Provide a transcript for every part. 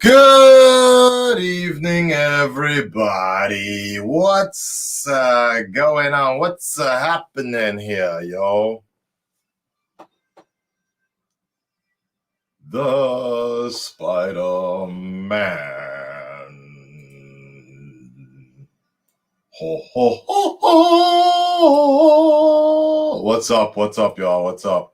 Good evening, everybody. What's going on? What's happening here, yo? The Spider-Man. Ho, ho, ho, ho. What's up? What's up, y'all? What's up?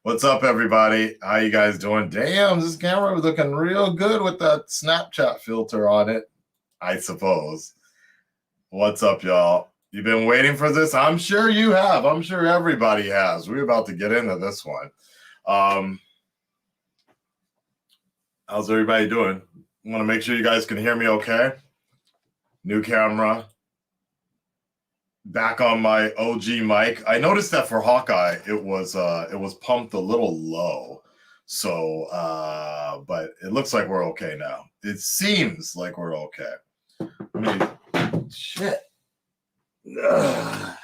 What's up, everybody? How you guys doing? Damn, this camera was looking real good with that Snapchat filter on it, I suppose. What's up, y'all? You've been waiting for this? I'm sure you have. I'm sure everybody has. We're about to get into this one. How's everybody doing? I want to make sure you guys can hear me okay. New camera. Back on my OG mic. I noticed that for Hawkeye, it was pumped a little low. So, but it looks like we're okay now. It seems like we're okay. Shit. Ugh.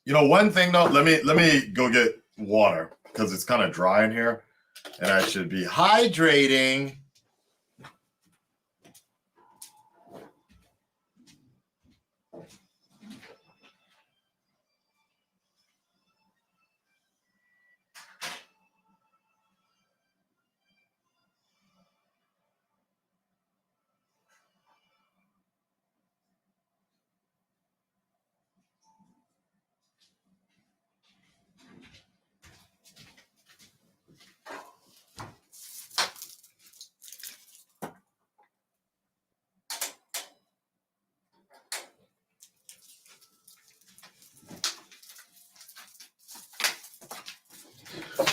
You know, one thing though, let me go get water because it's kind of dry in here and I should be hydrating.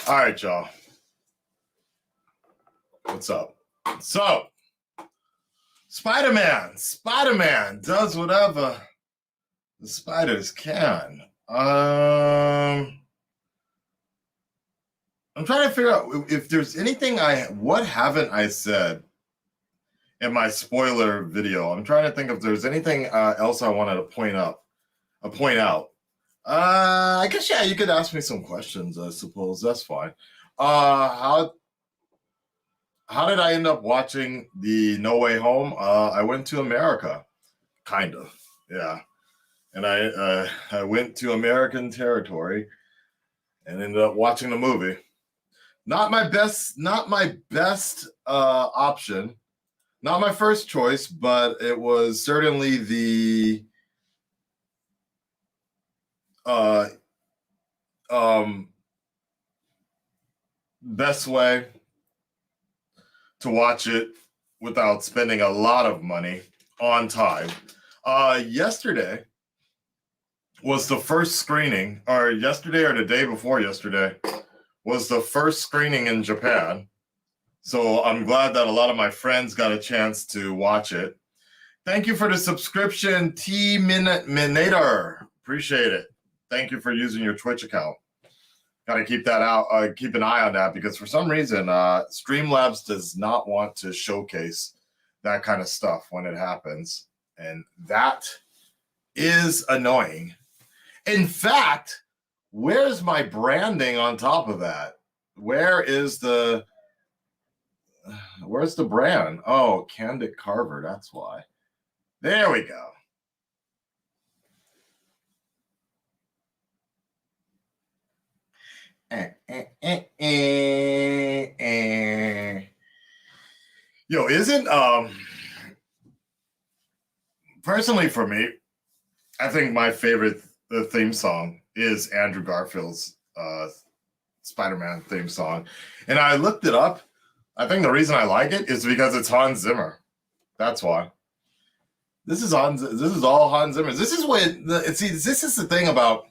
All right, y'all. What's up? So, Spider-Man does whatever the spiders can. I'm trying to figure out if there's anything what haven't I said in my spoiler video. I'm trying to think if there's anything else I wanted to point out. I guess, yeah, you could ask me some questions, I suppose. That's fine. How did I end up watching the No Way Home? I went to America, kind of, yeah. And I went to American territory and ended up watching the movie. Not my best option. Not my first choice, but it was certainly the best way to watch it without spending a lot of money on time. Yesterday was the first screening, or yesterday or the day before yesterday was the first screening in Japan. So I'm glad that a lot of my friends got a chance to watch it. Thank you for the subscription, T-Minator. Appreciate it. Thank you for using your Twitch account. Got to keep that out, keep an eye on that, because for some reason, Streamlabs does not want to showcase that kind of stuff when it happens. And that is annoying. In fact, where's my branding on top of that? Where's the brand? Oh, Candid Carver, that's why. There we go. Yo, isn't personally for me, I think my favorite theme song is Andrew Garfield's Spider-Man theme song. And I looked it up. I think the reason I like it is because it's Hans Zimmer. That's why. This is all Hans Zimmer. This is this is the thing about,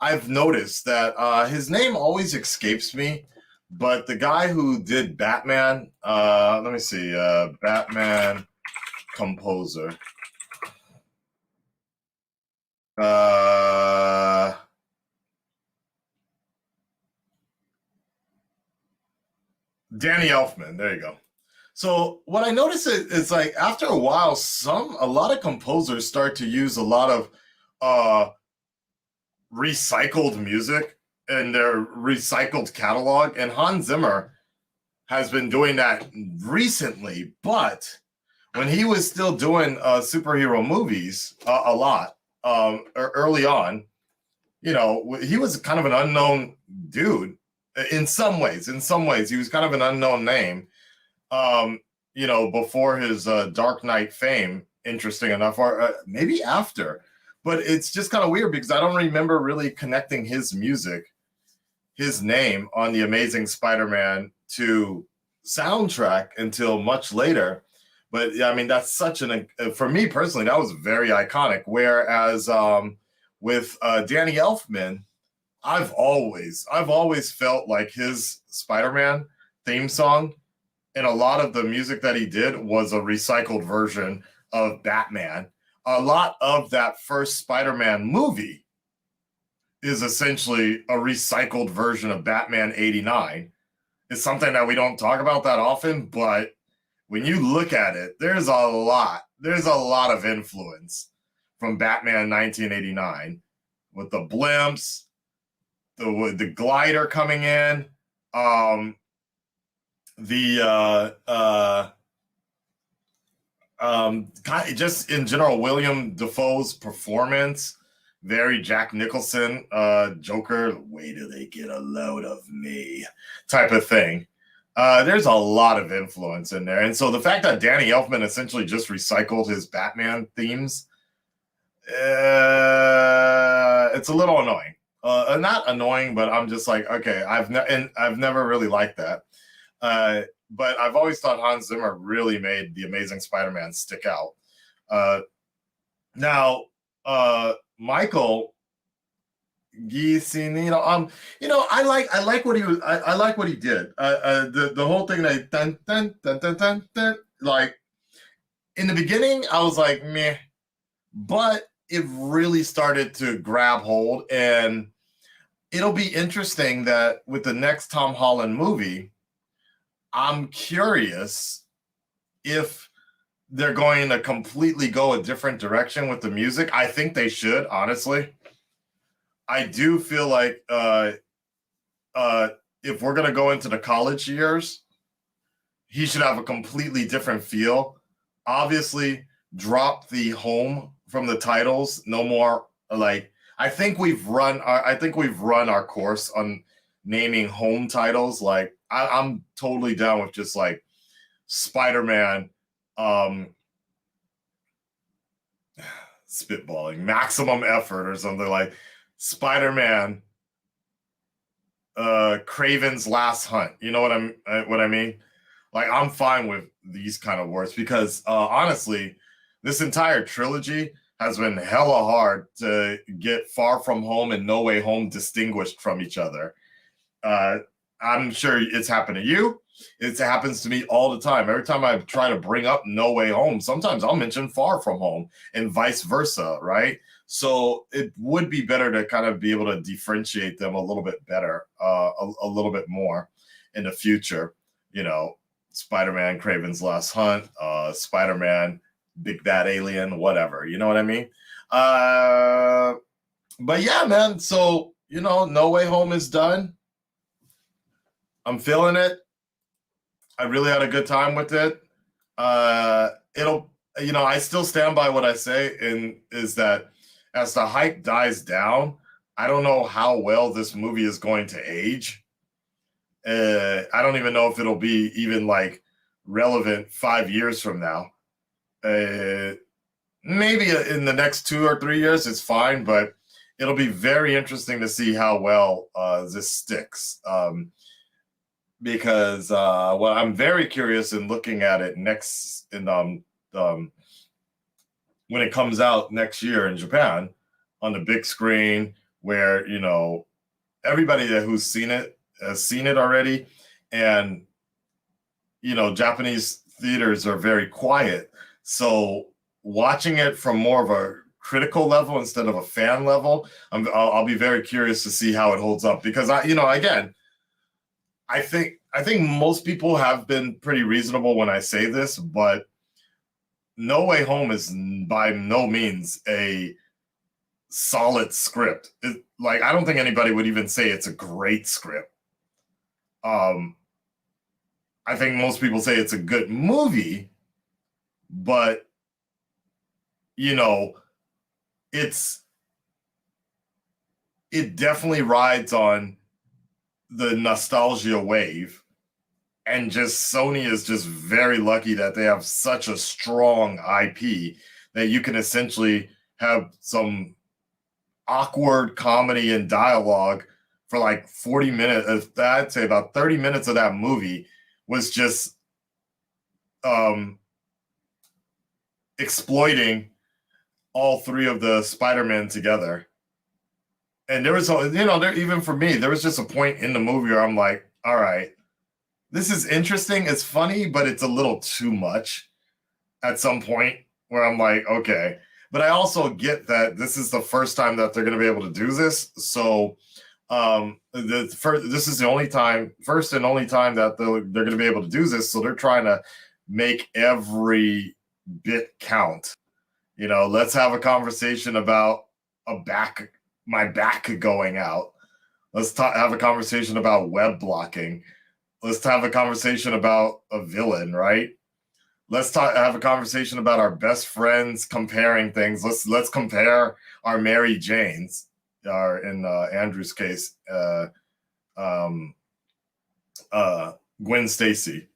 I've noticed that his name always escapes me, but the guy who did Batman, let me see, Batman composer. Danny Elfman, there you go. So what I notice is like after a while, a lot of composers start to use a lot of recycled music in their recycled catalog, and Hans Zimmer has been doing that recently, but when he was still doing superhero movies a lot early on, he was kind of an unknown dude in some ways. In some ways, he was kind of an unknown name. Before his Dark Knight fame, interesting enough, or maybe after. But it's just kind of weird because I don't remember really connecting his music, his name on the Amazing Spider-Man 2 soundtrack until much later. But I mean, that's for me personally, that was very iconic. Whereas with Danny Elfman, I've always felt like his Spider-Man theme song and a lot of the music that he did was a recycled version of Batman. A lot of that first Spider-Man movie is essentially a recycled version of Batman 89. It's something that we don't talk about that often, but when you look at it, there's a lot of influence from Batman 1989 with the blimps, the glider coming in, just in general, William Dafoe's performance, very Jack Nicholson, Joker, wait till they get a load of me type of thing. There's a lot of influence in there. And so the fact that Danny Elfman essentially just recycled his Batman themes, it's a little annoying. Not annoying, but I'm just like, okay, I've never really liked that. But I've always thought Hans Zimmer really made the Amazing Spider-Man stick out. Now, Michael Giacchino, I like what he was. I like what he did. The whole thing that dun, dun, dun, dun, dun, dun, like in the beginning, I was like meh, but it really started to grab hold, and it'll be interesting that with the next Tom Holland movie, I'm curious if they're going to completely go a different direction with the music. I think they should, honestly. I do feel like if we're going to go into the college years, he should have a completely different feel. Obviously, drop the home from the titles. No more I think we've run our course on naming home titles. Like I'm totally down with just like Spider-Man, spitballing, maximum effort or something like Spider-Man, Craven's Last Hunt. You know what I mean? Like I'm fine with these kind of words because honestly, this entire trilogy has been hella hard to get Far From Home and No Way Home distinguished from each other. I'm sure it's happened to you. It happens to me all the time. Every time I try to bring up No Way Home, sometimes I'll mention Far From Home and vice versa, right? So it would be better to kind of be able to differentiate them a little bit better, a little bit more in the future. Spider-Man, Craven's Last Hunt, Spider-Man, Big Bad Alien, whatever. You know what I mean? But yeah, man. So, No Way Home is done. I'm feeling it. I really had a good time with it. I still stand by what I say, and is that as the hype dies down, I don't know how well this movie is going to age. I don't even know if it'll be even like relevant 5 years from now. Maybe in the next 2 or 3 years, it's fine, but it'll be very interesting to see how well this sticks. Because I'm very curious in looking at it next when it comes out next year in Japan on the big screen, where everybody who's seen it has seen it already, and Japanese theaters are very quiet, so watching it from more of a critical level instead of a fan level, I'll be very curious to see how it holds up, because again, I think most people have been pretty reasonable when I say this, but No Way Home is by no means a solid script. I don't think anybody would even say it's a great script. I think most people say it's a good movie, but you know, it definitely rides on the nostalgia wave. And just Sony is just very lucky that they have such a strong IP that you can essentially have some awkward comedy and dialogue for like 40 minutes. I'd say about 30 minutes of that movie was just exploiting all three of the Spider-Man together. And there was, even for me, there was just a point in the movie where I'm like, all right, this is interesting. It's funny, but it's a little too much at some point where I'm like, okay. But I also get that this is the first time that they're going to be able to do this. So this is the first and only time that they're going to be able to do this. So they're trying to make every bit count. Let's have a conversation about my back going out. Let's have a conversation about web blocking. Let's have a conversation about a villain, right? Let's have a conversation about our best friends comparing things. Let's compare our Mary Janes, in Andrew's case, Gwen Stacy.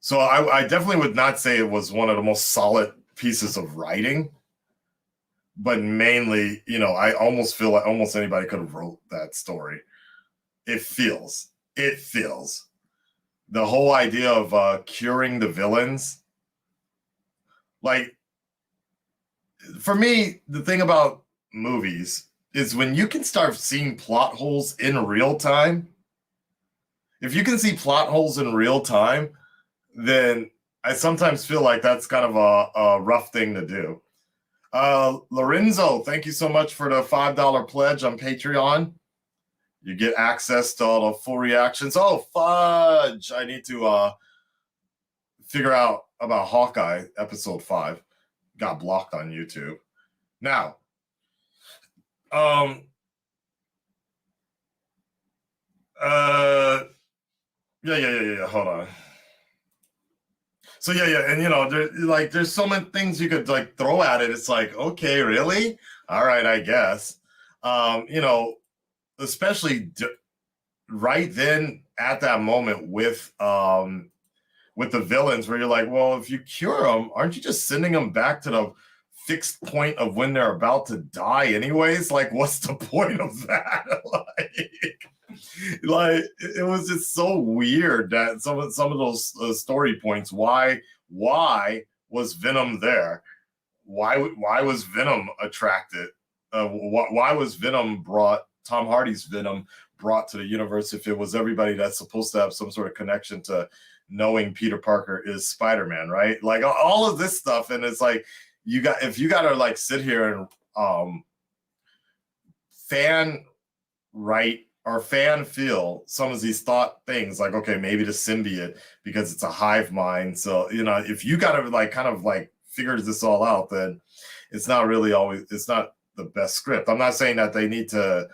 So I definitely would not say it was one of the most solid pieces of writing, but mainly, I almost feel like almost anybody could have wrote that story. It feels the whole idea of curing the villains. Like, for me, the thing about movies is when you can start seeing plot holes in real time. If you can see plot holes in real time, then I sometimes feel like that's kind of a rough thing to do. Lorenzo, thank you so much for the $5 pledge on Patreon. You get access to all the full reactions. Oh, fudge! I need to figure out about Hawkeye episode 5. Got blocked on YouTube. Now, yeah. Hold on. So yeah, and there's so many things you could like throw at it. It's like, okay, really? All right, I guess. Especially right then at that moment with the villains, where you're like, well, if you cure them, aren't you just sending them back to the fixed point of when they're about to die anyways? Like, what's the point of that? like it was just so weird that some of those story points. Why was Venom there? Why was Venom attracted? Why was Tom Hardy's Venom brought to the universe if it was everybody that's supposed to have some sort of connection to knowing Peter Parker is Spider-Man, right? Like all of this stuff, and it's like if you got to like sit here and fan write or fan feel some of these thought things, like, okay, maybe the symbiote because it's a hive mind. So if you got to like kind of like figure this all out, then it's not the best script. I'm not saying that they need to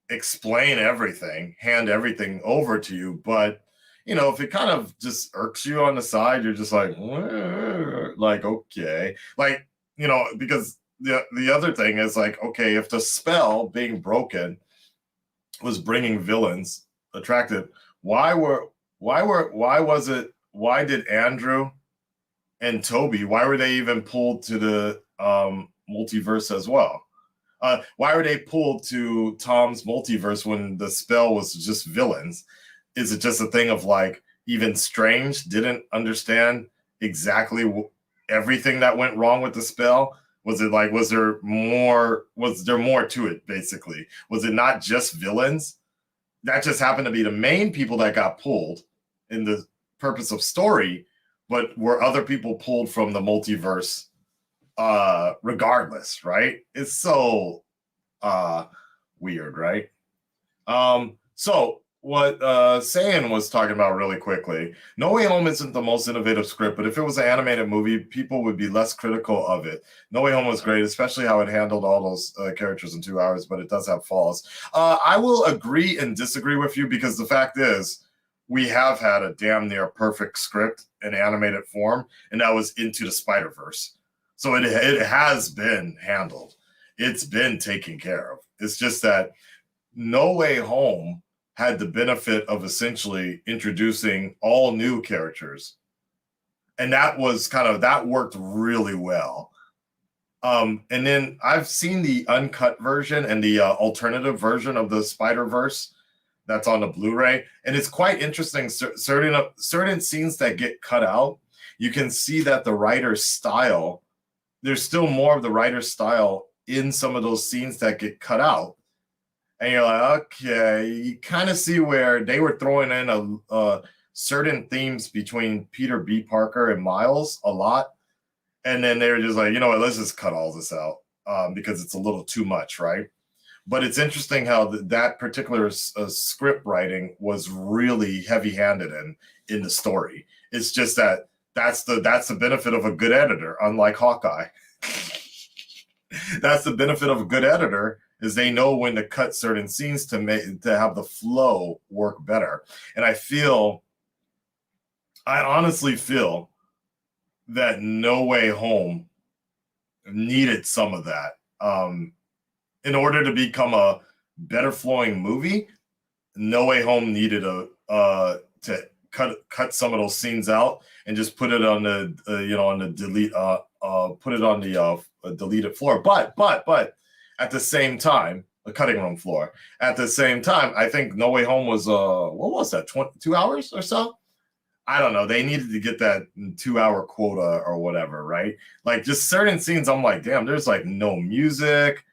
explain everything, hand everything over to you, but if it kind of just irks you on the side, you're just like okay, like because the other thing is like, okay, if the spell being broken was bringing villains attracted, why did Andrew and Toby, why were they even pulled to the multiverse as well? Why were they pulled to Tom's multiverse when the spell was just villains? Is it just a thing of like, even Strange didn't understand exactly everything that went wrong with the spell? Was it like, was there more to it, basically? Was it not just villains? That just happened to be the main people that got pulled in the purpose of story, but were other people pulled from the multiverse regardless, right? It's so weird, right? So what Sayan was talking about really quickly, No Way Home isn't the most innovative script, but if it was an animated movie, people would be less critical of it. No Way Home was great, especially how it handled all those characters in 2 hours, but it does have flaws. I will agree and disagree with you, because the fact is, we have had a damn near perfect script in animated form, and that was Into the Spider-Verse. So it has been handled. It's been taken care of. It's just that No Way Home had the benefit of essentially introducing all new characters. And that was that worked really well. And then I've seen the uncut version and the alternative version of the Spider-Verse that's on the Blu-ray, and it's quite interesting. Certain scenes that get cut out, you can see that the writer's style, there's still more of the writer's style in some of those scenes that get cut out. And you're like, okay, you kind of see where they were throwing in a certain themes between Peter B. Parker and Miles a lot. And then they were just like, you know what, let's just cut all this out because it's a little too much, right? But it's interesting how that particular script writing was really heavy-handed in the story. It's just that that's the benefit of a good editor, unlike Hawkeye. That's the benefit of a good editor, is they know when to cut certain scenes to have the flow work better. And I honestly feel that No Way Home needed some of that. In order to become a better flowing movie, No Way Home needed to cut some of those scenes out and just put it on the on the delete put it on the deleted floor. But at the same time, the cutting room floor. At the same time, I think No Way Home was what was that, 22 hours or so? I don't know. They needed to get that 2-hour quota or whatever, right? Like just certain scenes, I'm like, damn, there's like no music.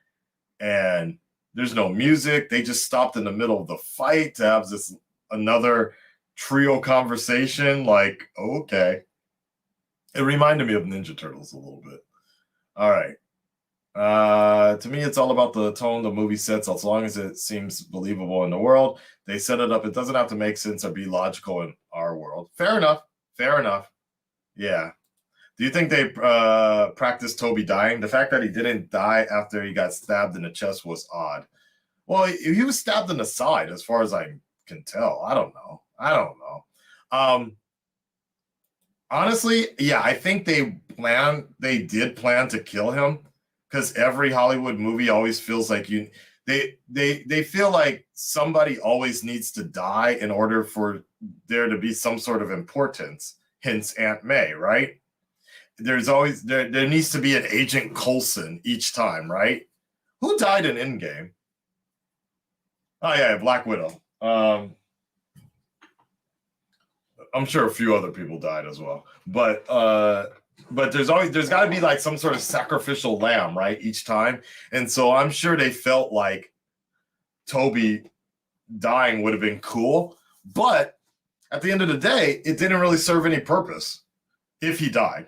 And there's no music. They just stopped in the middle of the fight to have this another trio conversation. Like, okay. It reminded me of Ninja Turtles a little bit. All right. To me, it's all about the tone the movie sets, as long as it seems believable in the world. They set it up. It doesn't have to make sense or be logical in our world. Fair enough. Fair enough. Yeah. Do you think they practiced Toby dying? The fact that he didn't die after he got stabbed in the chest was odd. Well, he was stabbed in the side, as far as I can tell. I don't know. Honestly, yeah, I think they did plan to kill him, because every Hollywood movie always feels like they feel like somebody always needs to die in order for there to be some sort of importance. Hence Aunt May, right? There's always there needs to be an Agent Coulson each time, right? Who died in Endgame? Oh yeah, Black Widow. I'm sure a few other people died as well, but there's got to be like some sort of sacrificial lamb, right? Each time, and so I'm sure they felt like Toby dying would have been cool, but at the end of the day, it didn't really serve any purpose if he died.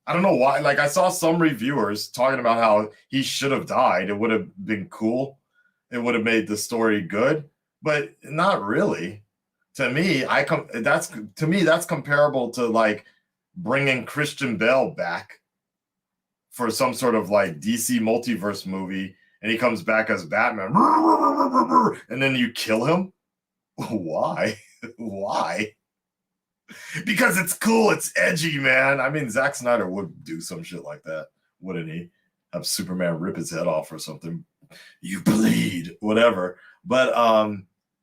I don't know why. Like, I saw some reviewers talking about how he should have died. It would have been cool. It would have made the story good, but not really. To me, that's comparable to like bringing Christian Bale back for some sort of like DC multiverse movie, and he comes back as Batman, and then you kill him. Why? Why? Because it's cool, it's edgy, man. I mean, Zack Snyder would do some shit like that, wouldn't he? Have Superman rip his head off or something. You bleed, whatever. But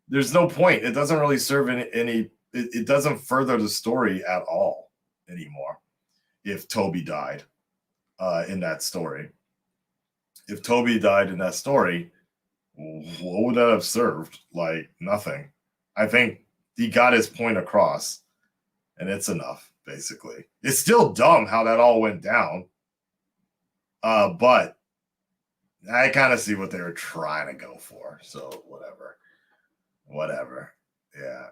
there's no point. It doesn't really serve any it doesn't further the story at all anymore if Toby died in that story. If Toby died in that story, what would that have served? Like, nothing. I think he got his point across. And it's enough, basically. It's still dumb how that all went down. But I kind of see what they were trying to go for. So whatever. Yeah.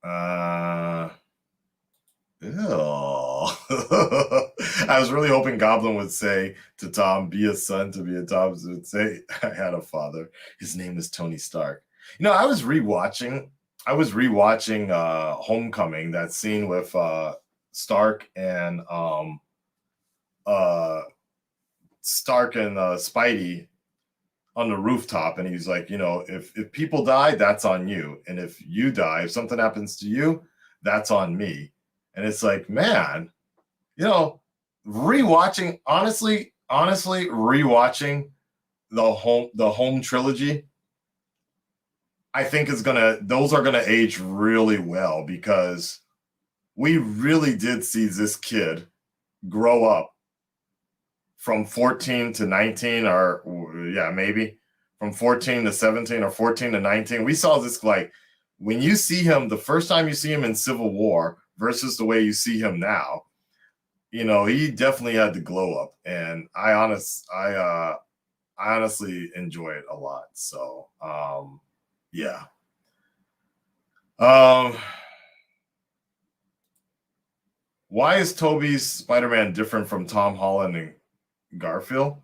I was really hoping Goblin would say to Tom, be a son to be a Tom. Would say, I had a father. His name was Tony Stark. You know, I was rewatching Homecoming, that scene with Stark and Spidey on the rooftop, and he's like, if people die, that's on you, and if you die, if something happens to you, that's on me. And it's like, man, rewatching, honestly rewatching the home trilogy, I think those are gonna age really well, because we really did see this kid grow up from 14 to 19, or maybe from 14 to 17 or 14 to 19. We saw this, like, when you see him, the first time you see him in Civil War versus the way you see him now, he definitely had the glow up, and I honestly enjoy it a lot. So, yeah. Why is Tobey's Spider-Man different from Tom Holland and Garfield?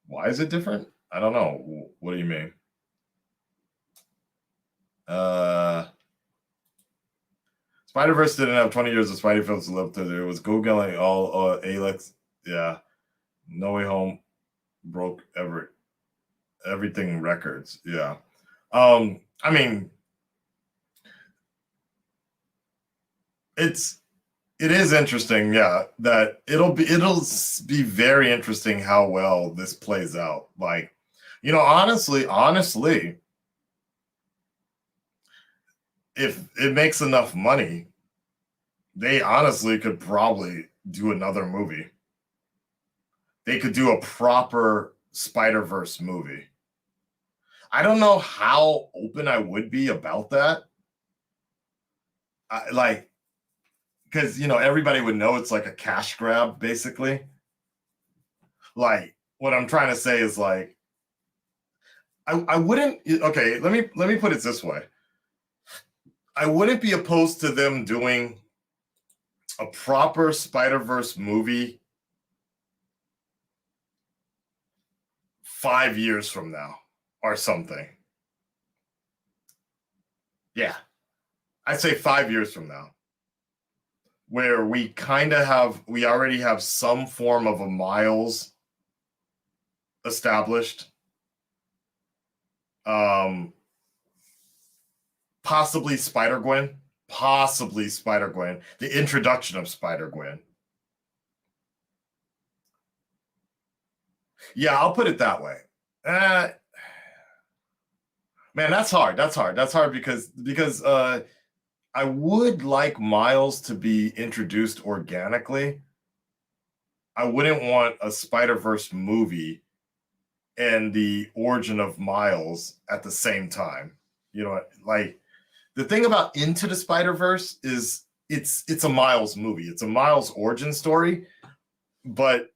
Why is it different? I don't know. What do you mean? Spider-Verse didn't have 20 years of Spidey films to live through. It was Googling all Alex. Yeah. No Way Home broke everything records. Yeah. I mean, it is interesting, yeah, that it'll be very interesting how well this plays out. Like, honestly, if it makes enough money, they honestly could probably do another movie. They could do a proper Spider-Verse movie. I don't know how open I would be about that. Because everybody would know it's like a cash grab, basically. Like, what I'm trying to say is, like, I wouldn't. Okay, let me put it this way. I wouldn't be opposed to them doing a proper Spider-Verse movie 5 years from now or something. Yeah, I'd say 5 years from now, where we already have some form of a Miles established. Possibly Spider-Gwen, the introduction of Spider-Gwen. Yeah, I'll put it that way. Man, that's hard. That's hard because I would like Miles to be introduced organically. I wouldn't want a Spider-Verse movie and the origin of Miles at the same time. Like, the thing about Into the Spider-Verse is it's a Miles movie. It's a Miles origin story, but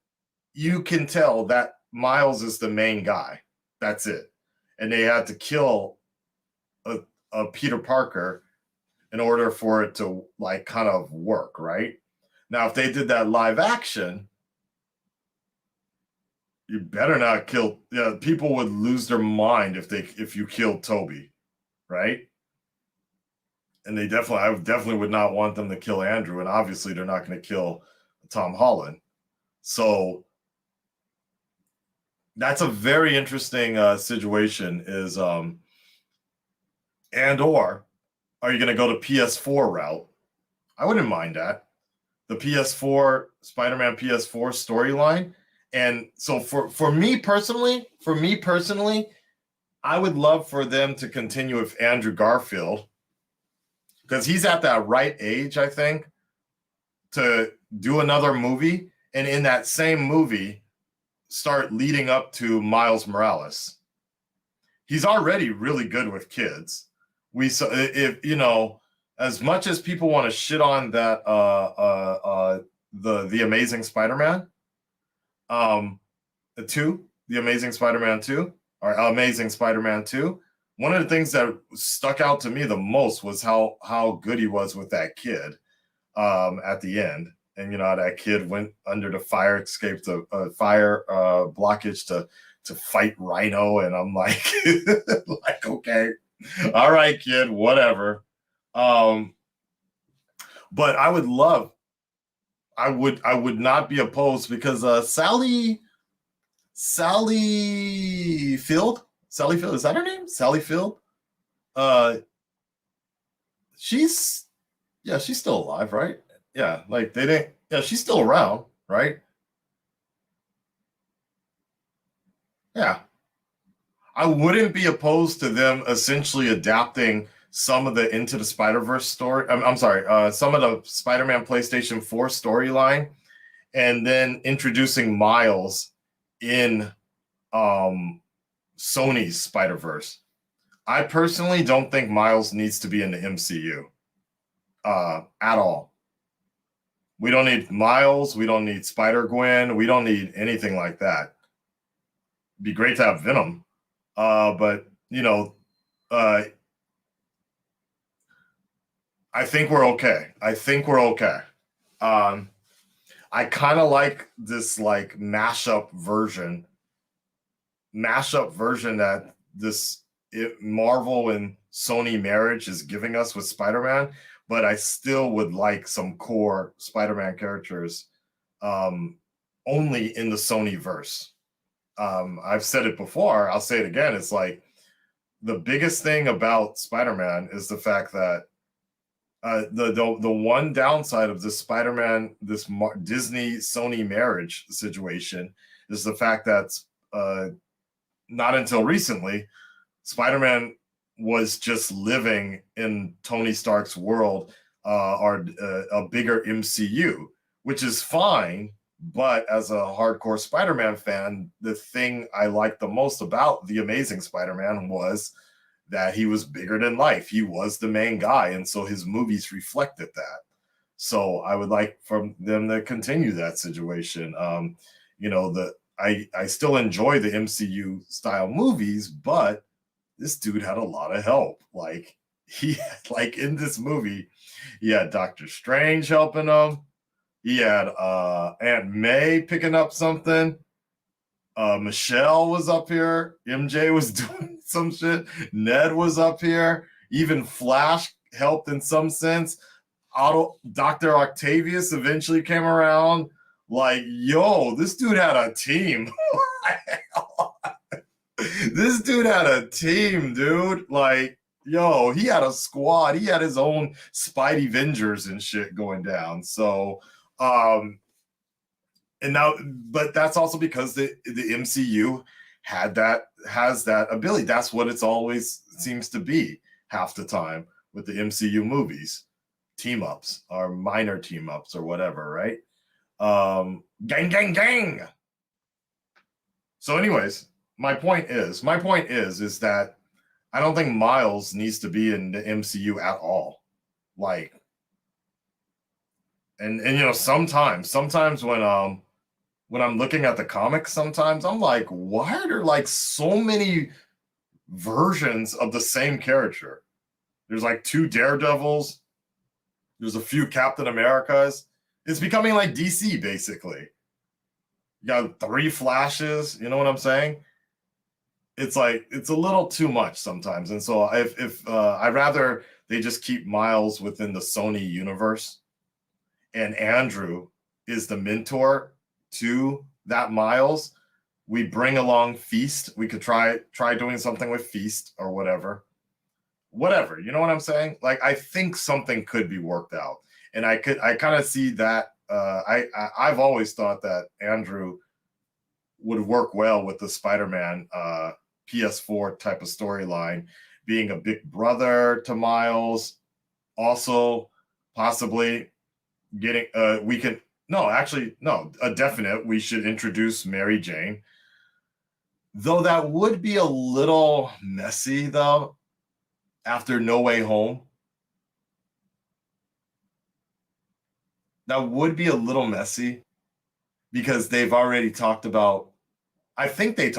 you can tell that Miles is the main guy. That's it. And they had to kill a Peter Parker in order for it to, like, kind of work, right? Now, if they did that live action, you better not kill. Yeah, people would lose their mind if you killed Toby, right? And I definitely would not want them to kill Andrew, and obviously they're not going to kill Tom Holland. So that's a very interesting situation. Is or are you going to go to PS4 route? I wouldn't mind that. The PS4 Spider-Man PS4 storyline. And so for me personally, I would love for them to continue with Andrew Garfield, because he's at that right age, I think, to do another movie, and in that same movie start leading up to Miles Morales. He's already really good with kids. We saw, if as much as people want to shit on that the Amazing Spider-Man, the Amazing Spider-Man 2, or Amazing Spider-Man 2, one of the things that stuck out to me the most was how good he was with that kid at the end. And that kid went under the fire, escaped the fire blockage to fight Rhino, and I'm like, like, okay, all right, kid, whatever. But I would not be opposed, because Sally Sally Field. Sally Field, is that her name? Sally Field. Uh, she's yeah, she's still alive, right? Yeah, like they didn't. Yeah, she's still around, right? Yeah, I wouldn't be opposed to them essentially adapting some of the Into the Spider Verse story. I'm sorry, some of the Spider-Man PlayStation 4 storyline, and then introducing Miles in um, Sony's Spider Verse. I personally don't think Miles needs to be in the MCU at all. We don't need Miles. We don't need Spider Gwen. We don't need anything like that. It'd be great to have Venom, but uh, I think we're okay. I think we're okay. Um, I kind of like this like mashup version that Marvel and Sony marriage is giving us with Spider-Man, but I still would like some core Spider-Man characters um, only in the Sony verse. I've said it before, I'll say it again. It's like the biggest thing about Spider-Man is the fact that the one downside of this Spider-Man, Disney Sony marriage situation is the fact that not until recently, Spider-Man was just living in Tony Stark's world, or a bigger MCU, which is fine. But as a hardcore Spider-Man fan, the thing I liked the most about the Amazing Spider-Man was that he was bigger than life. He was the main guy, and so his movies reflected that. So I would like for them to continue that situation. I still enjoy the MCU style movies, but this dude had a lot of help. Like he like in this movie, he had Doctor Strange helping him. He had Aunt May picking up something. Michelle was up here. MJ was doing some shit. Ned was up here. Even Flash helped in some sense. Dr. Octavius eventually came around. Like, yo, this dude had a team. This dude had a team, dude. Like, yo, he had a squad. He had his own Spidey Avengers and shit going down. So, and now, but that's also because the MCU has that ability. That's what it's always seems to be half the time with the MCU movies, team ups or minor team ups or whatever, right? Gang, gang, gang. So, anyways, my point is that I don't think Miles needs to be in the MCU at all. Like, and sometimes when I'm looking at the comics, sometimes I'm like, why are there like so many versions of the same character? There's like two Daredevils. There's a few Captain Americas. It's becoming like DC basically. You got three Flashes. You know what I'm saying? It's like it's a little too much sometimes, and so if I'd rather they just keep Miles within the Sony universe, and Andrew is the mentor to that Miles. We bring along Feast. We could try doing something with Feast or whatever. You know what I'm saying? Like I think something could be worked out, and I kind of see that. I've always thought that Andrew would work well with the Spider-Man PS4 type of storyline, being a big brother to Miles. Also, possibly getting we can no, actually, no, a definite. We should introduce Mary Jane. Though that would be a little messy, though, after No Way Home. That would be a little messy because they've already talked about, I think they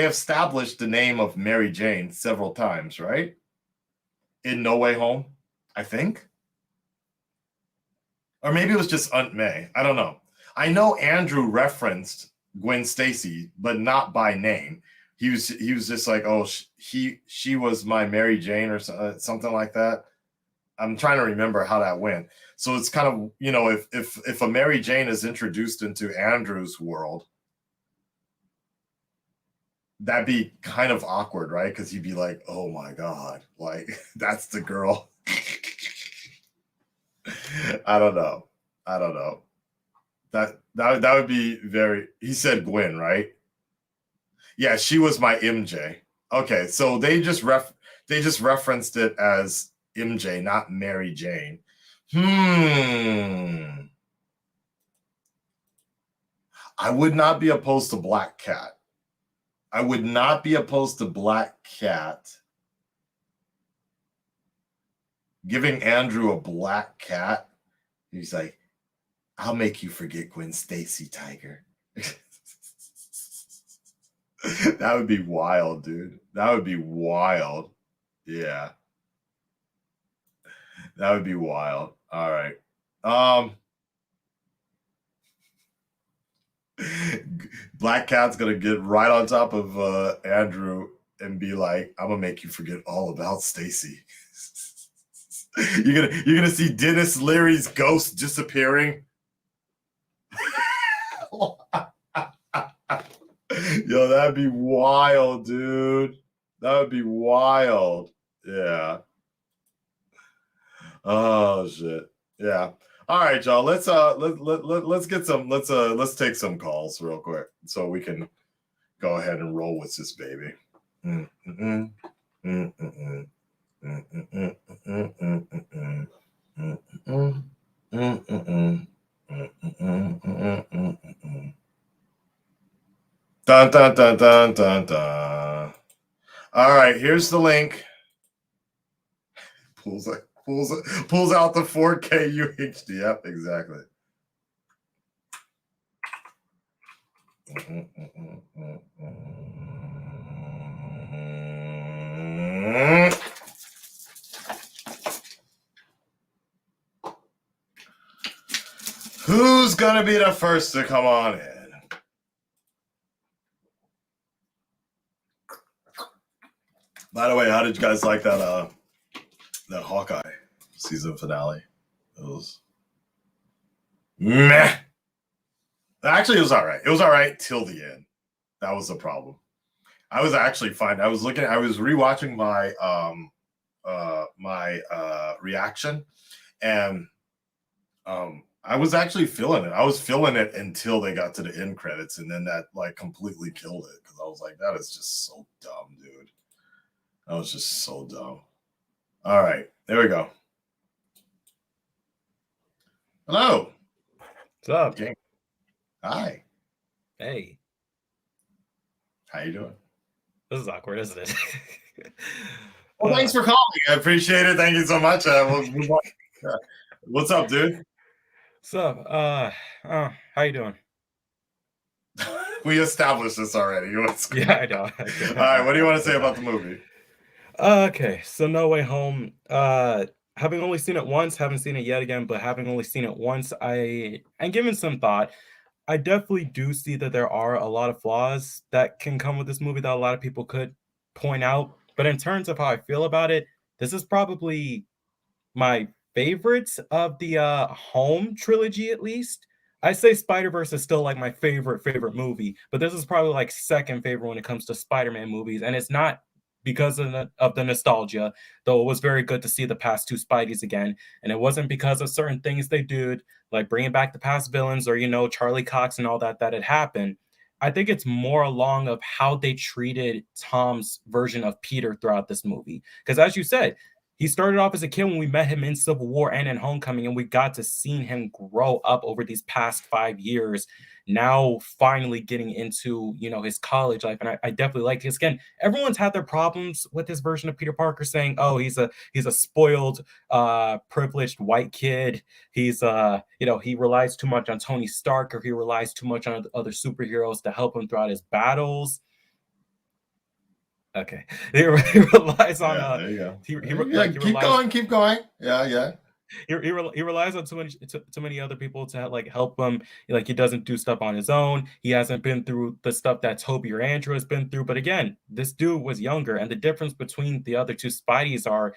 established the name of Mary Jane several times, right? In No Way Home, I think. Or maybe it was just Aunt May. I don't know. I know Andrew referenced Gwen Stacy, but not by name. He was just like, oh, she was my Mary Jane or something like that. I'm trying to remember how that went. So it's kind of if a Mary Jane is introduced into Andrew's world, that'd be kind of awkward, right? Because he'd be like, "Oh my god, like that's the girl." I don't know. I don't know. That would be very. He said Gwen, right? Yeah, she was my MJ. Okay, so they just referenced it as MJ, not Mary Jane. I would not be opposed to Black Cat. I would not be opposed to Black Cat. Giving Andrew a black cat. He's like, I'll make you forget Gwen Stacy, Tiger. That would be wild, dude. That would be wild. Yeah. That would be wild. All right. Black Cat's gonna get right on top of Andrew and be like, I'm gonna make you forget all about Stacy. You're gonna see Dennis Leary's ghost disappearing. Yo, that'd be wild, dude. That would be wild. Yeah. Oh shit. Yeah. All right, y'all. Let's get some let's take some calls real quick so we can go ahead and roll with this baby. Dun dun dun dun dun dun. All right, here's the link. Pulls out the 4K UHD. Yep, exactly. Who's gonna be the first to come on in? By the way, how did you guys like that Hawkeye season finale? It was meh. Actually, it was all right. It was all right till the end. That was the problem. I was actually fine. I was rewatching my reaction, and I was actually feeling it. I was feeling it until they got to the end credits, and then that like completely killed it because I was like, that is just so dumb, dude. That was just so dumb. All right, there we go. Hello. What's up? Okay. Hi. Hey. How you doing? This is awkward, isn't it? Well, thanks for calling. I appreciate it. Thank you so much. What's up, dude? What's up? How you doing? We established this already. Yeah, I know. All right, what do you want to say about the movie? Okay, so No Way Home. Having only seen it once, haven't seen it yet again, but having only seen it once, I'm giving some thought. I definitely do see that there are a lot of flaws that can come with this movie that a lot of people could point out. But in terms of how I feel about it, this is probably my favorites of the Home trilogy, at least. I say Spider-Verse is still like my favorite movie, but this is probably like second favorite when it comes to Spider-Man movies, and it's not because of the nostalgia, though it was very good to see the past two Spideys again, and it wasn't because of certain things they did, like bringing back the past villains or Charlie Cox and all that had happened. I think it's more along of how they treated Tom's version of Peter throughout this movie, because as you said, he started off as a kid when we met him in Civil War and in Homecoming, and we got to see him grow up over these past 5 years. Now, finally getting into his college life, and I definitely like this. Again, everyone's had their problems with this version of Peter Parker, saying, "Oh, he's a spoiled, privileged white kid. He's he relies too much on Tony Stark, or he relies too much on other superheroes to help him throughout his battles." Okay, he relies on there you go. Keep going. Yeah. He relies on too many other people to like help him. Like he doesn't do stuff on his own. He hasn't been through the stuff that Toby or Andrew has been through. But again, this dude was younger, and the difference between the other two Spideys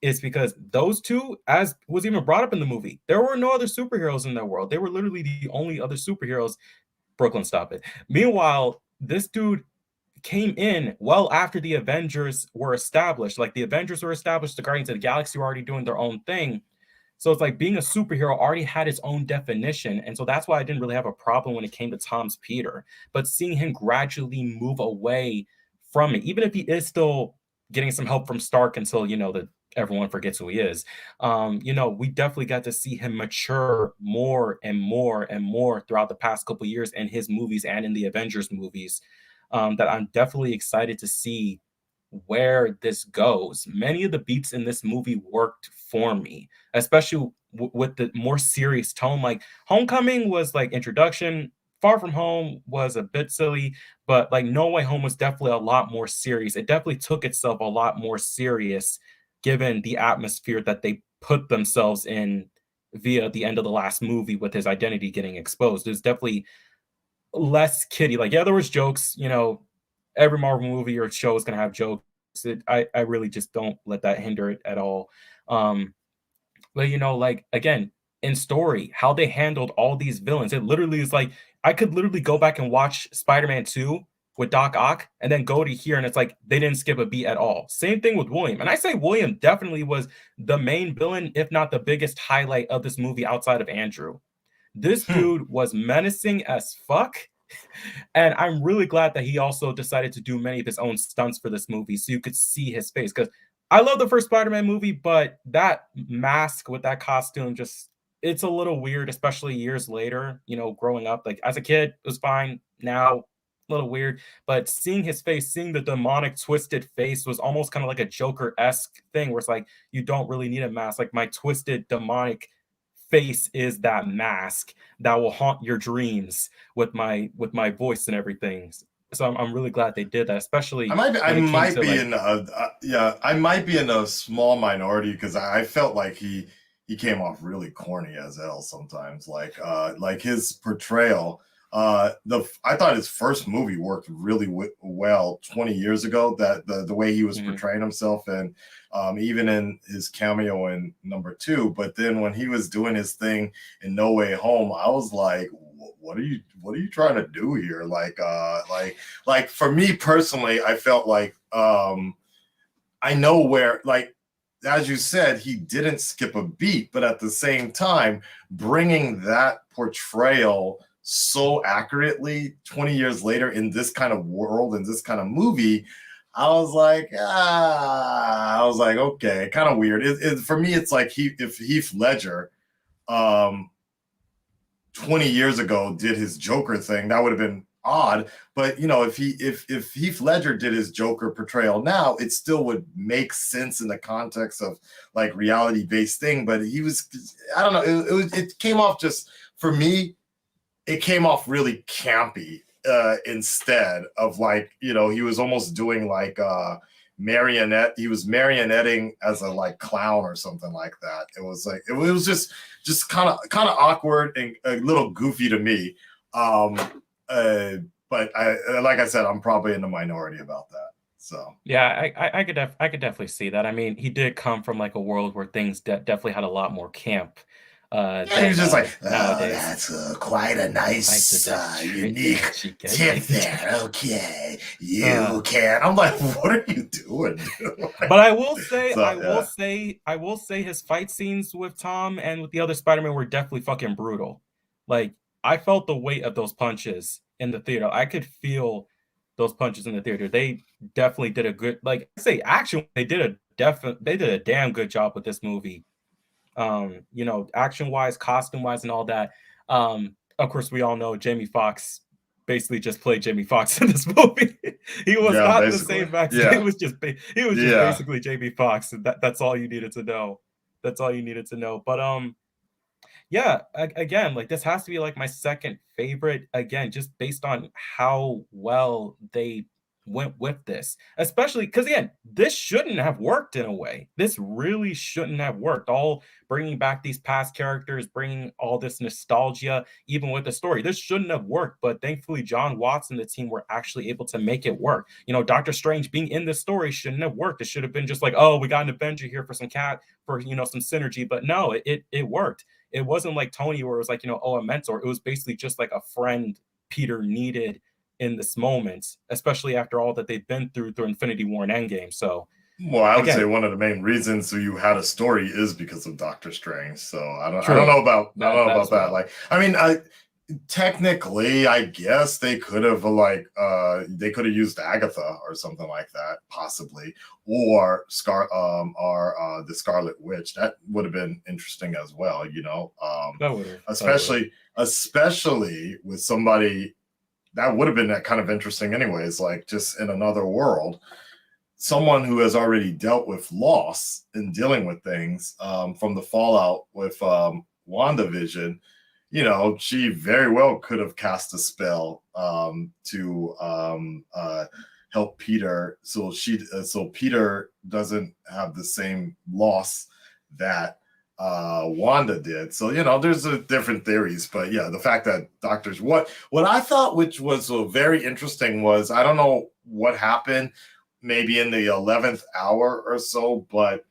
is because those two, as was even brought up in the movie, there were no other superheroes in their world. They were literally the only other superheroes. Brooklyn, stop it. Meanwhile, this dude came in well after the Avengers were established. Like the Avengers were established, the Guardians of the Galaxy were already doing their own thing. So it's like being a superhero already had its own definition. And so that's why I didn't really have a problem when it came to Tom's Peter. But seeing him gradually move away from it, even if he is still getting some help from Stark until, that everyone forgets who he is, we definitely got to see him mature more and more and more throughout the past couple of years in his movies and in the Avengers movies. That I'm definitely excited to see where this goes. Many of the beats in this movie worked for me, especially with the more serious tone. Like Homecoming was like introduction, Far From Home was a bit silly, but like No Way Home was definitely a lot more serious. It definitely took itself a lot more serious given the atmosphere that they put themselves in via the end of the last movie with his identity getting exposed. There's definitely less kiddie. Like, yeah, there was jokes, every Marvel movie or show is gonna have jokes. I really just don't let that hinder it at all. But like again, in story, how they handled all these villains, it literally is like I could literally go back and watch Spider-Man 2 with Doc Ock and then go to here and it's like they didn't skip a beat at all. Same thing with William. And I say William definitely was the main villain, if not the biggest highlight of this movie outside of Andrew. This dude was menacing as fuck. And I'm really glad that he also decided to do many of his own stunts for this movie so you could see his face. Because I love the first Spider-Man movie, but that mask with that costume just it's a little weird, especially years later, growing up. Like as a kid, it was fine. Now, a little weird. But seeing his face, seeing the demonic twisted face was almost kind of like a Joker-esque thing where it's like you don't really need a mask. Like my twisted demonic face is that mask that will haunt your dreams with my voice and everything. So I'm really glad they did that, especially I when it came might to be like in yeah, I might be in a small minority because I felt like he came off really corny as hell sometimes. Like his portrayal. I thought his first movie worked really well 20 years ago. That the way he was portraying himself, and even in his cameo in number 2. But then when he was doing his thing in No Way Home, I was like, what are you trying to do here? Like for me personally, I felt like I know where, like, as you said, he didn't skip a beat, but at the same time, bringing that portrayal so accurately 20 years later in this kind of world, in this kind of movie, I was like, okay, kind of weird. For me, it's like if Heath Ledger, 20 years ago did his Joker thing, that would have been odd. But if Heath Ledger did his Joker portrayal now, it still would make sense in the context of like reality-based thing. But I don't know, it came off just, for me, it came off really campy instead of like, he was almost doing like he was marionetting as a like clown or something like that. It was like it was just kind of awkward and a little goofy to me. But like I said, I'm probably in the minority about that. So yeah, I could definitely see that. I mean, he did come from like a world where things definitely had a lot more camp yeah, he was than just like, nowadays. that's quite a nice, unique tip there. Okay, you can. I'm like, what are you doing? But I will say, So, I will say his fight scenes with Tom and with the other Spider-Man were definitely fucking brutal. Like I felt the weight of those punches in the theater. I could feel those punches in the theater. They definitely did a good, like I say, action. They did a damn good job with this movie. Action wise, costume wise, and all that. Of course, we all know Jamie Foxx basically just played Jamie Foxx in this movie. He was yeah, not the basically. same actor. Yeah. He was just basically Jamie Foxx. That's all you needed to know. That's all you needed to know. But yeah, again, like this has to be like my second favorite. Again, just based on how well they went with this, especially because again, this shouldn't have worked in a way. This really shouldn't have worked. All bringing back these past characters, bringing all this nostalgia, even with the story, this shouldn't have worked. But thankfully, John Watts and the team were actually able to make it work. Doctor Strange being in this story shouldn't have worked. It should have been just like, oh, we got an Avenger here for some some synergy. But no, it worked. It wasn't like Tony where it was like, oh, a mentor. It was basically just like a friend Peter needed in this moment, especially after all that they've been through Infinity War and Endgame. So Well, I would say again, one of the main reasons you had a story is because of Doctor Strange. So I don't true know about that as that. well. Like, I mean, technically, I guess they could have they could have used Agatha or something like that, possibly, or the Scarlet Witch. That would have been interesting as well. That would have. Especially with somebody that would have been that kind of interesting, anyways. Like just in another world, someone who has already dealt with loss and dealing with things from the fallout with WandaVision. She very well could have cast a spell to help Peter, so Peter doesn't have the same loss that Wanda did. So there's different theories, but yeah, the fact that doctors, what I thought, which was very interesting, was I don't know what happened, maybe in the 11th hour or so, but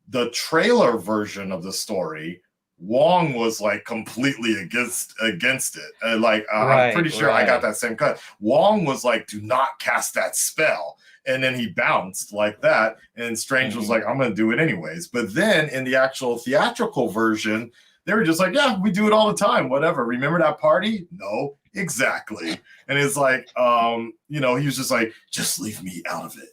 the trailer version of the story, Wong was like completely against it. I'm Right, pretty sure I got right. that same cut. Wong was like, "Do not cast that spell," and then he bounced like that. And Strange was Hmm. like, "I'm going to do it anyways." But then in the actual theatrical version, they were just like, "Yeah, we do it all the time. Whatever. Remember that party? No, exactly." And it's like, he was just like, "Just leave me out of it,"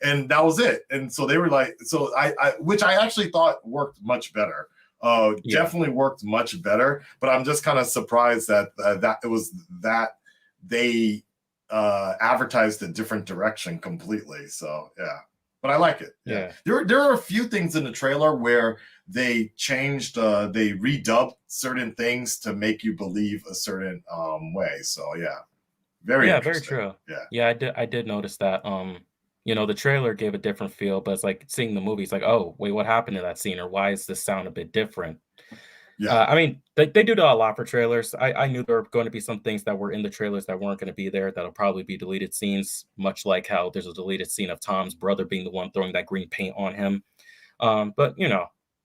and that was it. And so they were like, so which I actually thought worked much better. Yeah. Definitely worked much better. But I'm just kind of surprised that it was that they advertised a different direction completely. So yeah, but I like it. Yeah, Yeah. there are a few things in the trailer where they changed, they redubbed certain things to make you believe a certain way. So yeah, very Yeah, very interesting. true. Yeah, Yeah, I did notice that. The trailer gave a different feel, but it's like seeing the movie, it's like, oh, wait, what happened to that scene? Or why is this sound a bit different? yeah. I mean, they do that a lot for trailers. I knew there were going to be some things that were in the trailers that weren't going to be there. That'll probably be deleted scenes, much like how there's a deleted scene of Tom's brother being the one throwing that green paint on him. But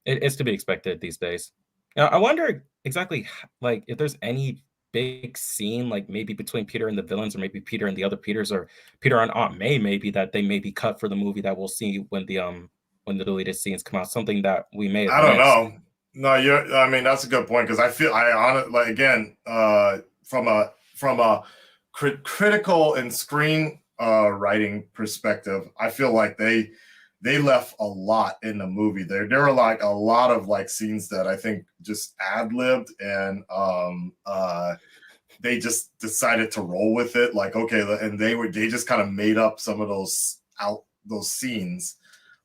it's to be expected these days. Now, I wonder exactly like if there's any big scene, like maybe between Peter and the villains, or maybe Peter and the other Peters, or Peter and Aunt May, maybe that they may be cut for the movie that we'll see when the deleted scenes come out. Something that we may have I don't missed. know. No, I mean, that's a good point because I on like again, from a critical and screen writing perspective, I feel like they left a lot in the movie. There were like a lot of like scenes that I think just ad libbed, and they just decided to roll with it. Like okay, and they just kind of made up some of those scenes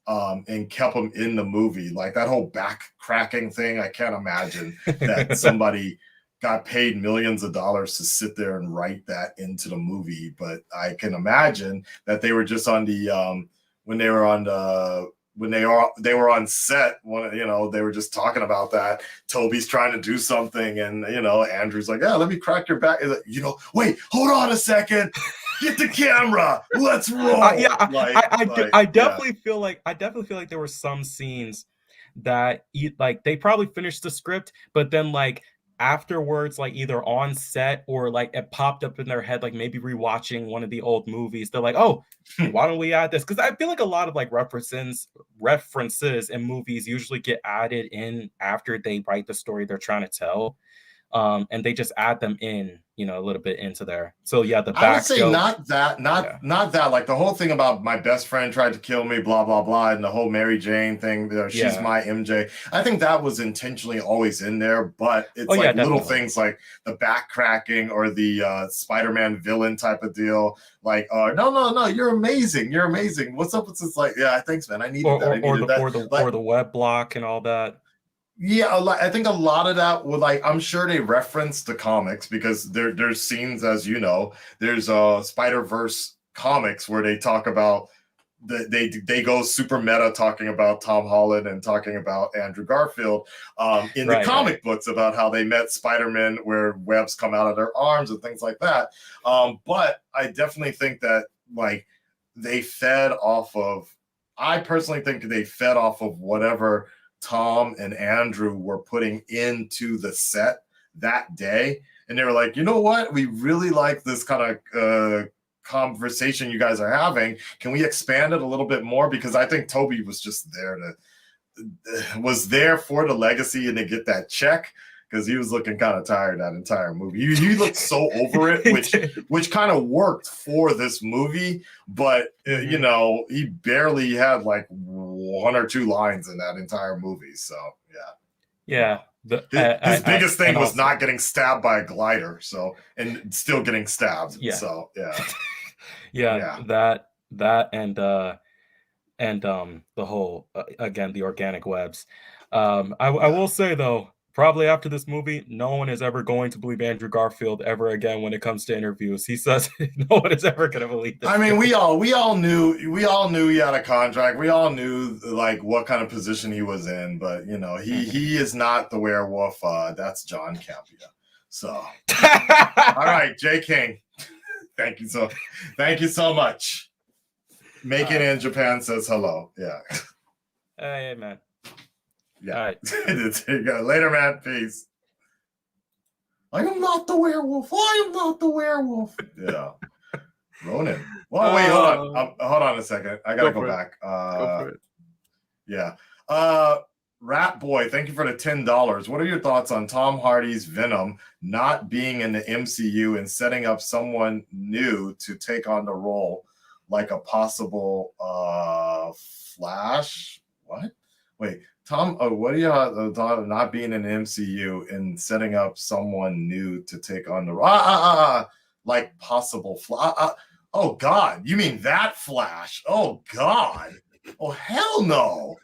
and kept them in the movie. Like that whole back cracking thing, I can't imagine that somebody got paid millions of dollars to sit there and write that into the movie. But I can imagine that they were just on the when they were on the when they were on set, they were just talking about that. Toby's trying to do something, and Andrew's like, "Yeah, let me crack your back." Like, wait, hold on a second. Get the camera. Let's Yeah, roll. Yeah. I definitely feel like there were some scenes that like they probably finished the script, but then like afterwards, like either on set or like it popped up in their head, like maybe rewatching one of the old movies. They're like, oh, why don't we add this? Because I feel like a lot of like references in movies usually get added in after they write the story they're trying to tell. And they just add them in, a little bit into there. So yeah, the I would back say joke. not that, Yeah. not that. Like the whole thing about my best friend tried to kill me, blah blah blah, and the whole Mary Jane thing. She's Yeah. my MJ. I think that was intentionally always in there, but Oh it's yeah, like little definitely. things like the back cracking or the Spider-Man villain type of deal. Like, no, no, no, you're amazing, you're amazing. What's up with this? Like, yeah, thanks, man. I needed that. I needed that. Or Like, the web block and all that. yeah, I think a lot of that would like I'm sure they reference the comics because there's scenes, as you know, there's Spider-Verse comics where they talk about they go super meta talking about Tom Holland and talking about Andrew Garfield in the Right, right. comic books about how they met Spider-Man where webs come out of their arms and things like that. But I definitely think that like they fed off of I personally think they fed off of whatever Tom and Andrew were putting into the set that day, and they were like, you know what, we really like this kind of conversation you guys are having. Can we expand it a little bit more? Because I think Toby was just there for the legacy and to get that check, because he was looking kind of tired that entire movie. He looked so over it, which kind of worked for this movie, but you know, he barely had like 1 or 2 lines in that entire movie. So yeah. His biggest thing was also, not getting stabbed by a glider, so, and still getting stabbed. Yeah. So yeah. That and the whole again, the organic webs. I will say though, probably after this movie, no one is ever going to believe Andrew Garfield ever again when it comes to interviews. He says no one is ever going to believe this. I mean, we all knew he had a contract. We all knew like what kind of position he was in, but you know, he is not the werewolf. That's John Campia. So all right, J King. Thank you so much. Making in Japan says hello. Yeah. Hey, man. Yeah. All right. There you go. Later, man. Peace. I am not the werewolf. I am not the werewolf. Yeah. Ronan. Well, wait, hold on a second. I gotta go back. Go for it. Yeah. Rat Boy, thank you for the $10. What are your thoughts on Tom Hardy's Venom not being in the MCU and setting up someone new to take on the role, like a possible Flash? What? Wait, Tom, what do you thought not being in the MCU and setting up someone new to take on the role? Like possible Flash? Oh God, you mean that Flash? Oh God. Oh hell no.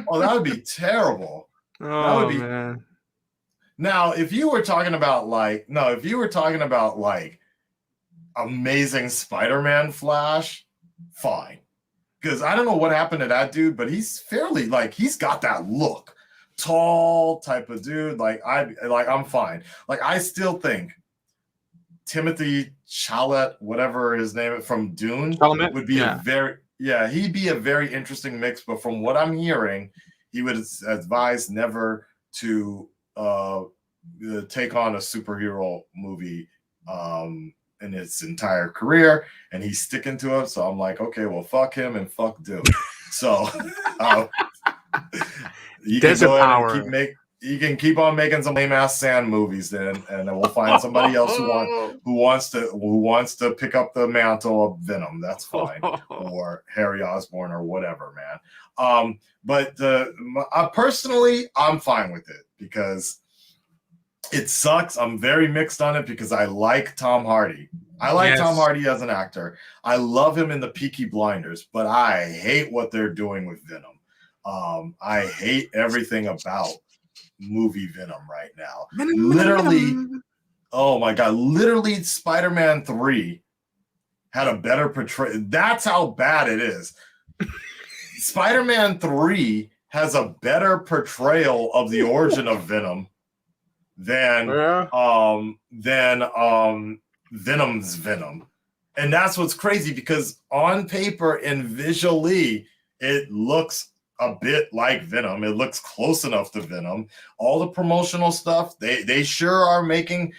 Oh, that would be terrible. Oh man. Now, if you were talking about like Amazing Spider-Man Flash, fine. Because I don't know what happened to that dude, but he's fairly like, he's got that look. Tall type of dude. I'm fine. Like, I still think Timothy Chalamet, whatever his name is, from Dune, would be he'd be a very interesting mix. But from what I'm hearing, he would advise never to take on a superhero movie in his entire career, and he's sticking to it. So I'm like, okay, well, fuck him and fuck Dune. So you can go ahead and you can keep on making some lame ass sand movies then, and then we'll find somebody else who wants to pick up the mantle of Venom. That's fine. Or Harry Osborn or whatever, man. But personally, I'm fine with it because it sucks. I'm very mixed on it because I like Tom Hardy. I like Tom Hardy as an actor. I love him in the Peaky Blinders, but I hate what they're doing with Venom. I hate everything about movie Venom right now. Literally, oh my God, literally Spider-Man 3 had a better portrayal. That's how bad it is. Spider-Man 3 has a better portrayal of the origin of Venom than Venom's Venom. And that's what's crazy, because on paper and visually it looks a bit like Venom. It looks close enough to Venom. All the promotional stuff, they sure are making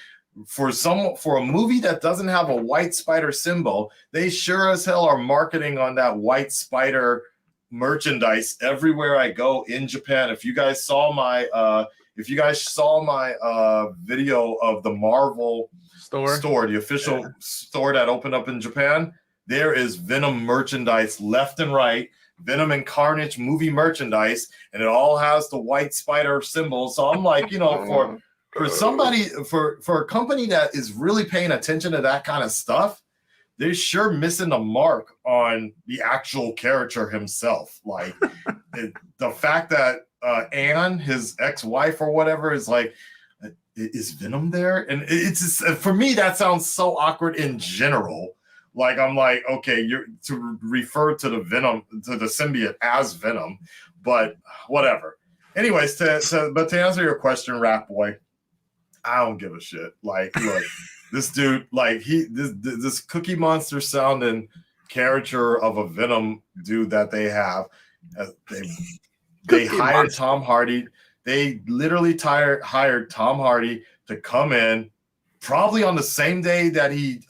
for a movie that doesn't have a white spider symbol, they sure as hell are marketing on that white spider merchandise everywhere I go in Japan. If you guys saw my video of the Marvel store, the official store that opened up in Japan, there is Venom merchandise left and right. Venom and Carnage movie merchandise, and it all has the white spider symbol. So I'm like, you know, for somebody, for a company that is really paying attention to that kind of stuff, they're sure missing the mark on the actual character himself. Like the fact that Anne, his ex-wife or whatever, is like, is Venom there? And it's just, for me, that sounds so awkward in general. Like, I'm like, okay, you're to refer to the Venom, to the symbiote as Venom, but whatever. Anyways, but to answer your question, Rat Boy, I don't give a shit. Like, look, this dude, like this Cookie Monster sounding caricature of a Venom dude that they have, they hired Tom Hardy They literally hired Tom Hardy to come in, probably on the same day that he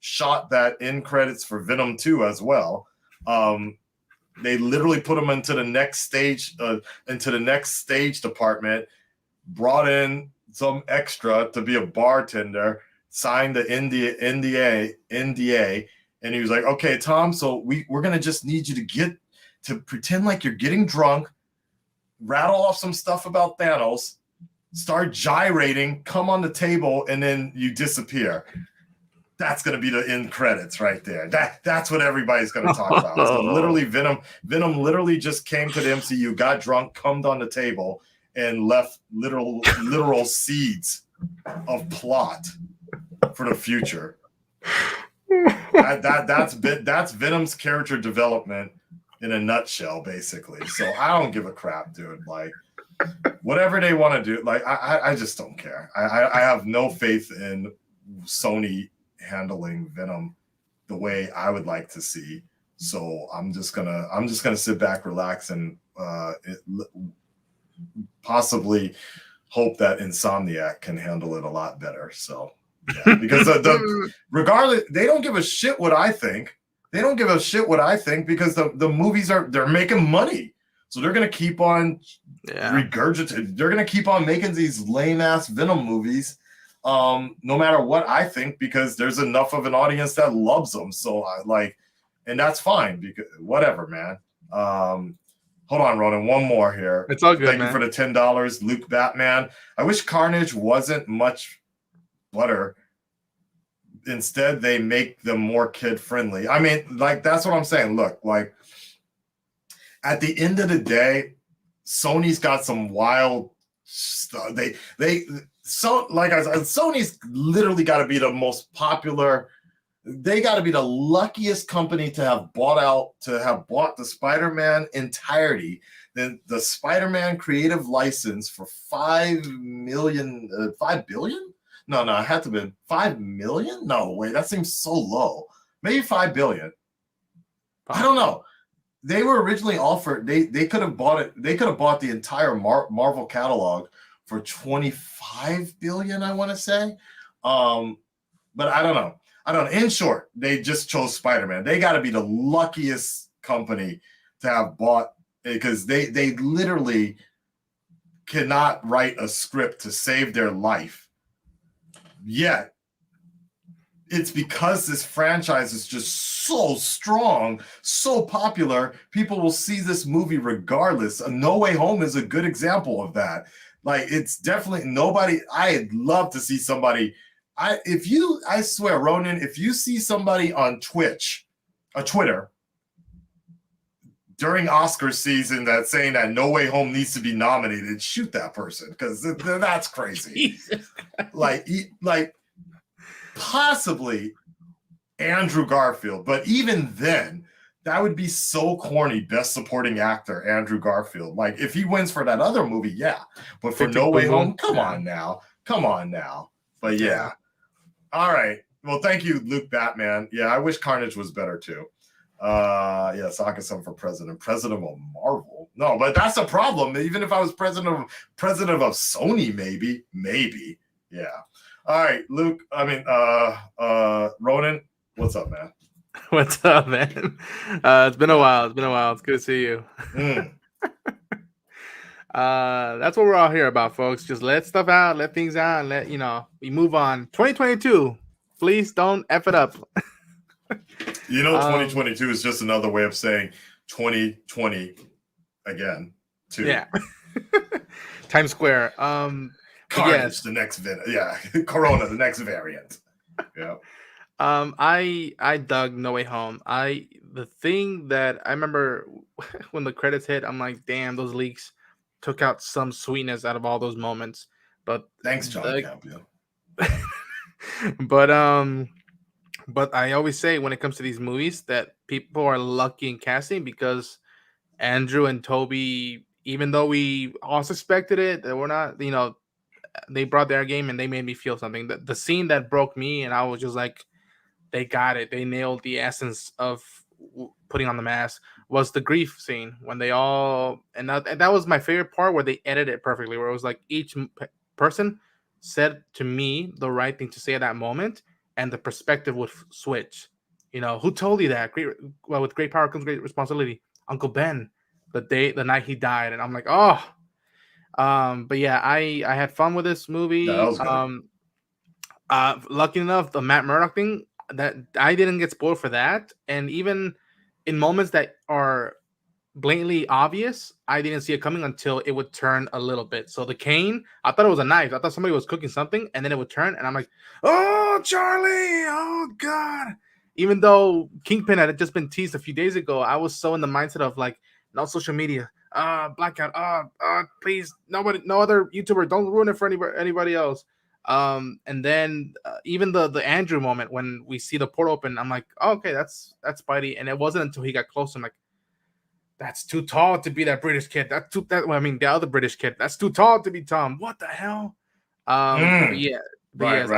shot that end credits for Venom 2 as well. They literally put him into the next stage department, brought in some extra to be a bartender, signed the NDA, and he was like, "Okay, Tom, so we're gonna just need you to pretend like you're getting drunk, rattle off some stuff about Thanos, start gyrating, come on the table, and then you disappear." That's going to be the end credits right there. That's what everybody's going to talk about. So literally, Venom literally just came to the MCU, got drunk, cummed on the table, and left literal seeds of plot for the future. That's Venom's character development in a nutshell, basically. So I don't give a crap, dude. Like, whatever they want to do, like I just don't care. I have no faith in Sony handling Venom the way I would like to see. So I'm just gonna sit back, relax, and possibly hope that Insomniac can handle it a lot better. So yeah, because regardless, they don't give a shit what I think. They don't give a shit what I think because the movies they're making money. So they're gonna keep on regurgitating. They're gonna keep on making these lame ass Venom movies. No matter what I think, because there's enough of an audience that loves them. So and that's fine because whatever, man. Hold on, Ronan, one more here. It's all good. Thank you for the $10, Luke Batman. I wish Carnage wasn't much butter. Instead, they make them more kid friendly. I mean, like, that's what I'm saying. Look, like, at the end of the day, Sony's got some wild stuff. Sony's literally got to be the most popular. They got to be the luckiest company to have bought the Spider-Man entirety, the Spider-Man creative license for $5 billion? No, it had to have been $5 million. No, wait, that seems so low. Maybe $5 billion. I don't know. They were originally offered. They could have bought it. They could have bought the entire Marvel catalog for $25 billion, I want to say. But I don't know. In short, they just chose Spider-Man. They got to be the luckiest company to have bought, because they literally cannot write a script to save their life. Yet, it's because this franchise is just so strong, so popular, people will see this movie regardless. No Way Home is a good example of that. Like, it's definitely nobody. I'd love to see somebody. I swear, Ronan, if you see somebody on Twitter during Oscar season that's saying that No Way Home needs to be nominated, shoot that person, because that's crazy. like possibly Andrew Garfield, but even then, that would be so corny. Best Supporting Actor, Andrew Garfield. Like, if he wins for that other movie, yeah. But for No Way Home, come on now. But yeah. All right. Well, thank you, Luke Batman. Yeah, I wish Carnage was better too. Saka-san for president of Marvel. No, but that's a problem. Even if I was president of Sony, maybe. Yeah. All right, Luke. Ronan, what's up, man? What's up, man? It's been a while. It's good to see you. That's what we're all here about, folks. Just let stuff out, let things out, and we move on. 2022. Please don't F it up. 2022 is just another way of saying 2020 again, too. Yeah. Times Square. Carnage, the next Corona, the next variant. Yeah. I dug No Way Home. The thing that I remember when the credits hit, I'm like, damn, those leaks took out some sweetness out of all those moments. But thanks, John Campbell. But I always say when it comes to these movies that people are lucky in casting, because Andrew and Toby, even though we all suspected it, that we're not, they brought their game and they made me feel something. The scene that broke me, and I was just like, they got it. They nailed the essence of putting on the mask, was the grief scene when they all and that was my favorite part where they edited it perfectly, where it was like each person said to me the right thing to say at that moment, and the perspective would switch. Who told you that? With great power comes great responsibility. Uncle Ben, the night he died, and I'm like, oh. But yeah, I had fun with this Yeah, that movie. was good. Lucky enough, the Matt Murdock thing, that I didn't get spoiled for that, and even in moments that are blatantly obvious, I didn't see it coming until it would turn a little bit. So the cane, I thought it was a knife. I thought somebody was cooking something, and then it would turn, and I'm like, "Oh, Charlie! Oh God!" Even though Kingpin had just been teased a few days ago, I was so in the mindset of like, no social media, blackout, please, nobody, no other YouTuber, don't ruin it for anybody else. And then even the Andrew moment when we see the port open, I'm like, oh, okay, that's Spidey, and it wasn't until he got close, I'm like, that's too tall to be that British kid. The other British kid. That's too tall to be Tom. What the hell? But Mm. yeah, but Right, yes,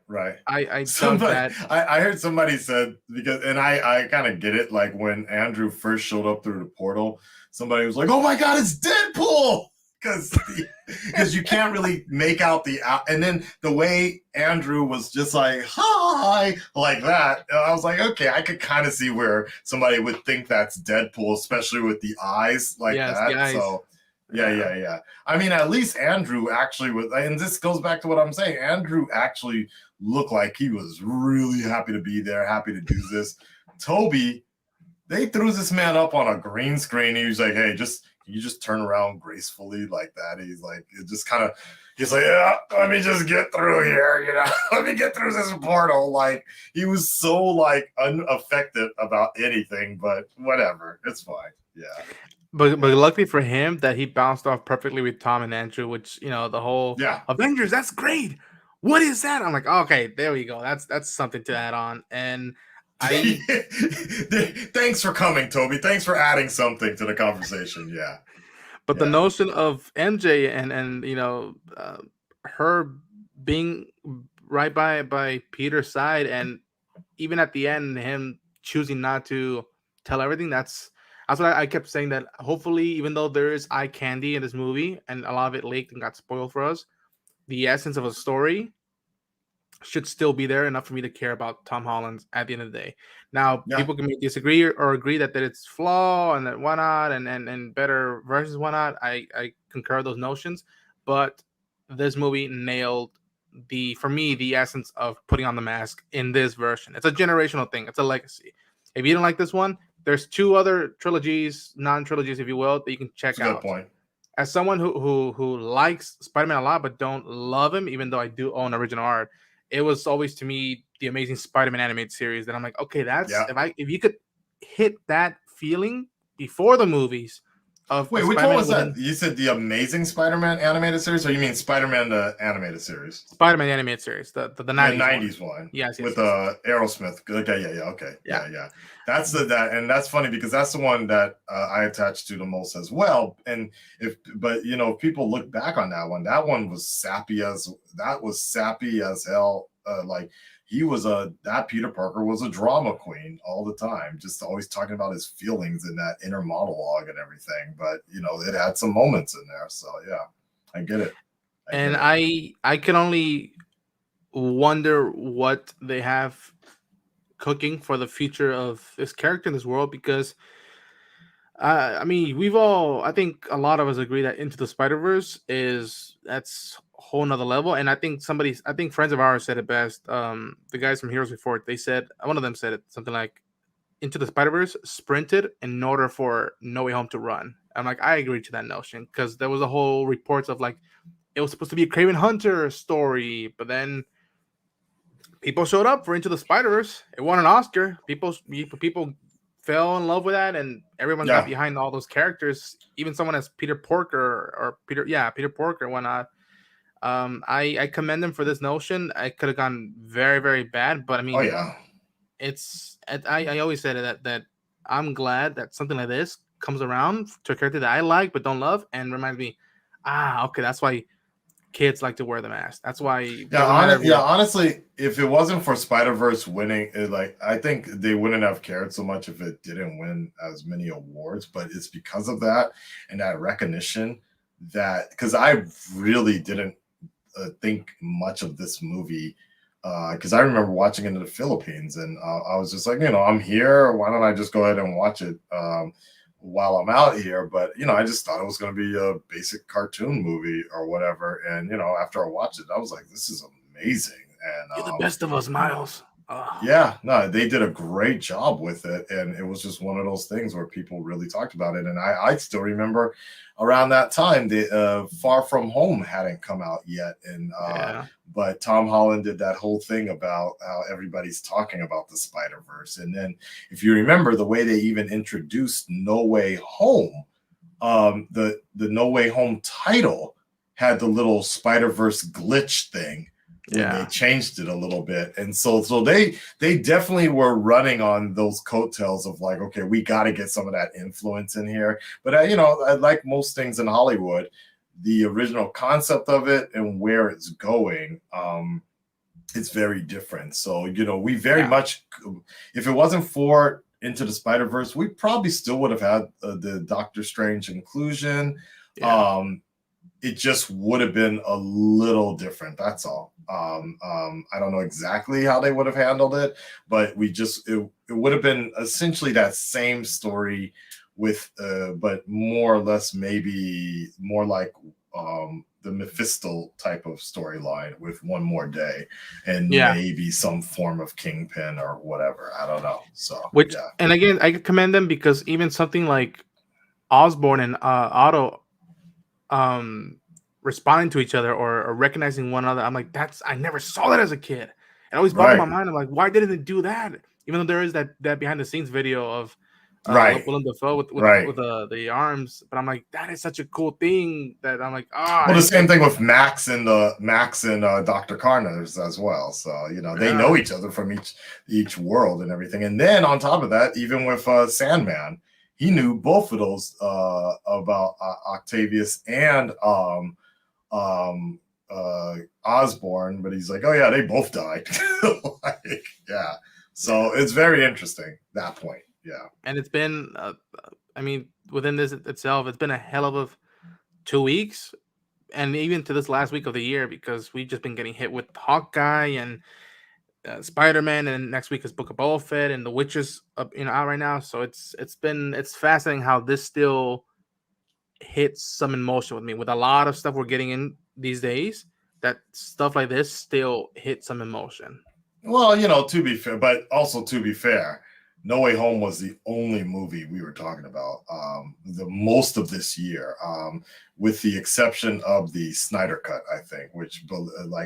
right. I dug Somebody, that. I heard somebody said, because, and I kind of get it. Like when Andrew first showed up through the portal, somebody was like, "Oh my God, it's Deadpool!" Because you can't really make out and then the way Andrew was just like, "Hi," like that. I was like, okay, I could kind of see where somebody would think that's Deadpool, especially with the eyes like Yes, that. the eyes. So yeah. I mean, at least Andrew actually was, and this goes back to what I'm saying. Andrew actually looked like he was really happy to be there, happy to do this. Toby, they threw this man up on a green screen. He was like, "Hey, can you just turn around gracefully like that?" He's like, it just kind of, he's like, "Yeah, let me just get through here, let me get through this portal." Like he was so like unaffected about anything, but whatever, it's fine. Yeah. But luckily for him that he bounced off perfectly with Tom and Andrew, which the whole Yeah. Avengers, that's great. What is that? I'm like, okay, there we go. That's something to add on. And I Thanks for coming, Toby. Thanks for adding something to the conversation. Yeah. But the Yeah. notion of MJ and her being right by Peter's side, and even at the end, him choosing not to tell everything. That's what I kept saying, that hopefully, even though there is eye candy in this movie and a lot of it leaked and got spoiled for us, the essence of a story should still be there enough for me to care about Tom Holland at the end of the day. Now, Yeah. people can disagree or agree that it's flaw and that why not, and better versus why not. I concur with those notions, but this movie nailed for me the essence of putting on the mask in this version. It's a generational thing. It's a legacy. If you don't like this one, there's 2 other trilogies, non-trilogies, if you will, that you can check That's a good out. point. As someone who likes Spider-Man a lot but don't love him, even though I do own original art, it was always to me the Amazing Spider-Man animated series that I'm like, okay, that's Yeah. if you could hit that feeling before the movies of Wait, which one Spider-Man was that? You said the Amazing Spider-Man animated series, or you mean Spider-Man the animated series? Spider-Man animated series, the 90s, 90s one. Yes, With yes. Aerosmith. Okay, yeah, okay. Yeah. Yeah. That's and that's funny because that's the one that I attached to the most as well. And if people look back on that one was sappy as hell. Like that Peter Parker was a drama queen all the time, just always talking about his feelings in that inner monologue and everything. But it had some moments in there. So yeah, I get it. I can only wonder what they have cooking for the future of this character in this world, because I mean, I think a lot of us agree that Into the Spider-Verse that's a whole nother level. And I think friends of ours said it best. The guys from Heroes Report, one of them said it something like, Into the Spider-Verse sprinted in order for No Way Home to run. I'm like, I agree to that notion, because there was a whole reports of like, it was supposed to be a Craven Hunter story, but then people showed up for Into the Spider-Verse. It won an Oscar. People fell in love with that, and everyone got behind all those characters. Even someone as Peter Porker Peter Porker and whatnot. I commend them for this notion. I could have gone very, very bad, but I mean, I always said that I'm glad that something like this comes around to a character that I like but don't love, and reminds me, okay, that's why kids like to wear the mask. That's why. Yeah, doesn't matter if you're- honestly, if it wasn't for Spider-Verse winning, I think they wouldn't have cared so much if it didn't win as many awards. But it's because of that and that recognition that, because I really didn't think much of this movie, because I remember watching it in the Philippines, and I was just like, I'm here. Why don't I just go ahead and watch it while I'm out here? But I just thought it was going to be a basic cartoon movie or whatever. And after I watched it, I was like, this is amazing. And You're the best of us, Miles. Yeah, no, they did a great job with it, and it was just one of those things where people really talked about it. And I still remember around that time, the Far From Home hadn't come out yet, and but Tom Holland did that whole thing about how everybody's talking about the Spider-Verse. And then, if you remember, the way they even introduced No Way Home, the No Way Home title had the little Spider-Verse glitch thing. They changed it a little bit, and so they definitely were running on those coattails of like, okay, we got to get some of that influence in here. But like most things in Hollywood, the original concept of it and where it's going, it's very different. So we very much, if it wasn't for Into the Spider-Verse, we probably still would have had the Doctor Strange inclusion. It just would have been a little different. That's all. I don't know exactly how they would have handled it, but it would have been essentially that same story with, but more or less maybe more like the Mephisto type of storyline with one more day and maybe some form of Kingpin or whatever. I don't know. So and again, I commend them because even something like Osborn and Otto responding to each other or recognizing one another, I'm like, I never saw that as a kid. It always bothered my mind. I'm like, why didn't they do that? Even though there is that behind the scenes video of Willem Dafoe with the arms, but I'm like, that is such a cool thing that I'm like, well, the same thing with Max and Dr. Connors as well. So they know each other from each world and everything. And then on top of that, even with Sandman, he knew both of those about Octavius and Osborn, but he's like, oh yeah, they both died. So it's very interesting, that point. And it's been within this itself, it's been a hell of a 2 weeks, and even to this last week of the year, because we've just been getting hit with Hawkeye and Spider-Man, and next week is Book of Boba Fett, and The Witcher's up out right now. So it's fascinating how this still hits some emotion with me. With a lot of stuff we're getting in these days, that stuff like this still hits some emotion. Well, to be fair, but also to be fair, No Way Home was the only movie we were talking about the most of this year, with the exception of the Snyder Cut, I think, which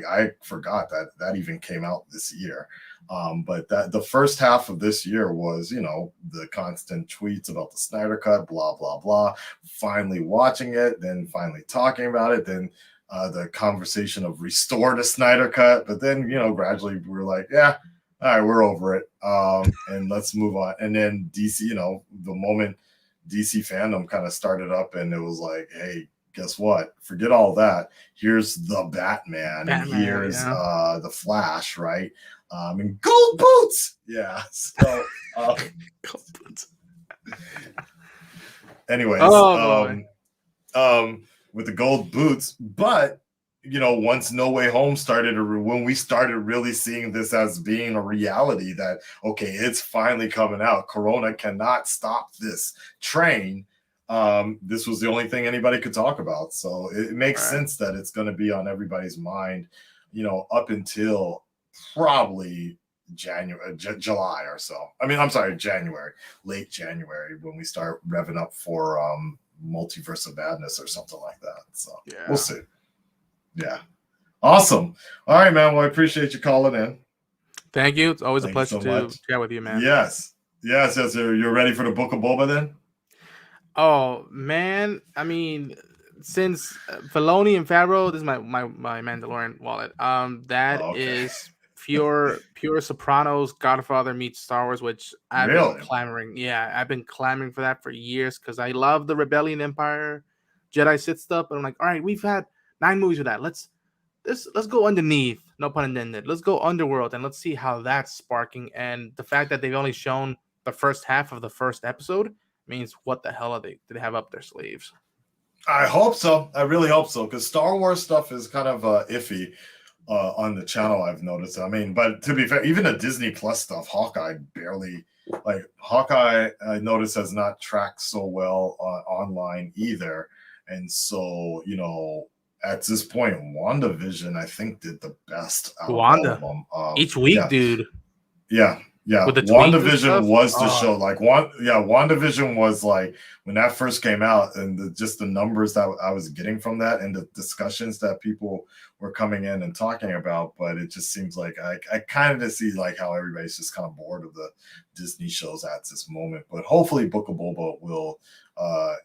I forgot that even came out this year. But that the first half of this year was, the constant tweets about the Snyder Cut, blah, blah, blah, finally watching it, then finally talking about it, then the conversation of restore the Snyder Cut. But then, gradually we were like, yeah, all right, we're over it. And let's move on. And then DC, the moment DC fandom kind of started up, and it was like, hey, guess what? Forget all that. Here's the Batman and here's the Flash, right? And gold boots. Yeah. So gold boots. Anyways, with the gold boots, but once No Way Home started, when we started really seeing this as being a reality, that okay, it's finally coming out. Corona cannot stop this train. This was the only thing anybody could talk about. So it makes sense that it's going to be on everybody's mind, up until probably July or so. I mean, I'm sorry, late January, when we start revving up for Multiverse of Madness or something like that. So we'll see. Yeah. Awesome. All right, man. Well, I appreciate you calling in. Thank you. It's always a pleasure to chat with you, man. Yes. You're ready for the Book of Boba then? Oh, man. I mean, since Filoni and Favreau, this is my Mandalorian wallet. Is pure Sopranos, Godfather meets Star Wars, which I've been clamoring. Yeah, I've been clamoring for that for years because I love the Rebellion Empire, Jedi Sith stuff. But I'm like, all right, we've had 9 movies with that. Let's let's go underneath, no pun intended. Let's go underworld and let's see how that's sparking. And the fact that they've only shown the first half of the first episode means what the hell do they have up their sleeves? I hope so. I really hope so, because Star Wars stuff is kind of iffy on the channel, I've noticed. I mean, but to be fair, even the Disney Plus stuff, Hawkeye I noticed has not tracked so well online either. And so, at this point, WandaVision, I think, did the best out of all of them. Each week, dude. Yeah. With the WandaVision was the show. WandaVision was like when that first came out, and just the numbers that I was getting from that and the discussions that people were coming in and talking about. But it just seems like I kind of see like how everybody's just kind of bored of the Disney shows at this moment. But hopefully Book of Boba will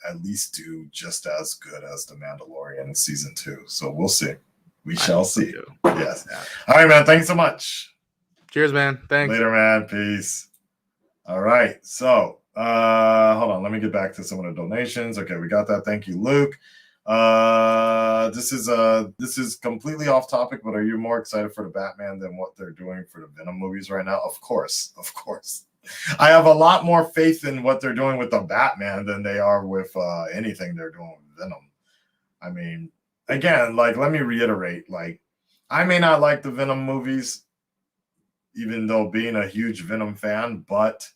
at least do just as good as The Mandalorian in season 2. So we'll see. We shall see. Yes. Yeah. All right, man. Thanks so much. Cheers, man. Thanks. Later, man. Peace. All right. So, hold on. Let me get back to some of the donations. Okay, we got that. Thank you, Luke. This is completely off topic, but are you more excited for the Batman than what they're doing for the Venom movies right now? Of course. I have a lot more faith in what they're doing with the Batman than they are with anything they're doing with Venom. I mean, again, like, let me reiterate, like, I may not like the Venom movies, even though being a huge Venom fan, but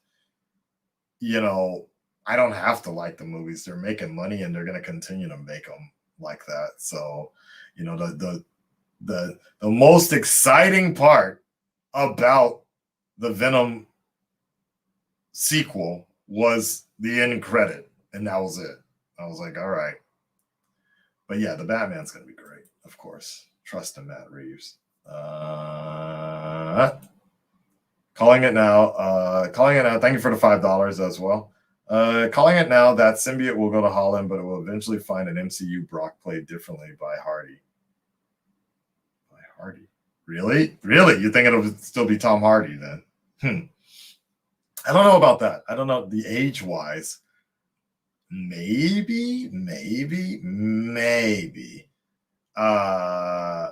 I don't have to like the movies. They're making money and they're going to continue to make them like that. So, the most exciting part about the Venom sequel was the end credit, and that was it. I was like, all right. But yeah, the Batman's going to be great, of course. Trust in Matt Reeves. Calling it now. Thank you for the $5 as well. Calling it now that Symbiote will go to Holland, but it will eventually find an MCU Brock played differently by Hardy. By Hardy? Really? You think it'll still be Tom Hardy then? I don't know about that. I don't know. The age-wise, maybe. I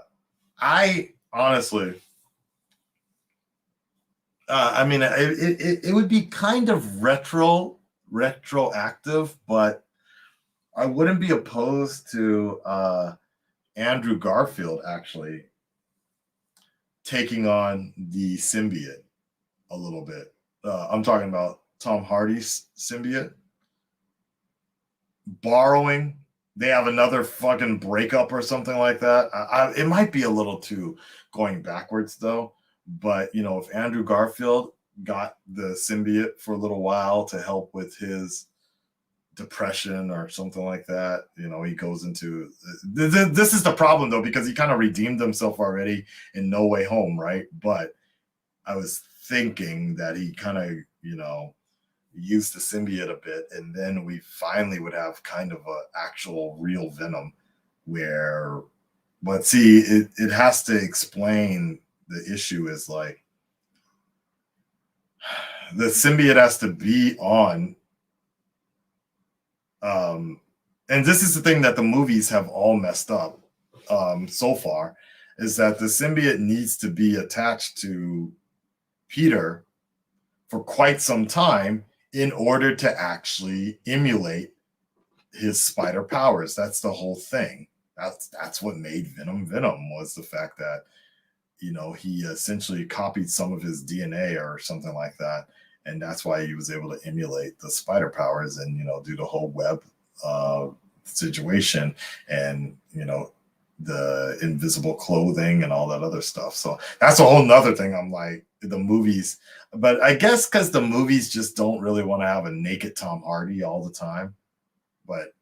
honestly... I mean, it would be kind of retroactive, but I wouldn't be opposed to Andrew Garfield actually taking on the symbiote a little bit. I'm talking about Tom Hardy's symbiote. Borrowing, they have another fucking breakup or something like that. It might be a little too going backwards though. But, if Andrew Garfield got the symbiote for a little while to help with his depression or something like that, he goes into... This is the problem, though, because he kind of redeemed himself already in No Way Home, right? But I was thinking that he kind of, used the symbiote a bit, and then we finally would have kind of an actual real Venom where... But see, it has to explain... The issue is like the symbiote has to be on. And this is the thing that the movies have all messed up so far, is that the symbiote needs to be attached to Peter for quite some time in order to actually emulate his spider powers. That's the whole thing. That's what made Venom was the fact that he essentially copied some of his DNA or something like that. And that's why he was able to emulate the spider powers and, do the whole web situation and, the invisible clothing and all that other stuff. So that's a whole nother thing. I'm like, the movies, but I guess because the movies just don't really want to have a naked Tom Hardy all the time. But,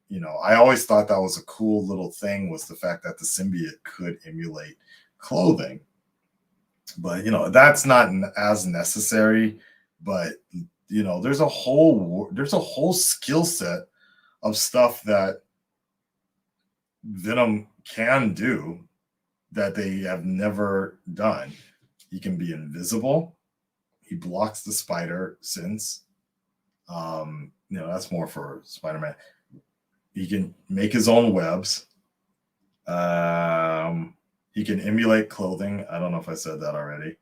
I always thought that was a cool little thing, was the fact that the symbiote could emulate clothing. But that's not as necessary. But there's a whole skill set of stuff that Venom can do that they have never done. He can be invisible. He blocks the spider sense. That's more for Spider-Man. He can make his own webs. He can emulate clothing. I don't know if I said that already.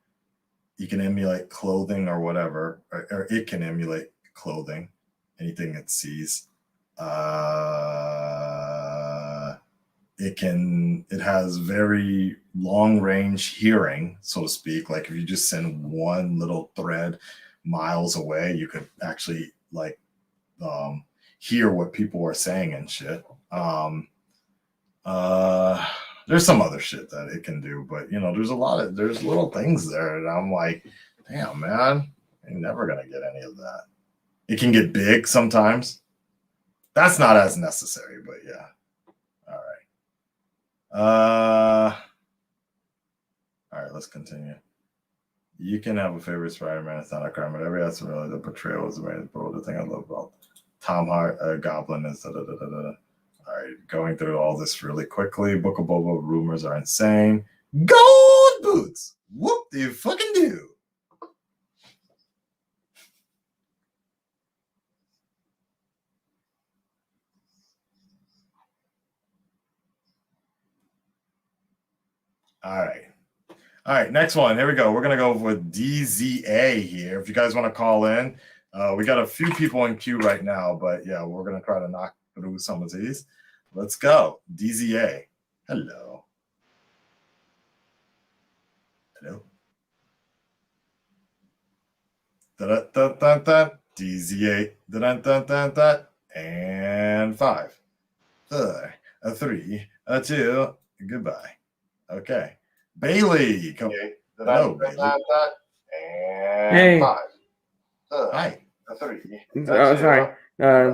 He can emulate clothing or whatever, or it can emulate clothing, anything it sees. It has very long range hearing, so to speak. Like if you just send one little thread miles away, you could actually like hear what people are saying and shit. There's some other shit that it can do, but there's little things there, and I'm like, damn, man, you're never gonna get any of that. It can get big sometimes. That's not as necessary, but yeah. All right, let's continue. You can have a favorite Spider-Man. It's not a crime, but every aspect really the portrayal is amazing. But the thing I love about Tom Goblin is da da da da da. All right, going through all this really quickly. Book of Boba rumors are insane. Gold boots. Whoop they fucking do. All right, next one. Here we go. We're going to go with DZA here. If you guys want to call in, we got a few people in queue right now, but yeah, we're going to try to knock through some of these. Let's go. DZA. Hello. Hello. Da-da-da-da-da. DZA. Da-da-da-da-da. And 5, 4, 3, 2. Goodbye. Okay. Bailey. Come. Hello, Bailey. And Hey. 5. Hi. 3. Sorry.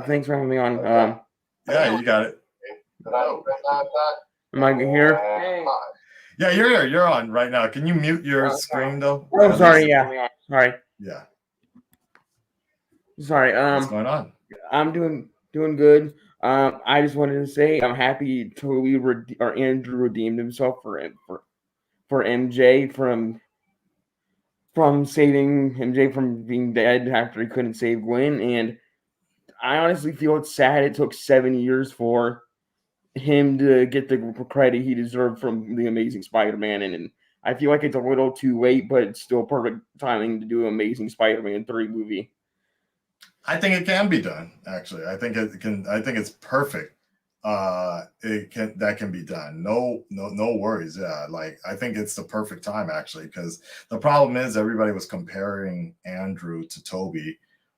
Thanks for having me on. Yeah, you got it. Am I here? Yeah, you're here. You're on right now. Can you mute your screen though? Oh, sorry. Yeah. Sorry. Yeah. Sorry. What's going on? I'm doing good. I just wanted to say I'm happy Toby or Andrew redeemed himself for MJ from saving MJ from being dead after he couldn't save Gwen, and I honestly feel it's sad it took 7 years for him to get the credit he deserved from the Amazing Spider-Man, and I feel like it's a little too late, but it's still perfect timing to do Amazing Spider-Man 3 movie. I think it can be done. Actually, I think it can. I think it's perfect. That can be done. No worries. Yeah, like I think it's the perfect time actually, because the problem is everybody was comparing Andrew to Toby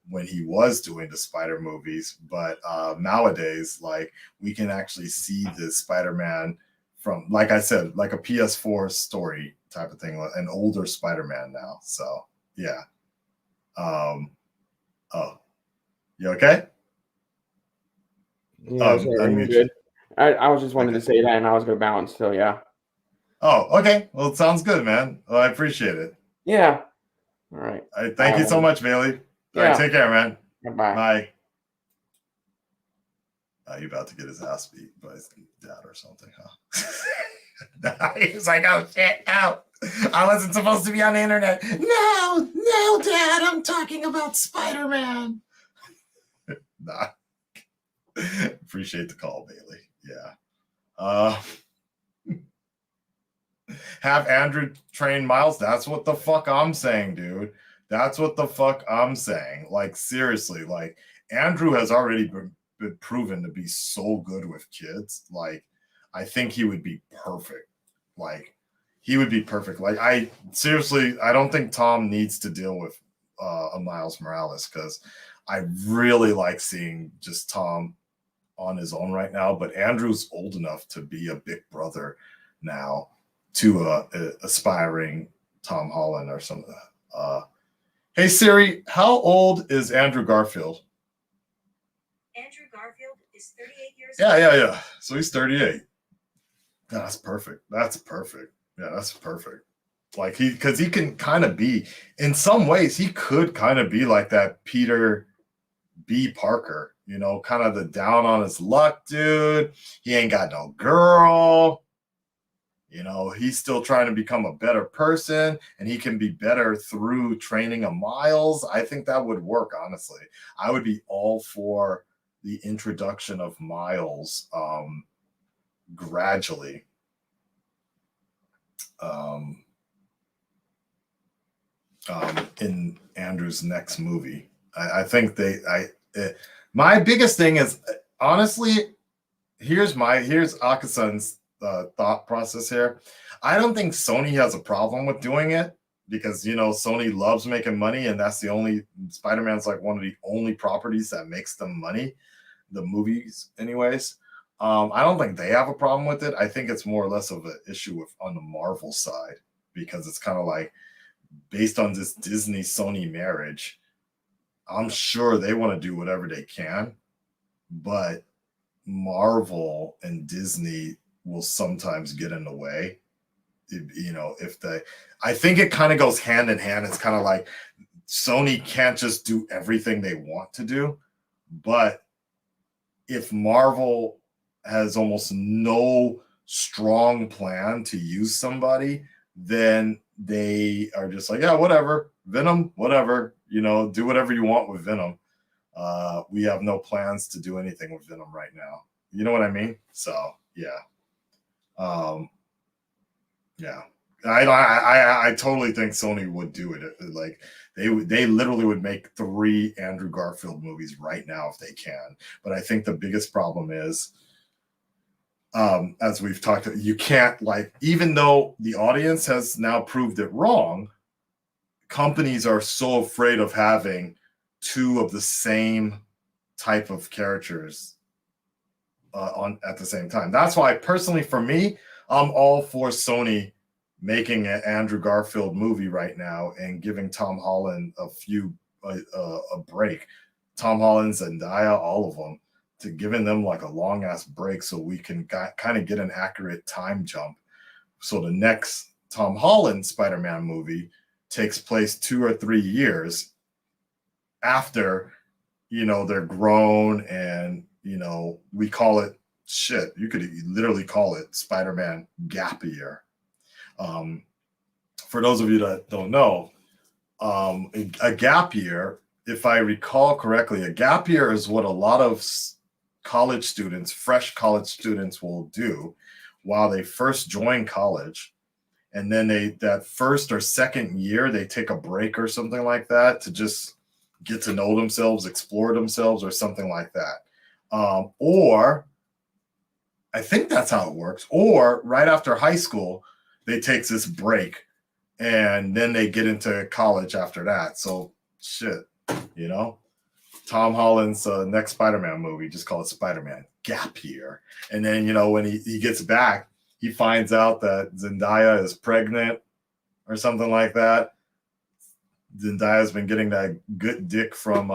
when he was doing the Spider movies, but nowadays, like we can actually see the Spider-Man from, like I said, like a PS4 story type of thing, an older Spider-Man now. So yeah. Oh, you okay? Yeah, sorry, good. I was just wanting to say that, and I was going to bounce. So yeah. Oh, okay. Well, it sounds good, man. Well, I appreciate it. Yeah. All right. Thank you so much, Bailey. All right, take care, man. Bye. You're about to get his ass beat by his dad or something, huh? He was like, oh, shit, no. I wasn't supposed to be on the internet. No, Dad, I'm talking about Spider-Man. Nah. Appreciate the call, Bailey. Yeah. Have Andrew train Miles. That's what the fuck I'm saying, dude. That's what the fuck I'm saying. Like, seriously, like, Andrew has already been proven to be so good with kids. Like, I think he would be perfect. Like, he would be perfect. Like, I don't think Tom needs to deal with a Miles Morales, because I really like seeing just Tom on his own right now. But Andrew's old enough to be a big brother now to a aspiring Tom Holland or something. Hey Siri, how old is Andrew Garfield? Andrew Garfield is 38 years old. Yeah. So he's 38. That's perfect. Yeah, that's perfect. Like because he can kind of be, in some ways, he could kind of be like that Peter B. Parker, kind of the down on his luck dude. He ain't got no girl. He's still trying to become a better person, and he can be better through training a Miles. I think that would work, honestly. I would be all for the introduction of Miles gradually. um, in Andrew's next movie. I think my biggest thing is, honestly, here's Akasan's thought process here. I don't think Sony has a problem with doing it because, Sony loves making money, and that's the only Spider-Man's like one of the only properties that makes them money, the movies anyways. I don't think they have a problem with it. I think it's more or less of an issue on the Marvel side, because it's kind of like, based on this Disney Sony marriage, I'm sure they want to do whatever they can, but Marvel and Disney will sometimes get in the way. I think it kind of goes hand in hand. It's kind of like Sony can't just do everything they want to do, but if Marvel has almost no strong plan to use somebody, then they are just like, yeah, whatever, Venom, whatever, do whatever you want with Venom. We have no plans to do anything with Venom right now. You know what I mean? So yeah. Yeah. I totally think Sony would do it. Like they literally would make 3 Andrew Garfield movies right now if they can. But I think the biggest problem is, as we've talked about, you can't, like, even though the audience has now proved it wrong, companies are so afraid of having 2 of the same type of characters on at the same time. That's why, personally, for me, I'm all for Sony making an Andrew Garfield movie right now and giving Tom Holland a break. Tom Holland, Zendaya, all of them, to giving them like a long ass break so we can kind of get an accurate time jump. So the next Tom Holland Spider-Man movie takes place 2 or 3 years after, they're grown, and, we call it shit. You could literally call it Spider-Man gap year. For those of you that don't know, a gap year, if I recall correctly, a gap year is what a lot of college students, fresh college students, will do while they first join college. And then that first or second year, they take a break or something like that to just get to know themselves, explore themselves, or something like that. Or I think that's how it works. Or right after high school, they take this break and then they get into college after that. So shit, Tom Holland's next Spider-Man movie, just call it Spider-Man gap year. And then, when he gets back, he finds out that Zendaya is pregnant or something like that. Zendaya's been getting that good dick from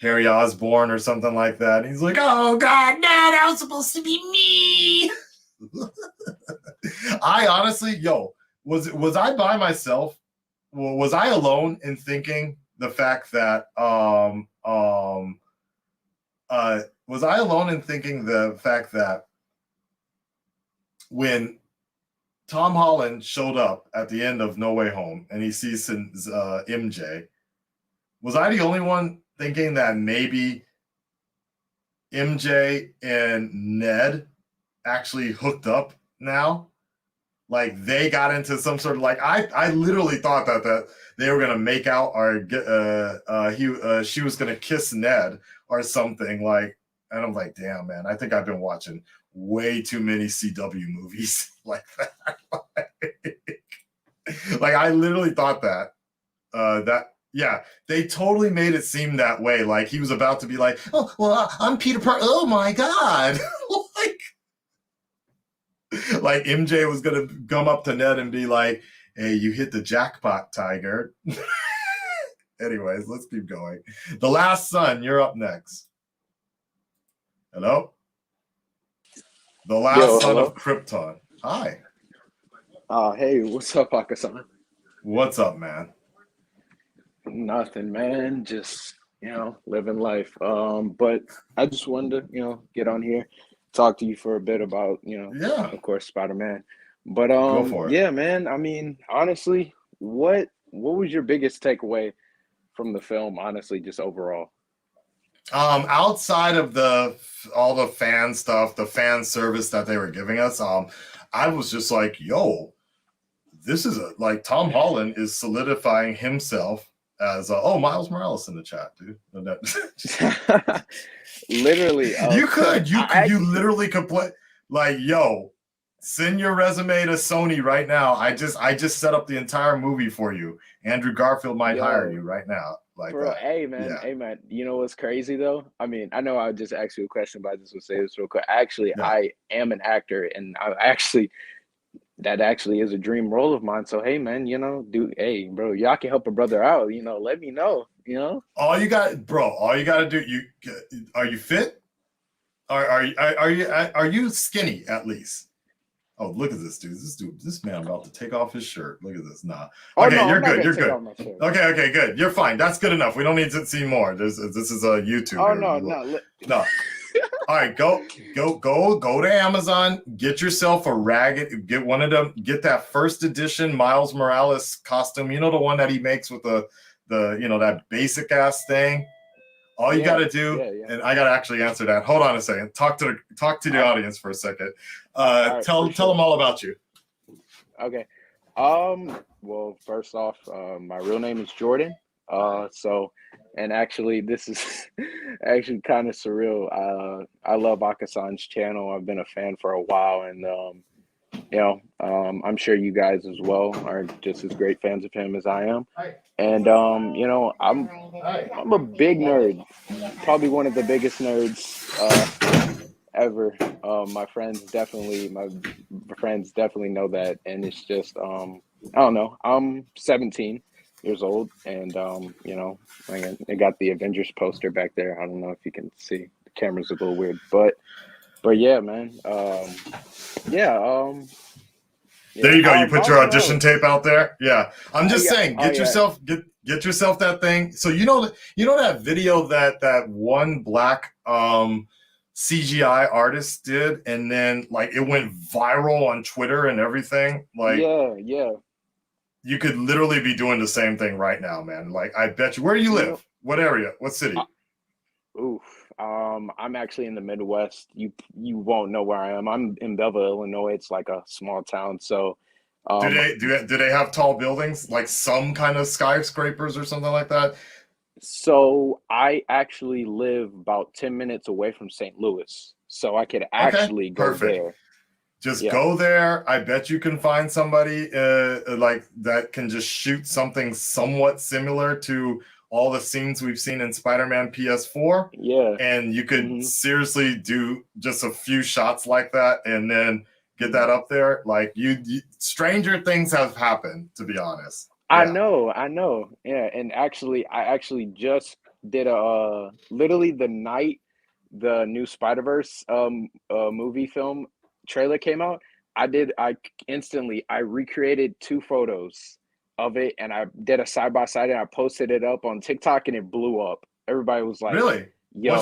Harry Osborn or something like that. And he's like, oh God, no, that was supposed to be me. I honestly, was I by myself? Was I alone in thinking the fact that was I alone in thinking the fact that when Tom Holland showed up at the end of No Way Home and he sees MJ, was I the only one thinking that maybe MJ and Ned actually hooked up now? Like they got into some sort of, like, I literally thought that they were gonna make out, or she was gonna kiss Ned or something, like. And I'm like, damn, man, I think I've been watching way too many CW movies like that. Like I literally thought that yeah, they totally made it seem that way. Like he was about to be like, oh, well, I'm Peter Parker. Oh my God. like MJ was going to come up to Ned and be like, hey, you hit the jackpot, Tiger. Anyways, let's keep going. The Last Son, you're up next. Hello? The Last Son of Krypton. Hi. Hey, what's up, Akasan? What's up, man? Nothing, man. Just, living life. But I just wanted to, get on here, talk to you for a bit about, of course, Spider-Man. But Go for it. Yeah, man. I mean, honestly, what was your biggest takeaway from the film, honestly, just overall? Outside of all the fan stuff, the fan service that they were giving us, I was just like, yo, this is like Tom Holland is solidifying himself as Miles Morales in the chat, dude. Literally, you literally could play like, yo, send your resume to Sony right now. I just set up the entire movie for you. Andrew Garfield might hire you right now. Like, bro, hey man. You know what's crazy though? I mean, I know I just asked you a question, but I just want to say this real quick. Actually, I am an actor, and that actually is a dream role of mine. So hey man, hey bro, y'all can help a brother out. Let me know. All you got to do. Are you fit? Are you skinny at least? Oh, look at this dude. This man about to take off his shirt. Look at this. Nah. Okay, no, you're good. You're good. Okay, good. You're fine. That's good enough. We don't need to see more. This is a YouTube. Oh no. All right, go to Amazon. Get yourself a ragged. Get one of them. Get that first edition Miles Morales costume. You know, the one that he makes with the that basic ass thing. All you got to do, and I got to actually answer that. Hold on a second. Talk to the audience for a second. Tell them all about you. Okay. Well, first off, my real name is Jordan. And actually, this is actually kind of surreal. I love Akasan's channel. I've been a fan for a while, and I'm sure you guys as well are just as great fans of him as I am. And I'm a big nerd, probably one of the biggest nerds ever. My friends definitely know that, and it's just I don't know. I'm 17 years old, and I got the Avengers poster back there. I don't know if you can see. The camera's a little weird, but yeah, man. There you go. You put your audition tape out there. Yeah, I'm just saying, get yourself that thing. So you know that video that one black CGI artist did, and then like it went viral on Twitter and everything. Like, yeah. You could literally be doing the same thing right now, man. Like, I bet you. Where do you live? What area? What city? I'm actually in the Midwest. You won't know where I am. I'm in Belleville, Illinois. It's like a small town. So, do they have tall buildings, like some kind of skyscrapers or something like that? So I actually live about 10 minutes away from St. Louis, so I could actually go there. Just go there. I bet you can find somebody like that can just shoot something somewhat similar to all the scenes we've seen in Spider-Man PS4. Yeah. And you could seriously do just a few shots like that and then get that up there. Like stranger things have happened, to be honest. Yeah. I know. Yeah. And I actually just did literally the night the new Spider-Verse movie film trailer came out, I recreated 2 photos of it, and I did a side-by-side, and I posted it up on TikTok, and it blew up. Everybody was like, really? Yo,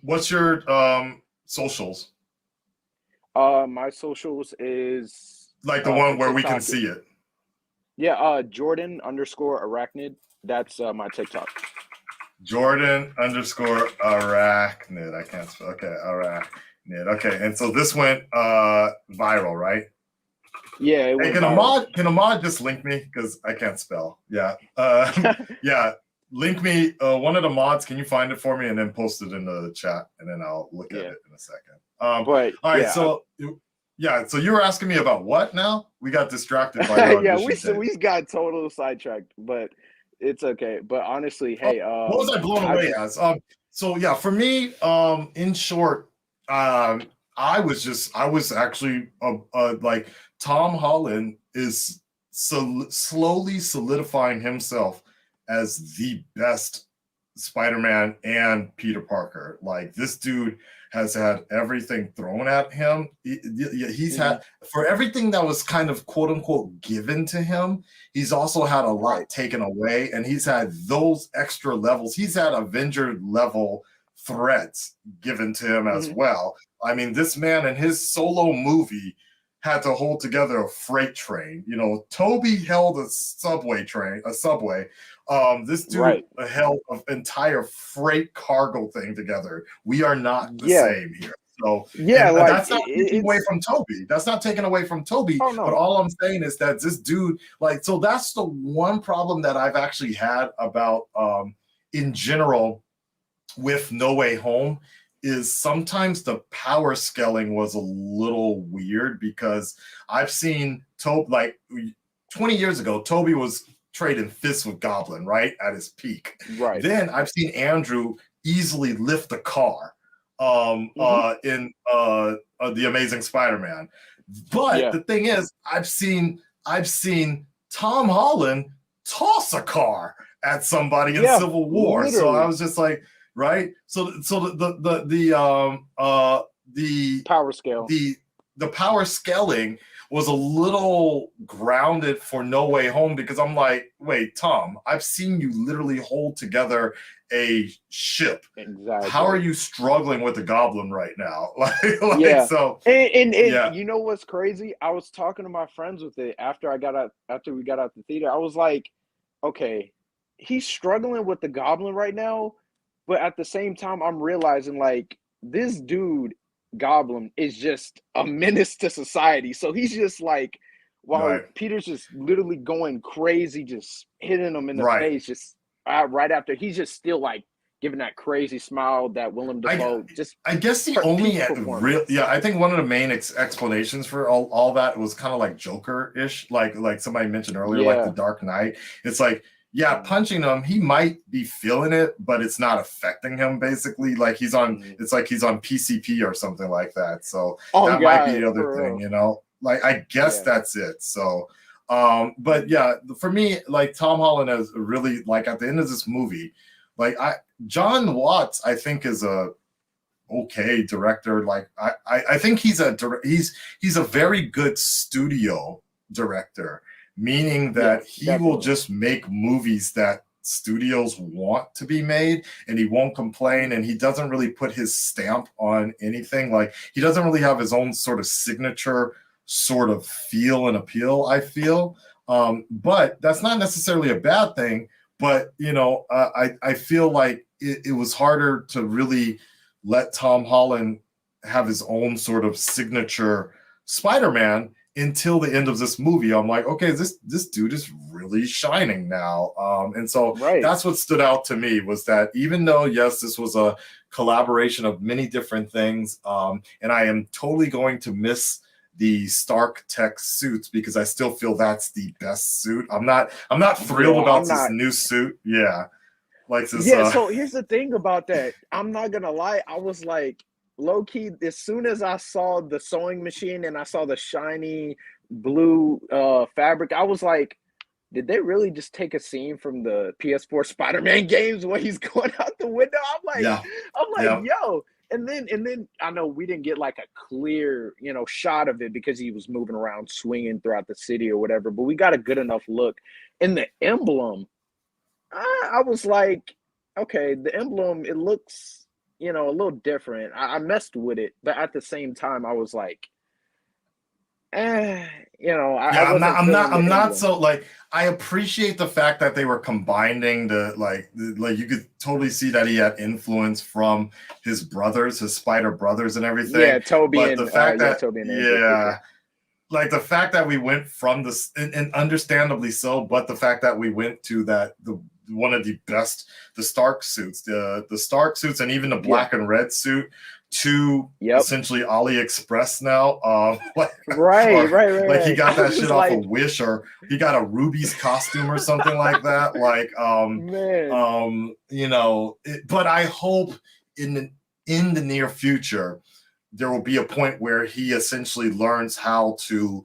what's your socials? My socials is like the one where we can see it. Yeah, Jordan _arachnid. That's my TikTok. Jordan _arachnid. I can't spell. Okay, arachnid. Okay, and so this went viral, right? Yeah. It went viral. Can Ahmad just link me, because I can't spell? Yeah. Yeah. Link me. One of the mods. Can you find it for me and then post it in the chat, and then I'll look at it in a second. All right. So you were asking me about what now? We got distracted by we got total sidetracked, but it's okay. But honestly, hey, what was I blown away as? So yeah, for me, in short, I was actually like Tom Holland is slowly solidifying himself as the best Spider-Man and Peter Parker. Like, this dude has had everything thrown at him. He's had, for everything that was kind of quote unquote given to him, he's also had a lot taken away, and he's had those extra levels. He's had Avenger level threats given to him as well. I mean, this man in his solo movie had to hold together a freight train. You know, Toby held a subway. This dude held an entire freight cargo thing together. We are not the same here. So Yeah, and like that's not taking away it's from Toby. That's not taking away from Toby. oh But no. all I'm saying is that this dude, like, so that's the one problem that I've actually had about in general with No Way Home is sometimes the power scaling was a little weird because I've seen Toby like 20 years ago, Toby was trading fists with Goblin, right? At his peak. Right. Then I've seen Andrew easily lift a car in The Amazing Spider-Man. But Yeah. the thing is, I've seen Tom Holland toss a car at somebody in Yeah, Civil War. So literally. I was just like, right? So the Power scale. the power scaling was a little grounded for No Way Home because I'm like, wait, Tom, I've seen you literally hold together a ship. Exactly. How are you struggling with the Goblin right now? Yeah. So and yeah. you know what's crazy? I was talking to my friends with it after we got out the theater. I was like, okay, he's struggling with the Goblin right now, but at the same time, I'm realizing like this dude Goblin is just a menace to society. So he's just like, while Right. Peter's just literally going crazy, just hitting him in the Right. face, just right after, he's just still like giving that crazy smile that Willem Dafoe just. I guess the peak only performance. I think one of the main explanations for all that was kind of like Joker-ish, like somebody mentioned earlier, like Yeah. the Dark Knight. It's like, yeah, punching him, he might be feeling it, but it's not affecting him. Basically, like he's on, it's like he's on PCP or something like that. So that might be the other thing, you know. Like I guess that's it. So, but yeah, for me, like Tom Holland is really like at the end of this movie, like John Watts, I think is a okay director. Like I think he's a very good studio director, meaning that he will just make movies that studios want to be made and he won't complain and he doesn't really put his stamp on anything. Like he doesn't really have his own sort of signature sort of feel and appeal, I feel. But that's not necessarily a bad thing. But you know, I feel like it was harder to really let Tom Holland have his own sort of signature Spider-Man until the end of this movie. I'm like, okay, this dude is really shining now. And so that's what stood out to me was that even though, yes, this was a collaboration of many different things, and I am totally going to miss the Stark Tech suits because I still feel that's the best suit. I'm not thrilled about this new suit. Yeah. Like this, so here's the thing about that. I'm not gonna lie, I was like low-key, as soon as I saw the sewing machine and I saw the shiny blue fabric, I was like, did they really just take a scene from the PS4 Spider-Man games where he's going out the window? I'm like, yo. And then I know we didn't get like a clear, you know, shot of it because he was moving around swinging throughout the city or whatever, but we got a good enough look. And the emblem, I was like, okay, the emblem, it looks, you know, a little different. I messed with it, but at the same time, I was like, you know, I'm not so like I appreciate the fact that they were combining like you could totally see that he had influence from his brothers, his Spider brothers and everything. Yeah, Toby but and the fact that Toby and Andrew, like the fact that we went from this and understandably so, but the fact that we went to one of the best, the Stark suits, the Stark suits, and even the black and red suit to essentially AliExpress now. Right. Like he got that shit off a Wish, or he got a Ruby's costume or something like that. Like, you know, but I hope in the near future, there will be a point where he essentially learns how to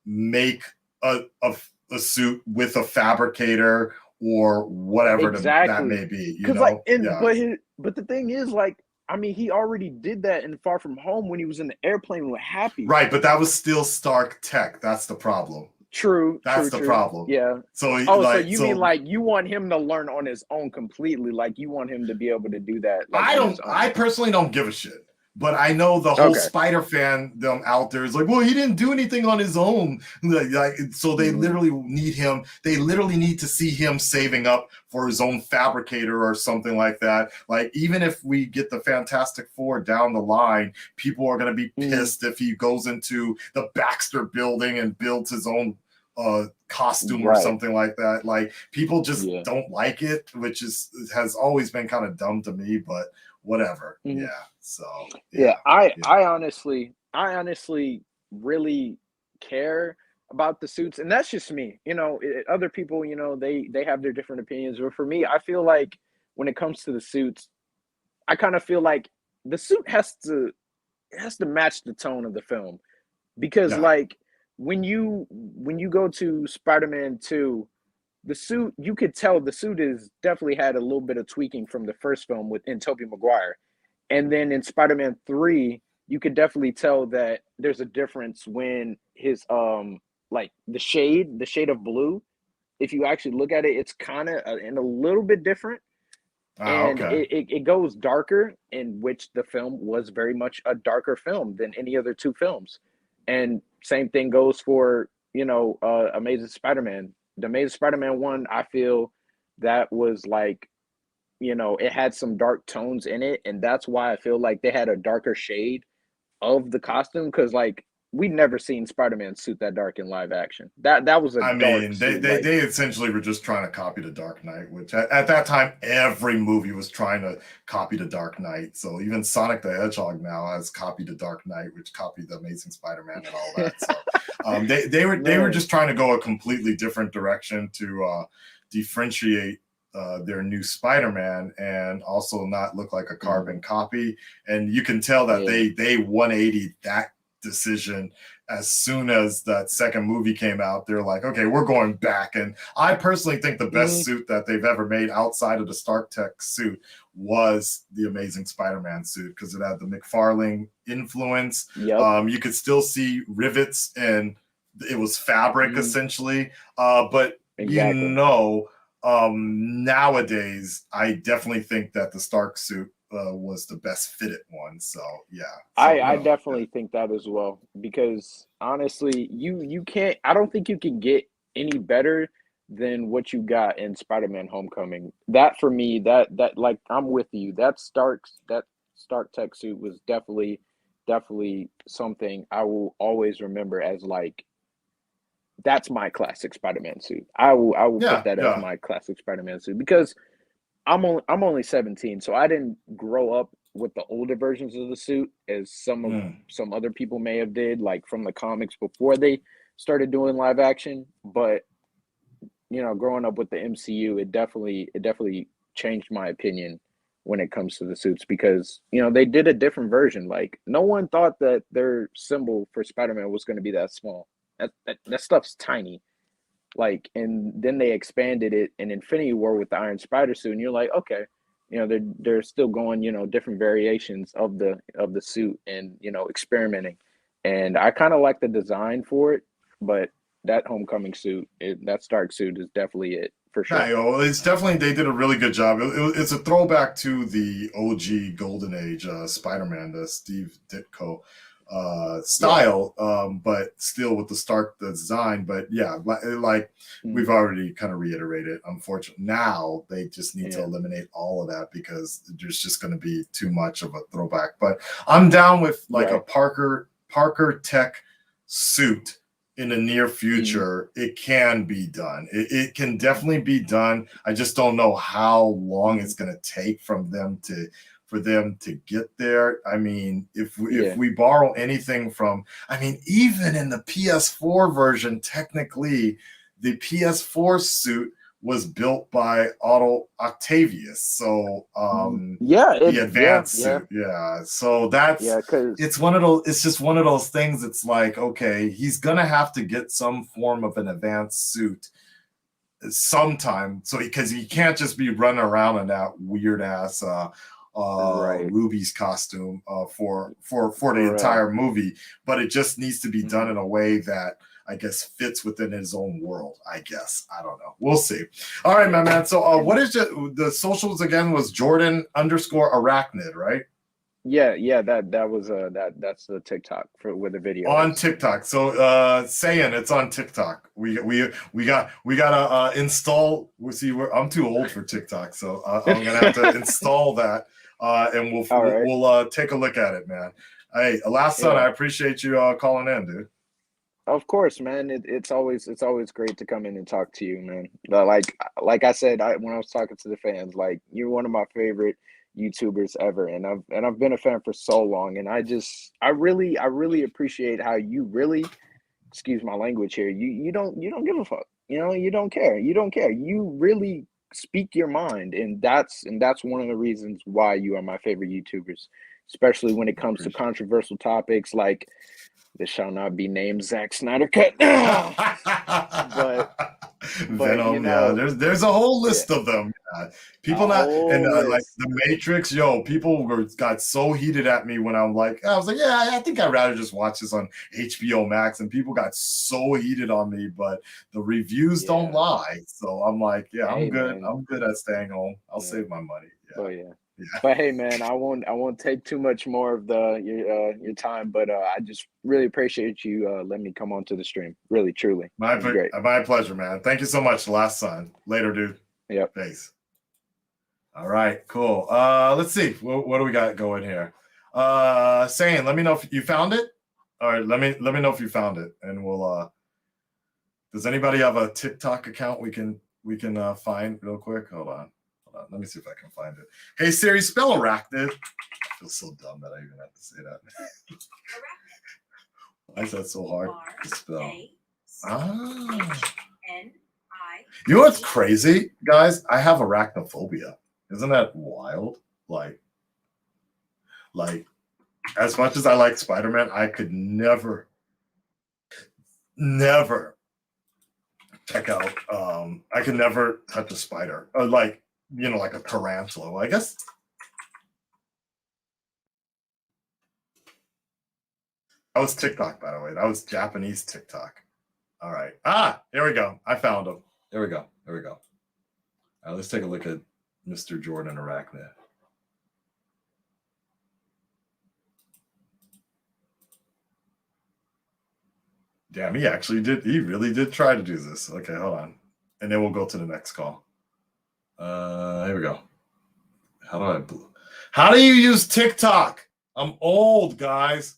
make a suit with a fabricator or whatever that may be, you know? But the thing is, like, I mean, he already did that in Far From Home when he was in the airplane with Happy. Right, but that was still Stark Tech. That's the problem. True. That's the problem. Yeah. So, so you mean like you want him to learn on his own completely? Like you want him to be able to do that? Like, I personally don't give a shit. But I know the whole Okay. Spider fan them out there is like, well, he didn't do anything on his own. So they literally need him. They literally need to see him saving up for his own fabricator or something like that. Like, even if we get the Fantastic Four down the line, people are going to be pissed if he goes into the Baxter building and builds his own costume or something like that. Like, people just don't like it, which has always been kind of dumb to me, but whatever. Yeah. So I honestly really care about the suits, and that's just me. You know, other people, you know, they have their different opinions, but for me, I feel like when it comes to the suits, I kind of feel like the suit has to match the tone of the film, because like when you go to Spider-Man 2, the suit, you could tell the suit is definitely had a little bit of tweaking from the first film within Tobey Maguire. And then in Spider-Man 3, you could definitely tell that there's a difference when his like the shade of blue, if you actually look at it, it's kind of and a little bit different. And it goes darker, in which the film was very much a darker film than any other two films. And same thing goes for, you know, Amazing Spider-Man. The Amazing Spider-Man 1, I feel that was like, you know, it had some dark tones in it, and that's why I feel like they had a darker shade of the costume, because like we'd never seen Spider-Man suit that dark in live action. That was a dark suit, they essentially were just trying to copy the Dark Knight, which at that time every movie was trying to copy the Dark Knight. So even Sonic the Hedgehog now has copied the Dark Knight, which copied the Amazing Spider-Man and all that. So they were just trying to go a completely different direction to differentiate their new Spider-Man and also not look like a carbon copy. And you can tell that they 180 that decision as soon as that second movie came out. They're like, okay, we're going back. And I personally think the best suit that they've ever made outside of the Stark Tech suit was the Amazing Spider-Man suit, because it had the McFarlane influence. You could still see rivets, and it was fabric essentially. But you know, nowadays I definitely think that the Stark suit was the best fitted one. So I definitely think that as well, because honestly, you can't, I don't think you can get any better than what you got in Spider-Man Homecoming. That for me, that like, I'm with you. That Stark Tech suit was definitely something I will always remember as like, that's my classic Spider-Man suit. I will put that as my classic Spider-Man suit, because I'm only 17, so I didn't grow up with the older versions of the suit as some other people may have did, like from the comics before they started doing live action. But you know, growing up with the MCU, it definitely changed my opinion when it comes to the suits, because you know, they did a different version. Like, no one thought that their symbol for Spider-Man was going to be that small. That stuff's tiny. Like, and then they expanded it in Infinity War with the Iron Spider suit, and you're like, okay, you know, they're still going, you know, different variations of the suit, and you know, experimenting. And I kind of like the design for it, but that Homecoming suit, that Stark suit, is definitely it for sure. It's definitely, they did a really good job. It's a throwback to the OG Golden Age Spider-Man, the Steve Ditko style, but still with the Stark design. But like we've already kind of reiterated, unfortunately now they just need to eliminate all of that, because there's just going to be too much of a throwback. But I'm down with like a Parker Tech suit in the near future. It can be done. It can definitely be done. I just don't know how long it's going to take for them to get there. I mean, if we borrow anything from, I mean, even in the PS4 version, technically, the PS4 suit was built by Otto Octavius. So the advanced suit. So that's it's one of those, it's just one of those things. It's like, okay, he's gonna have to get some form of an advanced suit sometime. So because he can't just be running around in that weird ass Ruby's costume for the entire movie, but it just needs to be done in a way that I guess fits within his own world. I guess, I don't know. We'll see. All right, my man. So what is the socials again? Was Jordan _ Arachnid, right? Yeah, that was that's the TikTok for where the video On is. TikTok. So saying it's on TikTok. We gotta install. We see. I'm too old for TikTok, so I'm gonna have to install that, and All right. we'll take a look at it, man. Hey, last son, Yeah. I appreciate you calling in, dude. Of course, man. It's always great to come in and talk to you, man. Like I said, when I was talking to the fans, like you're one of my favorite YouTubers ever, and I've been a fan for so long, and I really appreciate how you really, excuse my language here, you don't give a fuck. You know, you don't care. You don't care. You really speak your mind, and that's one of the reasons why you are my favorite YouTubers, especially when it comes to controversial topics like this shall not be named Zack Snyder cut. but Venom, you know, there's a whole yeah, list of them. a People not and whole like list. the Matrix, people got so heated at me when I was like, yeah, I think I'd rather just watch this on HBO Max, and people got so heated on me, but the reviews don't Yeah. lie. So I'm like, yeah, Hey, I'm good. man. I'm good at staying home. I'll Yeah. save my money. Yeah. But yeah. Yeah. But hey, man, I won't take too much more of your time. But I just really appreciate you letting me come onto the stream. Really, truly, My great. pleasure, man. Thank you so much, last son. Later, dude. Yep. Thanks. All right, cool. Let's see. What do we got going here? Saying, let me know if you found it. All right, let me know if you found it, and we'll. Does anybody have a TikTok account we can find real quick? Hold on. Let me see if I can find it. Hey Siri, spell arachnid. I feel so dumb that I even have to say that. Why is that so hard to spell? You know what's crazy, guys? I have arachnophobia. Isn't that wild? Like, as much as I like Spider-Man, I could never check out. I could never touch a spider, or like a tarantula. Well, I guess that was TikTok, by the way. That was Japanese TikTok. All right. Here we go. I found him. There we go. All right, let's take a look at Mr. Jordan Arachnid. Damn, he really did try to do this. Okay, hold on. And then we'll go to the next call. Here we go. How do you use TikTok? I'm old, guys.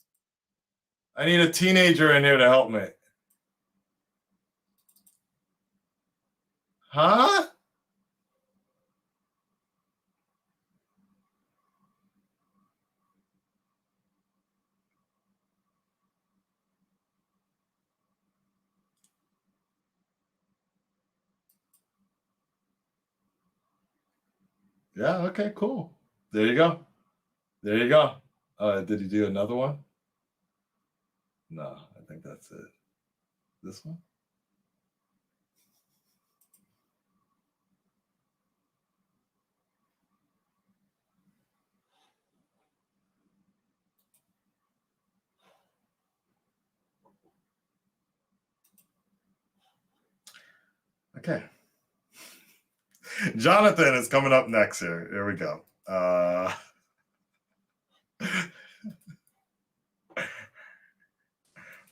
I need a teenager in here to help me. Huh? Yeah, okay, cool. There you go. Did he do another one? No, I think that's it. This one? Okay. Jonathan is coming up next here. Here we go. All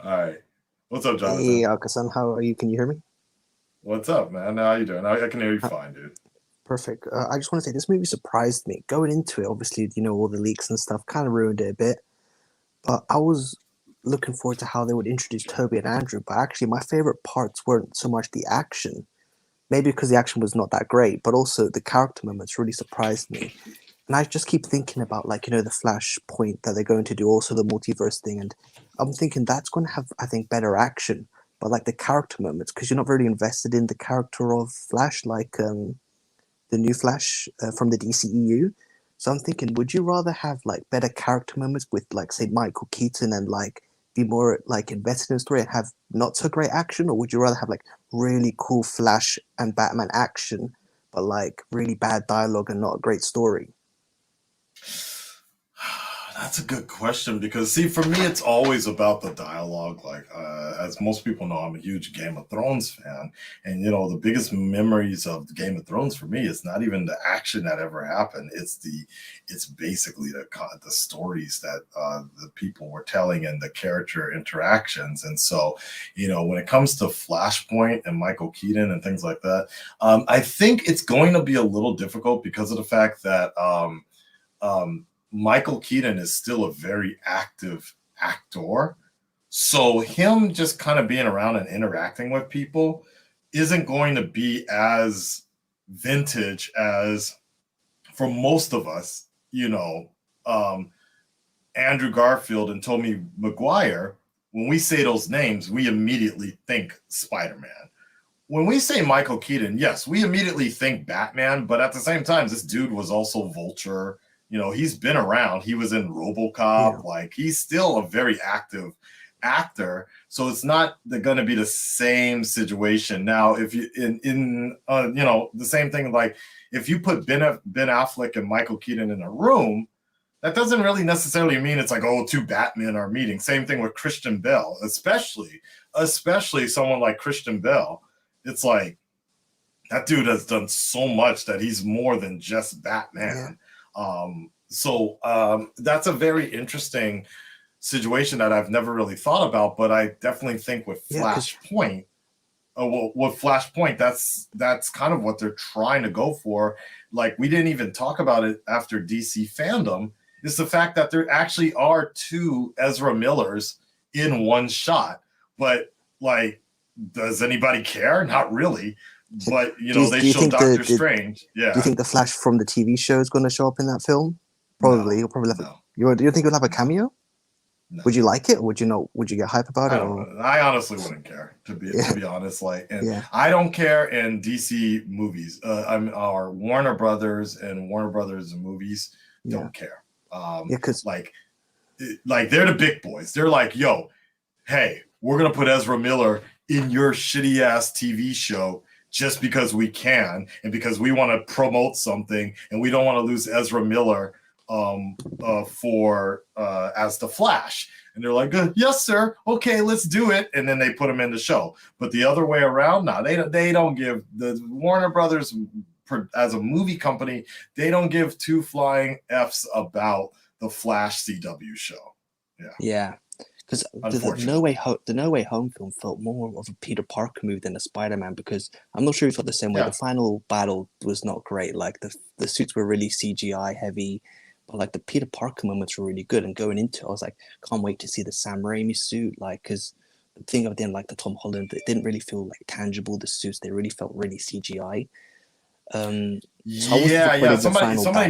right. What's up, Jonathan? Hey, Akasan, how are you? Can you hear me? What's up, man? How you doing? I can hear you fine, dude. Perfect. I just want to say this movie surprised me. Going into it, obviously, all the leaks and stuff kind of ruined it a bit. But I was looking forward to how they would introduce Toby and Andrew. But actually, my favorite parts weren't so much the action. Maybe because the action was not that great, but also the character moments really surprised me. And I just keep thinking about, the Flash point that they're going to do, also the multiverse thing. And I'm thinking that's going to have, I think, better action. But, the character moments, because you're not really invested in the character of Flash, the new Flash from the DCEU. So I'm thinking, would you rather have, better character moments with, say, Michael Keaton and, be more, invested in the story and have not so great action? Or would you rather have, really cool Flash and Batman action, but, really bad dialogue and not a great story? That's a good question because, see, for me, it's always about the dialogue. Like, as most people know, I'm a huge Game of Thrones fan, and the biggest memories of Game of Thrones for me is not even the action that ever happened. It's basically the stories that the people were telling and the character interactions. And so, when it comes to Flashpoint and Michael Keaton and things like that, I think it's going to be a little difficult because of the fact that. Michael Keaton is still a very active actor. So him just kind of being around and interacting with people isn't going to be as vintage as for most of us, Andrew Garfield and Tobey Maguire. When we say those names, we immediately think Spider-Man. When we say Michael Keaton, yes, we immediately think Batman, but at the same time, this dude was also Vulture. He's been around. He was in RoboCop. Yeah. Like, he's still a very active actor. So it's not going to be the same situation. Now, if you the same thing, like if you put Ben Affleck and Michael Keaton in a room, that doesn't really necessarily mean it's like, oh, two Batmen are meeting. Same thing with Christian Bale, especially someone like Christian Bale. It's like that dude has done so much that he's more than just Batman. Yeah. So that's a very interesting situation that I've never really thought about, but I definitely think with Flashpoint, that's kind of what they're trying to go for. Like, we didn't even talk about it after DC Fandom, is the fact that there actually are two Ezra Millers in one shot. But, like, does anybody care? Not really. But, they show Doctor Strange. Yeah. Do you think the Flash from the TV show is going to show up in that film? Probably. He'll probably do you think he'll have a cameo? No. Would you like it? Or would you not? Would you get hype about it? I honestly wouldn't care, to be honest. Like, and I don't care in DC movies. Our Warner Brothers and Warner Brothers movies don't care. Because like they're the big boys. They're like, yo, hey, we're gonna put Ezra Miller in your shitty ass TV show just because we can and because we want to promote something and we don't want to lose Ezra Miller for as the Flash. And they're like, yes, sir. Okay, let's do it. And then they put him in the show. But the other way around, no, they don't give the Warner Brothers as a movie company, they don't give two flying F's about the Flash CW show. Yeah. Because the No Way Home film felt more of a Peter Parker movie than a Spider-Man, because I'm not sure you felt the same way. The final battle was not great. Like the suits were really CGI heavy, but like the Peter Parker moments were really good. And going into it, I was like, can't wait to see the Sam Raimi suit. Like, because the thing I didn't like the Tom Holland, it didn't really feel like tangible. The suits, they really felt really CGI. Somebody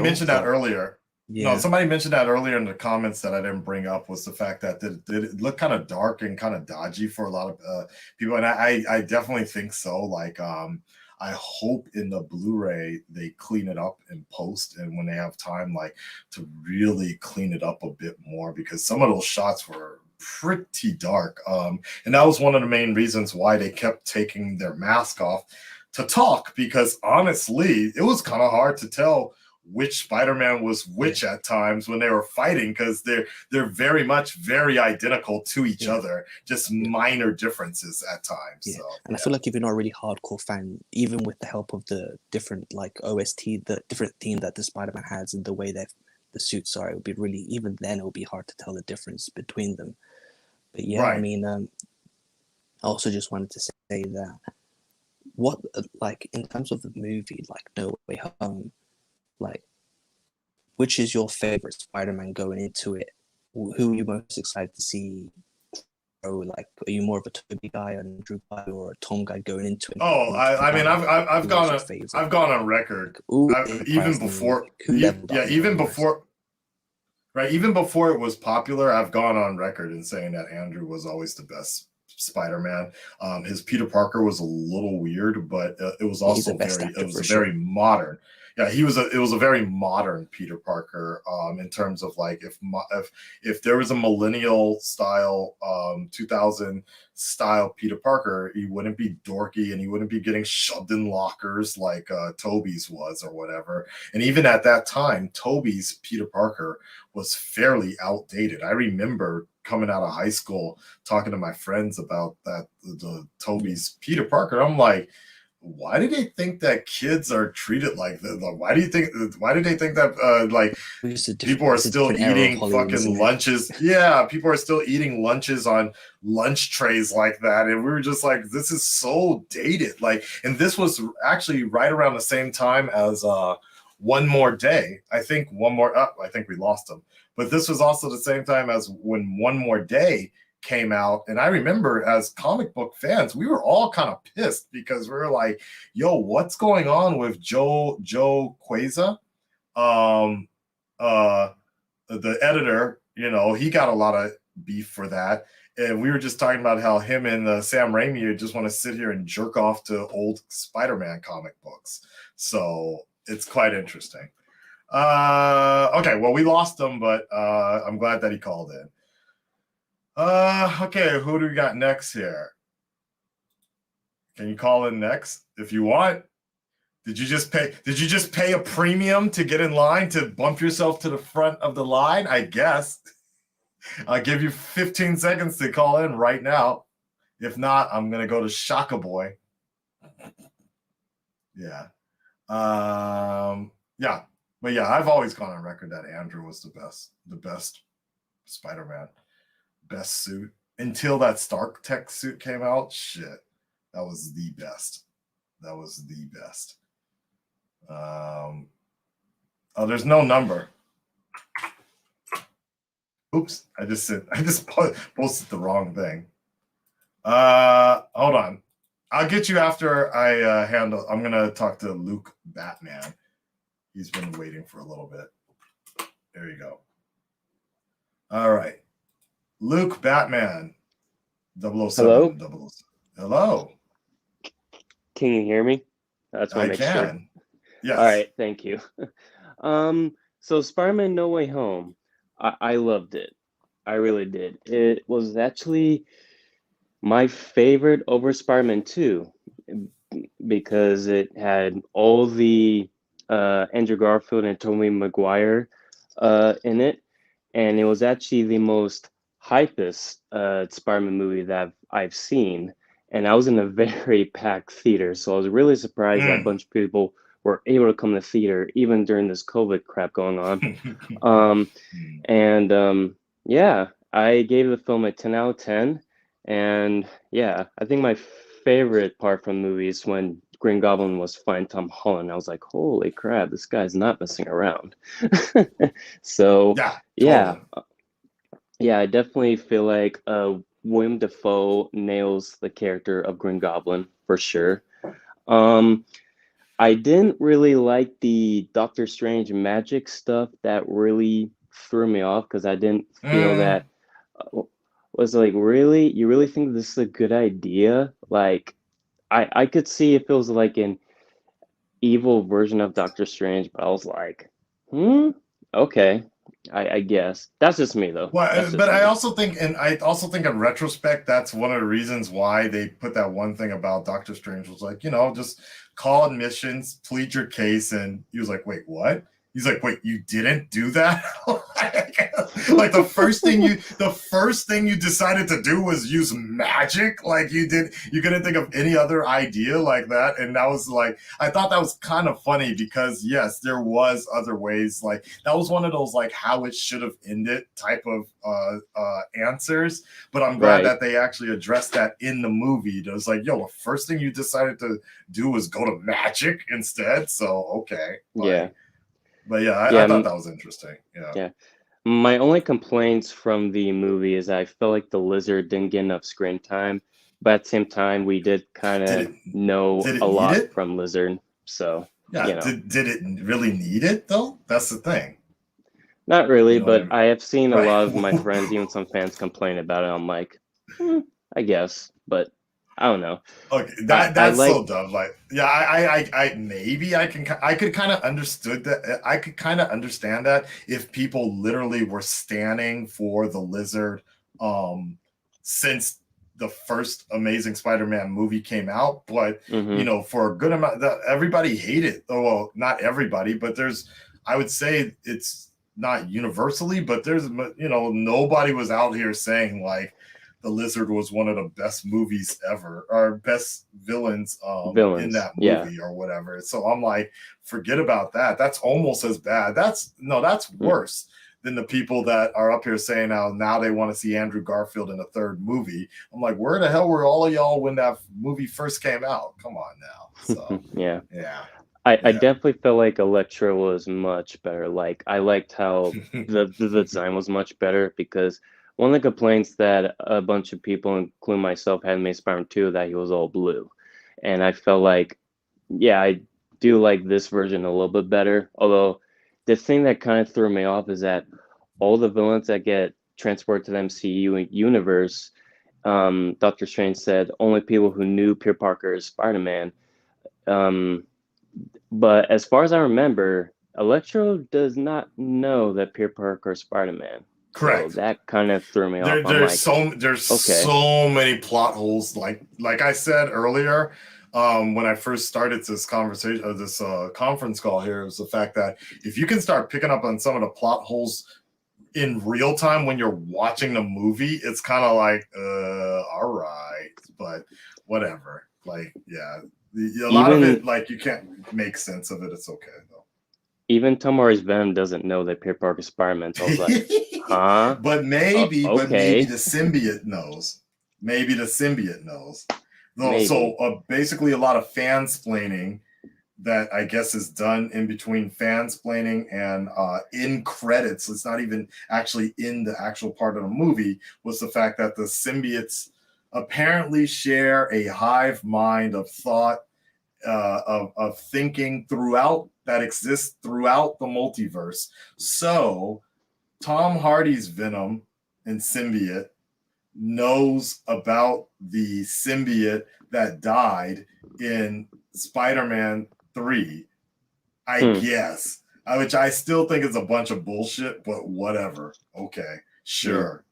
mentioned that earlier. Yeah. No, somebody mentioned that earlier in the comments that I didn't bring up, was the fact that it looked kind of dark and kind of dodgy for a lot of people. And I definitely think so. Like, I hope in the Blu-ray they clean it up in post, and when they have time, like, to really clean it up a bit more, because some of those shots were pretty dark. And that was one of the main reasons why they kept taking their mask off to talk, because honestly, it was kind of hard to tell which Spider-Man was which at times when they were fighting, because they're very much very identical to each other, just minor differences at times. So, and I feel like if you're not a really hardcore fan, even with the help of the different like OST, the different theme that the Spider-Man has and the way that the suits are, it would be really, even then it would be hard to tell the difference between them. But I mean, I also just wanted to say that what, like, in terms of the movie, like No Way Home, like, which is your favorite Spider-Man going into it? Who are you most excited to see grow? Like, are you more of a Tobey guy, an Andrew guy, or a Tom guy going into it? Oh, I mean, I've gone on record. Even before it was popular, I've gone on record in saying that Andrew was always the best Spider-Man. His Peter Parker was a little weird, but it was also very modern. Yeah, it was a very modern Peter Parker, in terms of like if there was a millennial style 2000 style Peter Parker, he wouldn't be dorky and he wouldn't be getting shoved in lockers like Toby's was or whatever. And even at that time, Toby's Peter Parker was fairly outdated. I remember coming out of high school talking to my friends about the Toby's Peter Parker. I'm like, why do they think that kids are treated like this? Like, why do they think that like people are still eating fucking lunches? Yeah, people are still eating lunches on lunch trays like that. And we were just like, this is so dated. Like, and this was actually right around the same time as One More Day. I think we lost them. But this was also the same time as when One More Day came out. And I remember as comic book fans, we were all kind of pissed because we were like, yo, what's going on with Joe Queza? The editor, he got a lot of beef for that. And we were just talking about how him and Sam Raimi just want to sit here and jerk off to old Spider-Man comic books. So it's quite interesting. Okay, well, we lost him, but I'm glad that he called in. Okay, who do we got next here? Can you call in next if you want? Did you just pay a premium to get in line to bump yourself to the front of the line? I guess. I'll give you 15 seconds to call in right now. If not, I'm gonna go to Shaka Boy. Yeah. Yeah. But yeah, I've always gone on record that Andrew was the best Spider-Man. Best suit until that Stark Tech suit came out. Shit, that was the best. There's no number. Oops, I just posted the wrong thing. Hold on, I'll get you after I I'm gonna talk to Luke Batman. He's been waiting for a little bit. There you go. All right. Luke Batman 007. Hello? 007. Hello. Can you hear me? That's what I can. Sure. Yes. All right, thank you. So Spider-Man No Way Home, I loved it. I really did. It was actually my favorite over Spider-Man 2 because it had all the Andrew Garfield and Tobey Maguire in it, and it was actually the most hypest Spider-Man movie that I've seen, and I was in a very packed theater, so I was really surprised that a bunch of people were able to come to the theater even during this COVID crap going on. Yeah, I gave the film a 10 out of 10, and yeah, I think my favorite part from the movie is when Green Goblin was fighting Tom Holland. I was like, holy crap, this guy's not messing around. So yeah, I definitely feel like William Dafoe nails the character of Green Goblin for sure. I didn't really like the Doctor Strange magic stuff. That really threw me off because I didn't feel that was like, really? You really think this is a good idea? Like, I could see if it was like an evil version of Doctor Strange, but I was like, okay. I guess that's just me though. Well, but I also think in retrospect, that's one of the reasons why they put that one thing about Doctor Strange was like, just call admissions, plead your case, and he was like, wait, what? He's like, wait, you didn't do that? Like the first thing you decided to do was use magic? Like you couldn't think of any other idea like that. And that was like, I thought that was kind of funny because yes, there was other ways. Like that was one of those like how it should have ended type of answers. But I'm glad that they actually addressed that in the movie. It was like, yo, the first thing you decided to do was go to magic instead. So okay. Like, but I thought that was interesting. Yeah. My only complaints from the movie is I felt like the Lizard didn't get enough screen time, but at the same time, we did kind of know a lot from Lizard. So did it really need it though? That's the thing. Not really, but I have seen a lot of my friends, even some fans, complain about it. I'm like, I guess, but I don't know. Okay, I that's like so dumb. Like, yeah, I maybe I could kind of understood that. I could kind of understand that if people literally were standing for the lizard, since the first Amazing Spider-Man movie came out. But you know, for a good amount, that everybody hated. Oh, well, not everybody, but I would say it's not universally, but nobody was out here saying like the lizard was one of the best movies ever, or best villains in that movie or whatever. So I'm like, forget about that. That's almost as bad. That's worse than the people that are up here saying now they want to see Andrew Garfield in a third movie. I'm like, where the hell were all of y'all when that movie first came out? Come on now. So yeah. Yeah. I definitely felt like Electro was much better. Like I liked how the design was much better, because one of the complaints that a bunch of people, including myself, had made Spider-Man 2 that he was all blue. And I felt like, yeah, I do like this version a little bit better. Although the thing that kind of threw me off is that all the villains that get transported to the MCU universe, Doctor Strange said only people who knew Peter Parker as Spider-Man. But as far as I remember, Electro does not know that Peter Parker is Spider-Man. Correct. So that kind of threw me off. There's so many plot holes. Like I said earlier, when I first started this conversation, this conference call here, is the fact that if you can start picking up on some of the plot holes in real time when you're watching the movie, it's kind of like, all right, but whatever. Like, yeah, a lot of it, like, you can't make sense of it. It's okay though. Even Tom Hardy's Venom doesn't know that Peter Parker's Spider-Man. So I was like, huh? But maybe okay. the symbiote knows. Maybe the symbiote knows. Maybe. So basically a lot of fansplaining that I guess is done in between fansplaining and in credits. It's not even actually in the actual part of the movie, was the fact that the symbiotes apparently share a hive mind of thought, of thinking that exists throughout the multiverse. So Tom Hardy's Venom and symbiote knows about the symbiote that died in Spider-Man 3, I guess. Which I still think is a bunch of bullshit, but whatever. Okay, sure.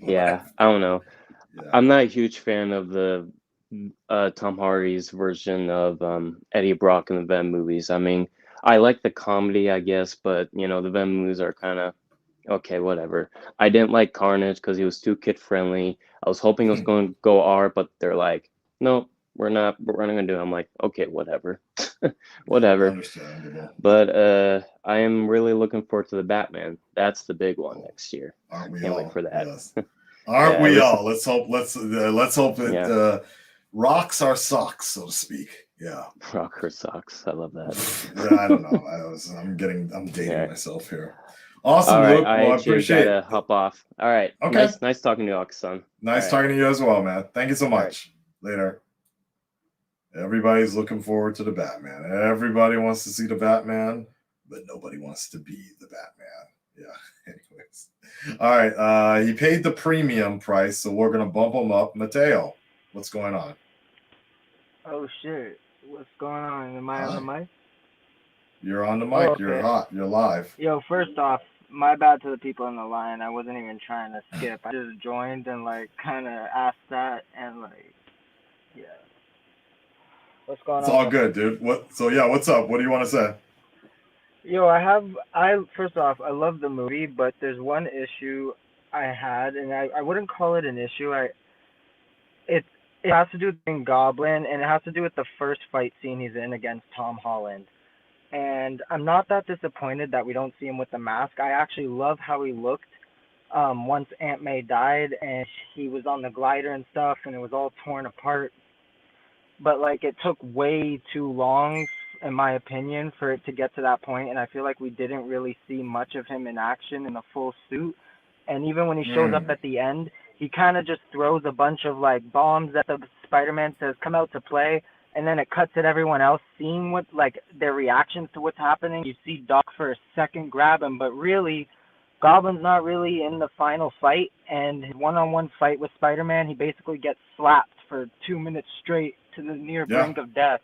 Yeah, I don't know. Yeah. I'm not a huge fan of the Tom Hardy's version of Eddie Brock in the Venom movies. I mean, I like the comedy, I guess, but the Venom movies are kind of okay, whatever. I didn't like Carnage because he was too kid friendly. I was hoping it was going to go R, but they're like, no, we're not gonna do it. I'm like, okay, whatever. Whatever. Understandable. But I am really looking forward to the Batman. That's the big one next year. Aren't we Can't all? wait for that. Yes. Aren't we all? Let's hope it rocks our socks, so to speak. Yeah. Rock our socks. I love that. Yeah, I don't know. I'm dating myself here. Awesome, all right, Luke. I appreciate gotta hop off. All right. Okay. Nice talking to you, Aksan. Nice talking to you as well, man. Thank you so much. Later. Everybody's looking forward to the Batman. Everybody wants to see the Batman, but nobody wants to be the Batman. Yeah. Anyways. All right. He paid the premium price, so we're gonna bump him up. Mateo, what's going on? Oh shit. What's going on? Am I on the mic? You're on the mic. Oh, okay. You're hot. You're live. Yo, first off, my bad to the people on the line. I wasn't even trying to skip. I just joined and kind of asked that and yeah. What's going on? It's all good, dude. What's up? What do you want to say? Yo, first off, I love the movie, but there's one issue I had, and I wouldn't call it an issue. It has to do with Green Goblin, and it has to do with the first fight scene he's in against Tom Holland. And I'm not that disappointed that we don't see him with the mask. I actually love how he looked once Aunt May died and he was on the glider and stuff and it was all torn apart. But it took way too long, in my opinion, for it to get to that point. And I feel like we didn't really see much of him in action in a full suit. And even when he shows up at the end, he kind of just throws a bunch of bombs that the Spider-Man says come out to play. And then it cuts at everyone else seeing what their reactions to what's happening. You see Doc for a second grab him, but really Goblin's not really in the final fight, and his one-on-one fight with Spider-Man, he basically gets slapped for 2 minutes straight to the near brink of death.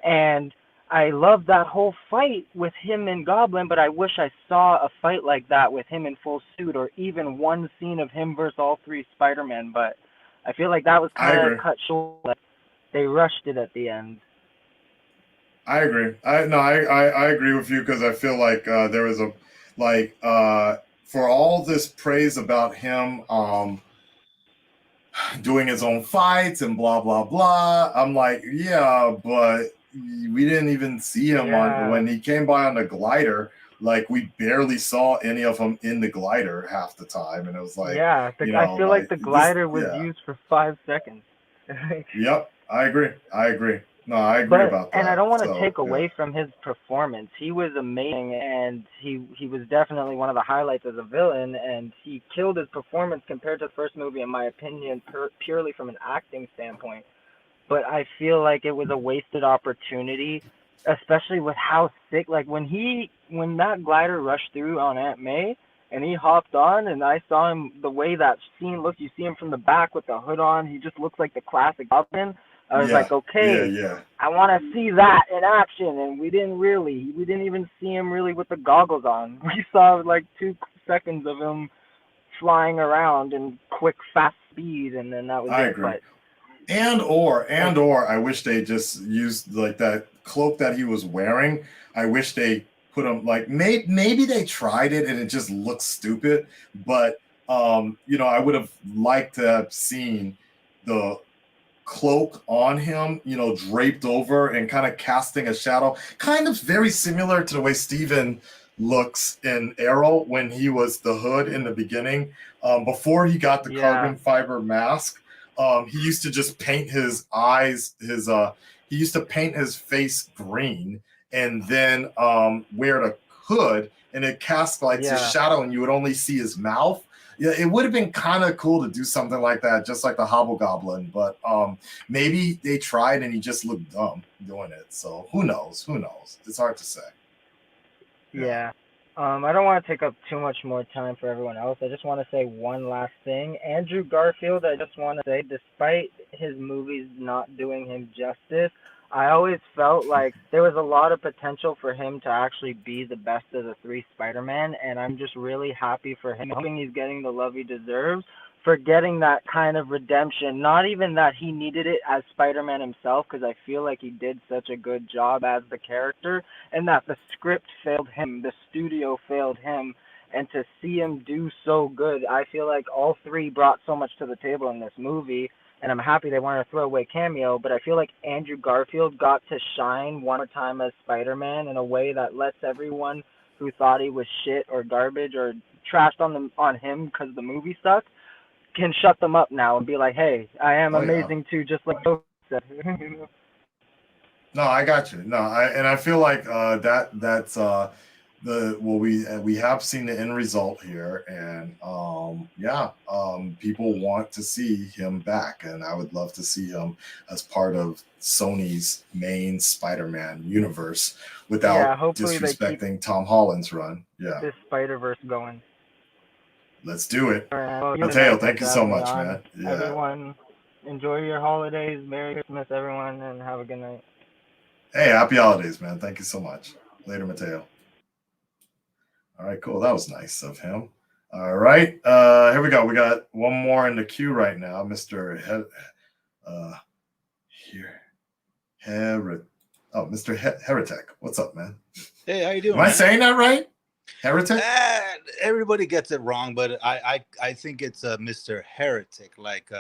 And I love that whole fight with him and Goblin, but I wish I saw a fight like that with him in full suit, or even one scene of him versus all three Spider-Man. But I feel like that was kind of cut short. They rushed it at the end. I agree. I agree with you, because I feel like there was a for all this praise about him doing his own fights and blah blah blah. I'm like, yeah, but we didn't even see him on when he came by on the glider. Like, we barely saw any of them in the glider half the time, and it was like, I feel like the glider was used for 5 seconds. Yep, I agree. No, I agree about that. And I don't want to take away from his performance. He was amazing, and he was definitely one of the highlights as a villain, and he killed his performance compared to the first movie, in my opinion, purely from an acting standpoint. But I feel like it was a wasted opportunity, especially with how sick, like when that glider rushed through on Aunt May, and he hopped on, and I saw him, the way that scene looked, you see him from the back with the hood on, he just looks like the classic Goblin. I was like, okay, I want to see that in action, and we didn't even see him really with the goggles on. We saw like 2 seconds of him flying around in quick, fast speed, and then that was it. I agree. But, I wish they just used like that cloak that he was wearing. I wish they put him like maybe they tried it and it just looks stupid, but I would have liked to have seen the cloak on him, draped over and kind of casting a shadow, kind of very similar to the way Steven looks in Arrow when he was the Hood in the beginning, before he got the carbon fiber mask. He used to just paint his eyes, he used to paint his face green and then wear the hood, and it cast like his shadow and you would only see his mouth. Yeah, it would have been kind of cool to do something like that, just like the Hobgoblin, but maybe they tried and he just looked dumb doing it. So who knows? It's hard to say. Yeah. I don't want to take up too much more time for everyone else. I just want to say one last thing. Andrew Garfield, I just want to say, despite his movies not doing him justice, I always felt like there was a lot of potential for him to actually be the best of the 3 Spider-Man, and I'm just really happy for him. Hoping he's getting the love he deserves for getting that kind of redemption. Not even that he needed it as Spider-Man himself, because I feel like he did such a good job as the character, and that the script failed him, the studio failed him, and to see him do so good, I feel like all 3 brought so much to the table in this movie. And I'm happy they weren't a throwaway cameo, but I feel like Andrew Garfield got to shine one more time as Spider-Man in a way that lets everyone who thought he was shit or garbage or trashed on him because the movie sucked can shut them up now and be like, hey, I am amazing too, just like Joe said. No, I got you. No, I feel like that's we have seen the end result here, and people want to see him back, and I would love to see him as part of Sony's main Spider-Man universe without disrespecting Tom Holland's run. Yeah, this Spider-Verse going. Let's do it. Mateo, thank you so much, man. Yeah. Everyone, enjoy your holidays. Merry Christmas, everyone, and have a good night. Hey, happy holidays, man. Thank you so much. Later, Mateo. All right, cool. That was nice of him. All right, here we go. We got one more in the queue right now, Mr. Heretic. What's up, man? Hey, how you doing? Am I saying that right? Heretic? Everybody gets it wrong, but I think it's Mr. Heretic, like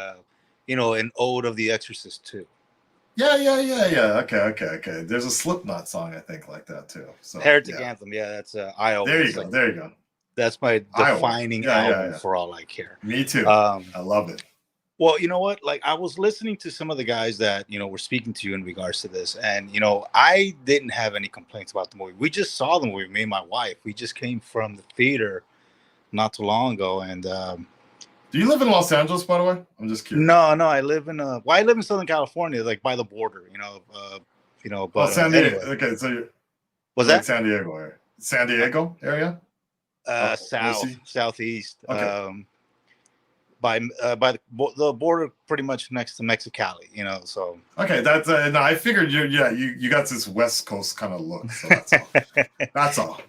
an ode of The Exorcist too. Yeah. Okay. There's a Slipknot song, I think, like that too. So Heretic Anthem. Yeah, that's I always. There you go. That's my defining album for all I care. Me too. I love it. Well, you know what? Like, I was listening to some of the guys that were speaking to you in regards to this, and I didn't have any complaints about the movie. We just saw the movie, me and my wife. We just came from the theater not too long ago, and. Do you live in Los Angeles, by the way? I'm just curious. No, I live in I live in Southern California, like by the border, But San Diego. Anyway. Okay, so was that San Diego area? San Diego area? southeast. Okay. By the border, pretty much next to Mexicali, you know. So okay, that's no, I figured you got this West Coast kind of look, so that's all. That's all.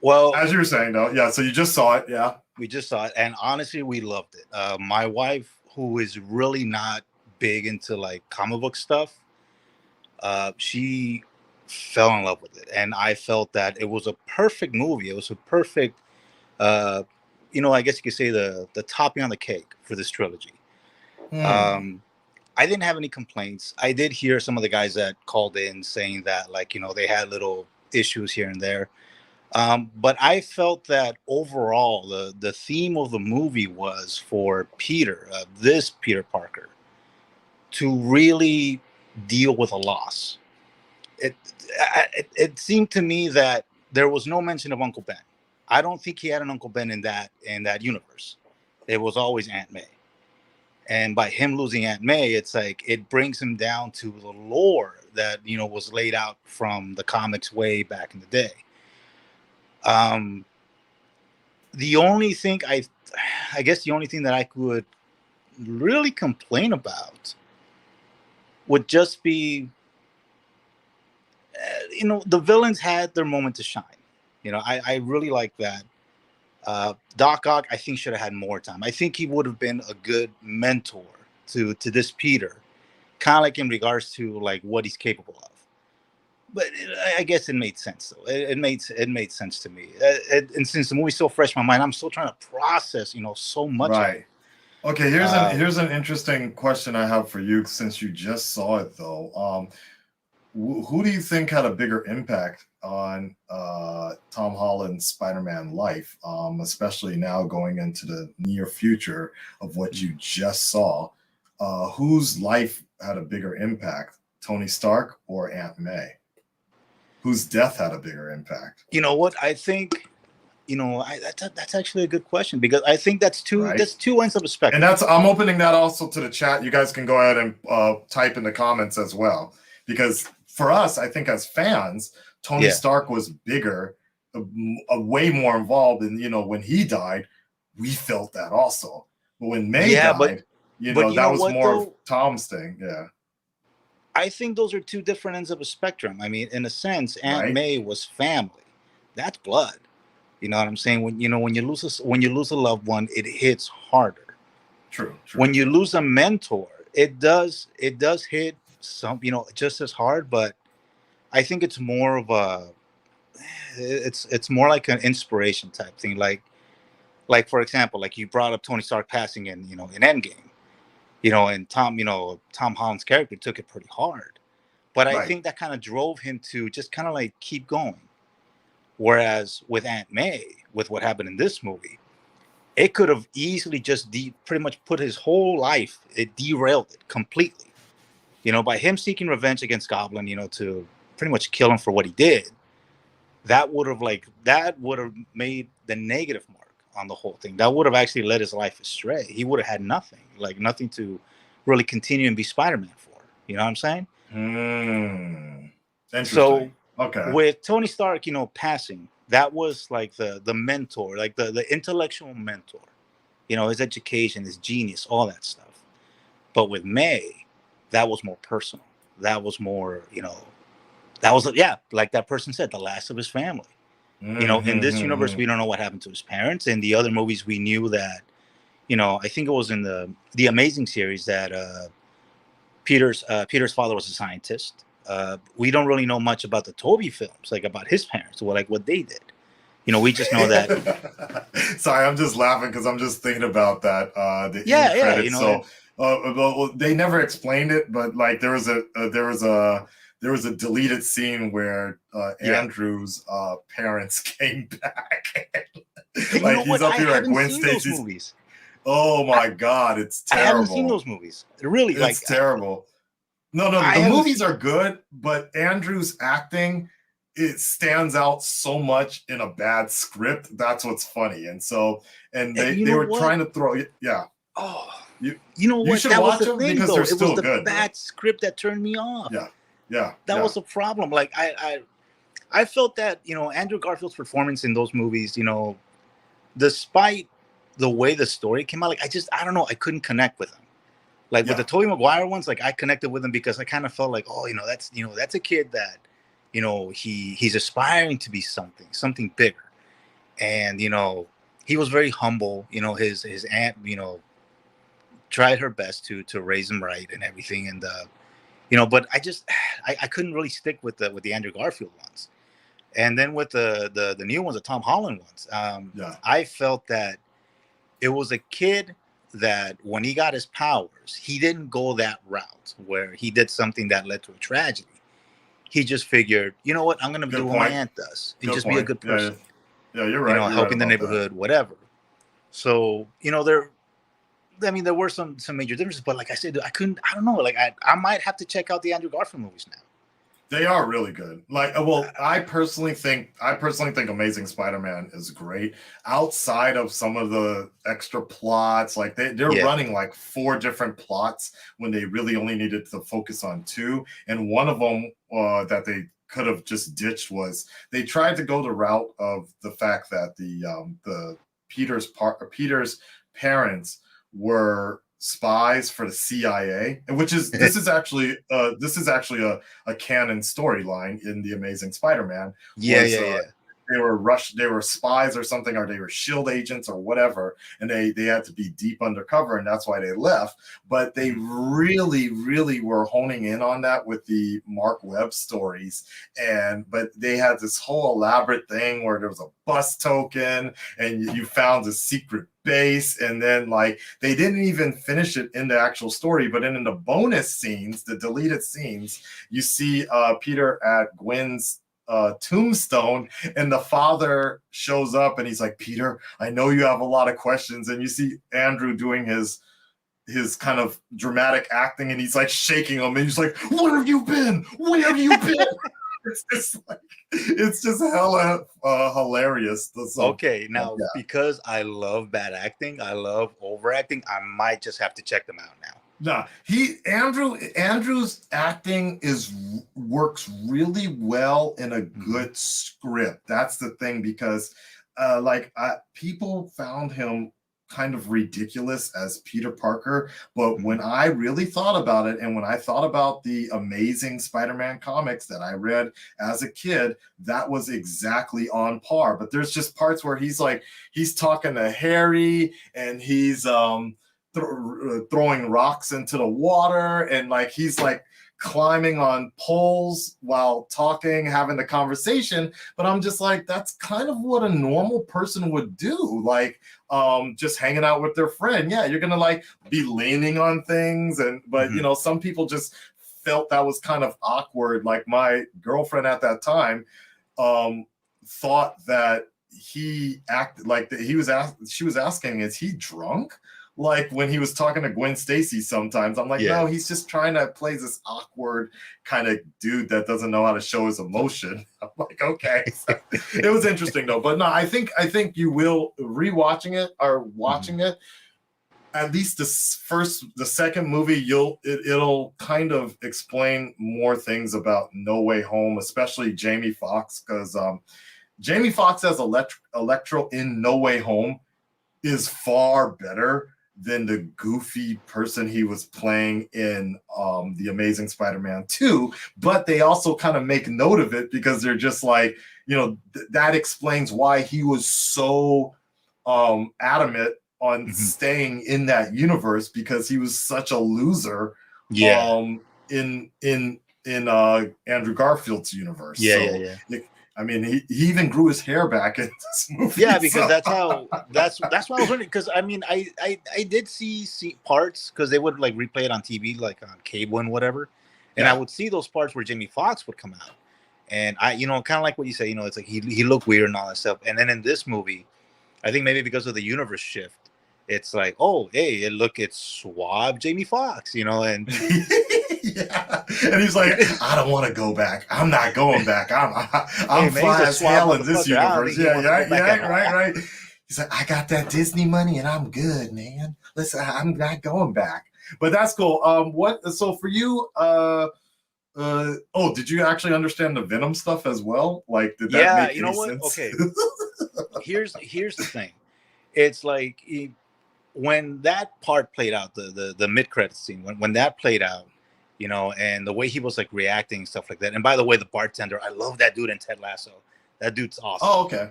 Well, as you were saying though, yeah. So you just saw it, yeah. We just saw it, and honestly, we loved it. My wife, who is really not big into like comic book stuff, she fell in love with it, and I felt that it was a perfect movie. It was a perfect. I guess you could say the topping on the cake for this trilogy. I didn't have any complaints. I did hear some of the guys that called in saying that, like, they had little issues here and there. But I felt that overall, the theme of the movie was for Peter, this Peter Parker, to really deal with a loss. It seemed to me that there was no mention of Uncle Ben. I don't think he had an Uncle Ben in that universe. It was always Aunt May. And by him losing Aunt May, it's like it brings him down to the lore that was laid out from the comics way back in the day. The only thing I guess the only thing that I could really complain about would just be, the villains had their moment to shine. I really like that. Doc Ock, I think, should have had more time. I think he would have been a good mentor to this Peter, kind of like in regards to like what he's capable of. But I guess it made sense, though. It made sense to me. And since the movie's so fresh in my mind, I'm still trying to process, so much. Right. Okay. Here's an interesting question I have for you, since you just saw it, though. Who do you think had a bigger impact on Tom Holland's Spider-Man life, especially now going into the near future of what you just saw? Whose life had a bigger impact, Tony Stark or Aunt May? Whose death had a bigger impact? You know what? I think, that's actually a good question, because I think that's two ends of the spectrum. And I'm opening that also to the chat. You guys can go ahead and type in the comments as well, because for us, I think as fans, Tony Stark was bigger, way more involved, and when he died, we felt that also. But when May died, that was more of Tom's thing. Yeah. I think those are two different ends of a spectrum. I mean, in a sense, Aunt May was family. That's blood. You know what I'm saying? When you lose a loved one, it hits harder. True. When you lose a mentor, it does hit some, just as hard. But I think it's more of it's more like an inspiration type thing. Like for example, like you brought up Tony Stark passing in Endgame. And Tom Holland's character took it pretty hard. But I think that kind of drove him to just kind of like keep going. Whereas with Aunt May, with what happened in this movie, it could have easily just pretty much put his whole life, it derailed it completely. By him seeking revenge against Goblin, to pretty much kill him for what he did, that would have made the negative mark on the whole thing. That would have actually led his life astray. He would have had nothing to really continue and be Spider-Man for. You know what I'm saying? Interesting. So okay, with Tony Stark, passing, that was like the mentor, like the intellectual mentor. His education, his genius, all that stuff. But with May, that was more personal. That was more, that was like that person said, the last of his family. In this universe, we don't know what happened to his parents. In the other movies, we knew that, I think it was in the Amazing series that Peter's father was a scientist. We don't really know much about the Toby films, like about his parents, or like what they did. We just know that. Sorry, I'm just laughing because I'm just thinking about that. The end credits. So they never explained it, but like there was a deleted scene where Andrew's parents came back. Like he's up here at Gwen Stacy's. Oh my God, it's terrible. I haven't seen those movies. It's terrible. No, the movies are good, but Andrew's acting, it stands out so much in a bad script. That's what's funny. And they were trying to throw Oh, you what? should watch them because they're still good. It was the bad script that turned me off. That was a problem. Like I felt that Andrew Garfield's performance in those movies, despite the way the story came out, like I don't know, I couldn't connect with him. Like with the Tobey Maguire ones, like I connected with him because I kind of felt like, oh, that's a kid that, he's aspiring to be something bigger, and he was very humble. His aunt, tried her best to raise him right and everything, and but I couldn't really stick with the Andrew Garfield ones, and then with the new ones, the Tom Holland ones, I felt that it was a kid that when he got his powers, he didn't go that route where he did something that led to a tragedy. He just figured, you know what, I'm going to do what my aunt does and just be a good person. Yeah, you're right. Helping the neighborhood, whatever. So, there were some major differences, but like I said, I don't know. Like I might have to check out the Andrew Garfield movies now. They are really good. I personally think Amazing Spider-Man is great. Outside of some of the extra plots, like they're running like 4 different plots when they really only needed to focus on 2. And one of them that they could have just ditched was they tried to go the route of the fact that the Peter's parents were spies for the CIA, which is this is actually a canon storyline in the Amazing Spider-Man. They were spies or something, or they were SHIELD agents or whatever, and they had to be deep undercover, and that's why they left. But they really were honing in on that with the Mark Webb stories, but they had this whole elaborate thing where there was a bus token and you found a secret base, and then like they didn't even finish it in the actual story, but in the bonus scenes, the deleted scenes, you see Peter at Gwen's tombstone, and the father shows up and he's like, Peter, I know you have a lot of questions, and you see Andrew doing his kind of dramatic acting, and he's like shaking him, and he's like, where have you been? It's just hella hilarious. Okay, now because I love bad acting, I love overacting, I might just have to check them out now. No, Andrew's acting works really well in a good script. That's the thing, because people found him kind of ridiculous as Peter Parker, but when I really thought about it, and when I thought about the Amazing Spider-Man comics that I read as a kid, that was exactly on par. But there's just parts where he's talking to Harry, and he's throwing rocks into the water, and like he's like climbing on poles while talking, having the conversation. But I'm just like, that's kind of what a normal person would do, like just hanging out with their friend. Yeah, you're gonna like be leaning on things, but some people just felt that was kind of awkward. Like my girlfriend at that time thought that he acted like that. She was asking, is he drunk? Like when he was talking to Gwen Stacy sometimes. I'm like, no, he's just trying to play this awkward kind of dude that doesn't know how to show his emotion. I'm like, okay. So, it was interesting though. But no, I think you will, rewatching it or watching it, at least the second movie, it'll kind of explain more things about No Way Home, especially Jamie Foxx, because Jamie Foxx as Electro in No Way Home is far better than the goofy person he was playing in The Amazing Spider-Man 2, but they also kind of make note of it because they're just like, that explains why he was so adamant on staying in that universe, because he was such a loser in Andrew Garfield's universe. I mean, he even grew his hair back in this movie. Yeah, because that's why I was wondering. Because I mean, I did see parts, because they would like replay it on TV, like on cable and whatever, and I would see those parts where Jamie Foxx would come out, and I, kind of like what you say, it's like he looked weird and all that stuff. And then in this movie, I think maybe because of the universe shift, it's like, oh, hey, it's suave Jamie Foxx, and. Yeah, and he's like, I don't want to go back. I'm not going back. I'm fly as hell in this universe. Right. He's like, I got that Disney money and I'm good, man. Listen, I'm not going back. But that's cool. So for you, did you actually understand the Venom stuff as well? Like, did that make any sense? Okay. Here's the thing. it's like when that part played out, the mid credit scene, when that played out, you know, and the way he was like reacting and stuff like that. And by the way, the bartender, I love that dude in Ted Lasso. That dude's awesome. Oh, okay.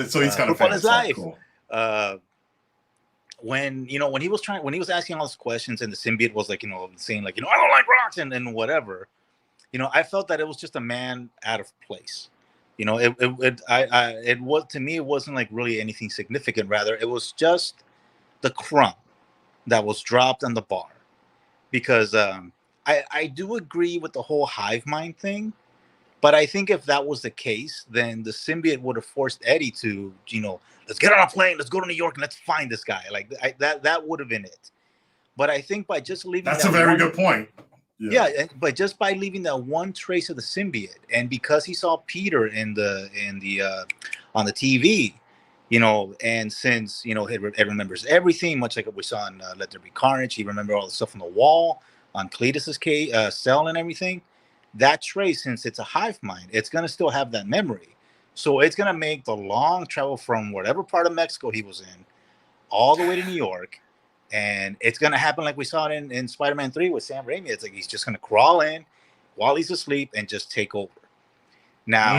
So he's kind of famous. Life. Cool. When he was asking all those questions, and the symbiote was like, you know, saying like, you know, I don't like rocks and whatever, you know, I felt that it was just a man out of place. You know, it was, to me, it wasn't like really anything significant. Rather, it was just the crumb that was dropped on the bar. Because I do agree with the whole hive mind thing, but I think if that was the case, then the symbiote would have forced Eddie to, you know, let's get on a plane, let's go to New York, and let's find this guy. Like that would have been it. But I think by just leaving that's a very good point. Yeah, but just by leaving that one trace of the symbiote, and because he saw Peter in the on the TV, you know, and since, you know, it remembers everything, much like what we saw in Let There Be Carnage. He remembered all the stuff on the wall, on Cletus's cell and everything. That trace, since it's a hive mind, it's gonna still have that memory. So it's gonna make the long travel from whatever part of Mexico he was in, all the way to New York. And it's going to happen like we saw it in Spider-Man 3 with Sam Raimi. It's like he's just going to crawl in while he's asleep and just take over. Now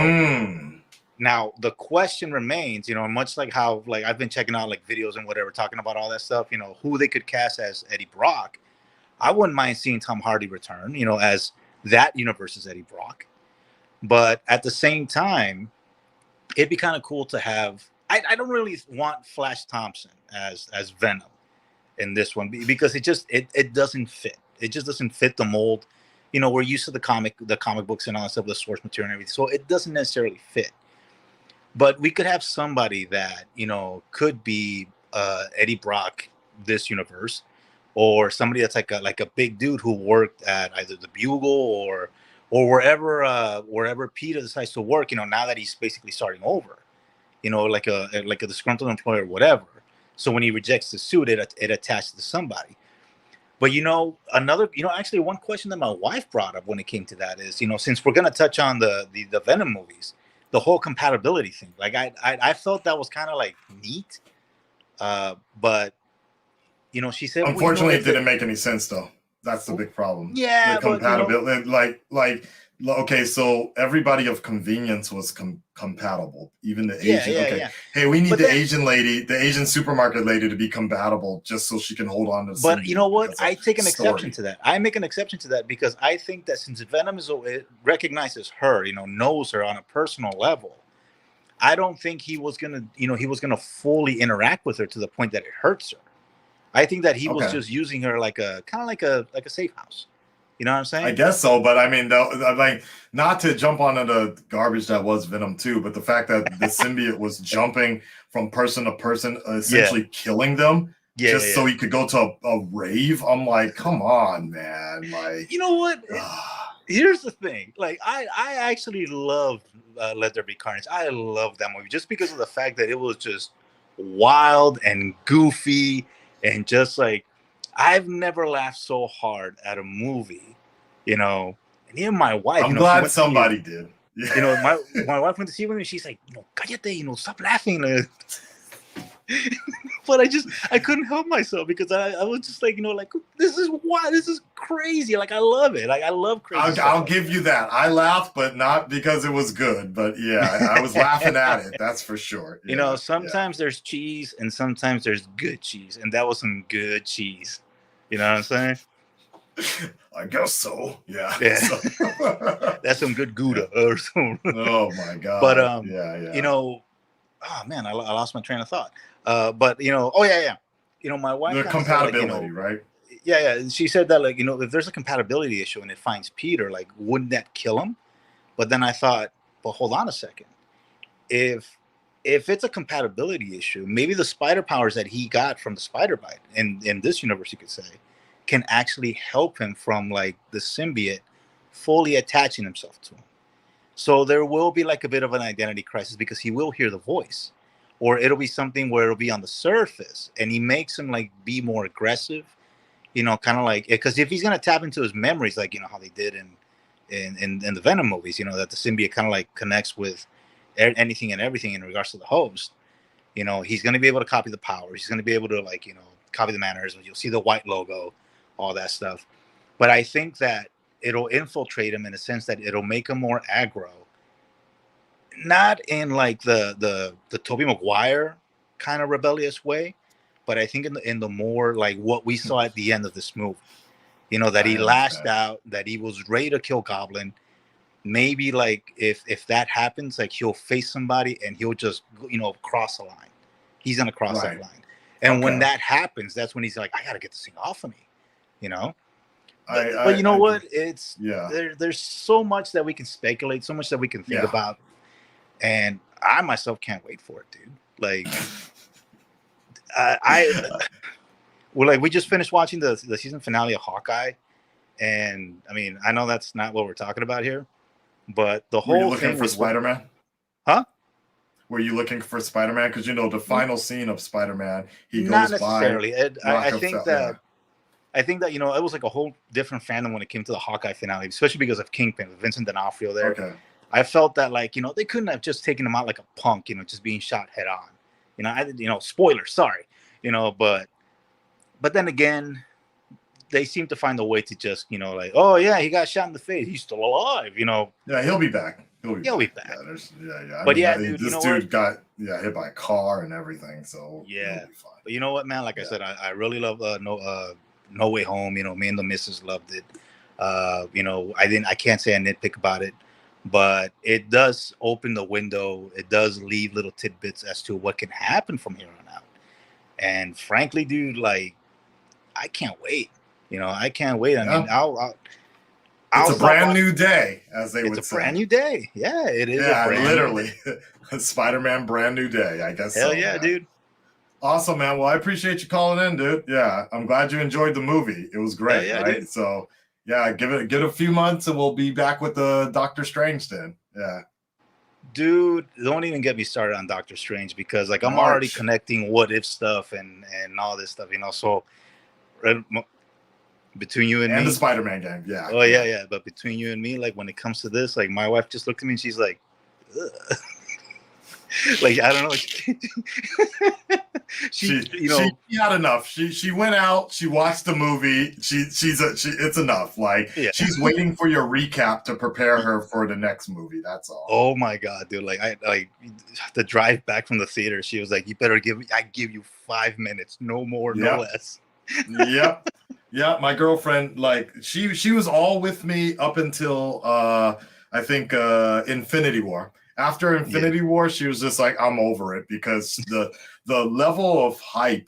the question remains, you know, much like how, like, I've been checking out like videos and whatever, talking about all that stuff, you know, who they could cast as Eddie Brock. I wouldn't mind seeing Tom Hardy return, you know, as that universe's Eddie Brock. But at the same time, it'd be kind of cool to have, I don't really want Flash Thompson as Venom in this one, because it doesn't fit. It just doesn't fit the mold. You know, we're used to the comic books and all that stuff, the source material and everything, so it doesn't necessarily fit. But we could have somebody that, you know, could be Eddie Brock this universe, or somebody that's like a big dude who worked at either the Bugle or wherever Peter decides to work, you know, now that he's basically starting over, you know, like a disgruntled employer or whatever. So when he rejects the suit, it attaches to somebody. But, you know, actually one question that my wife brought up when it came to that is, you know, since we're going to touch on the Venom movies, the whole compatibility thing, like I felt that was kind of like neat. But, you know, she said, unfortunately, it didn't make any sense though. That's the big problem. Yeah. The compatibility, you know, like, okay, so everybody of convenience was compatible, even the Asian. Yeah. Hey, we need the Asian supermarket lady to be compatible just so she can hold on to. But you know what? I take an exception to that. I make an exception to that because I think that since Venom it recognizes her, you know, knows her on a personal level, I don't think he was gonna fully interact with her to the point that it hurts her. I think that he was just using her like a kind of like a safe house. You know what I'm saying? I guess so, but I mean, like, not to jump onto the garbage that was Venom 2, but the fact that the symbiote was jumping from person to person, essentially killing them, so he could go to a rave. I'm like, come on, man! Like, you know what? Here's the thing. Like, I actually love Let There Be Carnage. I love that movie just because of the fact that it was just wild and goofy and just like. I've never laughed so hard at a movie, you know. And even my wife. I'm glad somebody did. Yeah. You know, my wife went to see it with me. She's like, "No, cállate, you know, stop laughing." But I couldn't help myself because I was just like, you know, like, this is crazy. Like, I love it. Like, I love crazy. I'll give you that. I laughed, but not because it was good. But yeah, I was laughing at it. That's for sure. Yeah, you know, sometimes there's cheese and sometimes there's good cheese, and that was some good cheese. You know what I'm saying? I guess so. Yeah. So, that's some good Gouda or something. Oh my god. But yeah. You know, oh man, I lost my train of thought. But you know, you know, my wife. The compatibility, said, like, you know, right? Yeah. She said that, like, you know, if there's a compatibility issue and it finds Peter, like, wouldn't that kill him? But then I thought, well, hold on a second. If it's a compatibility issue, maybe the spider powers that he got from the spider bite in this universe, you could say, can actually help him from, like, the symbiote fully attaching himself to him. So there will be like a bit of an identity crisis because he will hear the voice, or it'll be something where it'll be on the surface and he makes him like be more aggressive, you know, kind of like, because if he's going to tap into his memories, like, you know, how they did in the Venom movies, you know, that the symbiote kind of like connects with anything and everything in regards to the host, You know, he's going to be able to copy the powers. He's going to be able to, like, you know, copy the mannerisms. You'll see the white logo, all that stuff. But I think that it'll infiltrate him in a sense that it'll make him more aggro. Not in like the Tobey Maguire kind of rebellious way, but I think in the more like what we saw at the end of this movie. You know, that he lashed out, that he was ready to kill Goblin. Maybe like if that happens, like he'll face somebody and he'll just, you know, cross a line. He's gonna cross that line. And when that happens, that's when he's like, I gotta get this thing off of me, you know. But you know what? It's there's so much that we can speculate, so much that we can think about, and I myself can't wait for it, dude. Like, we just finished watching the season finale of Hawkeye, and I mean, I know that's not what we're talking about here, but the whole Were you looking thing for Spider-Man? Huh? Were you looking for Spider-Man? Because you know the final scene of Spider-Man, he goes not necessarily. by. I think that. I think that, you know, it was like a whole different fandom when it came to the Hawkeye finale, especially because of Kingpin, with Vincent D'Onofrio there. Okay. I felt that, like, you know, they couldn't have just taken him out like a punk, you know, just being shot head on. You know, spoiler, sorry. You know, but then again, they seem to find a way to just, you know, like, oh yeah, he got shot in the face, he's still alive, you know. Yeah, he'll be back. He'll be back. Yeah. But yeah, dude, this dude got hit by a car and everything, so yeah. But you know what, man? Like I said, I really love No Way Home. You know, me and the missus loved it. You know, I can't say I nitpick about it, but it does open the window. It does leave little tidbits as to what can happen from here on out. And frankly, dude, like, I can't wait. You know, I can't wait. I mean, it's a brand new day, as they would say. It's a brand new day. Yeah, it is. Yeah, literally. Spider-Man, brand new day, I guess. Hell yeah, dude. Awesome, man. Well, I appreciate you calling in, dude. Yeah, I'm glad you enjoyed the movie. It was great, right? Dude. So, yeah, give it a few months, and we'll be back with the Doctor Strange then. Yeah. Dude, don't even get me started on Doctor Strange, because like I'm already connecting what if stuff and all this stuff, you know. So between you and me, the Spider-Man game, yeah. Oh yeah. But between you and me, like when it comes to this, like my wife just looked at me and she's like, ugh. Like, I don't know. she had enough. She went out. She watched the movie. It's enough. Like, she's waiting for your recap to prepare her for the next movie. That's all. Oh my god, dude! Like, the drive back from the theater. She was like, "You better I give you 5 minutes, no more, no less." Yep. Yeah, my girlfriend, like, she was all with me up until I think Infinity War. After Infinity War, she was just like, I'm over it, because the level of hype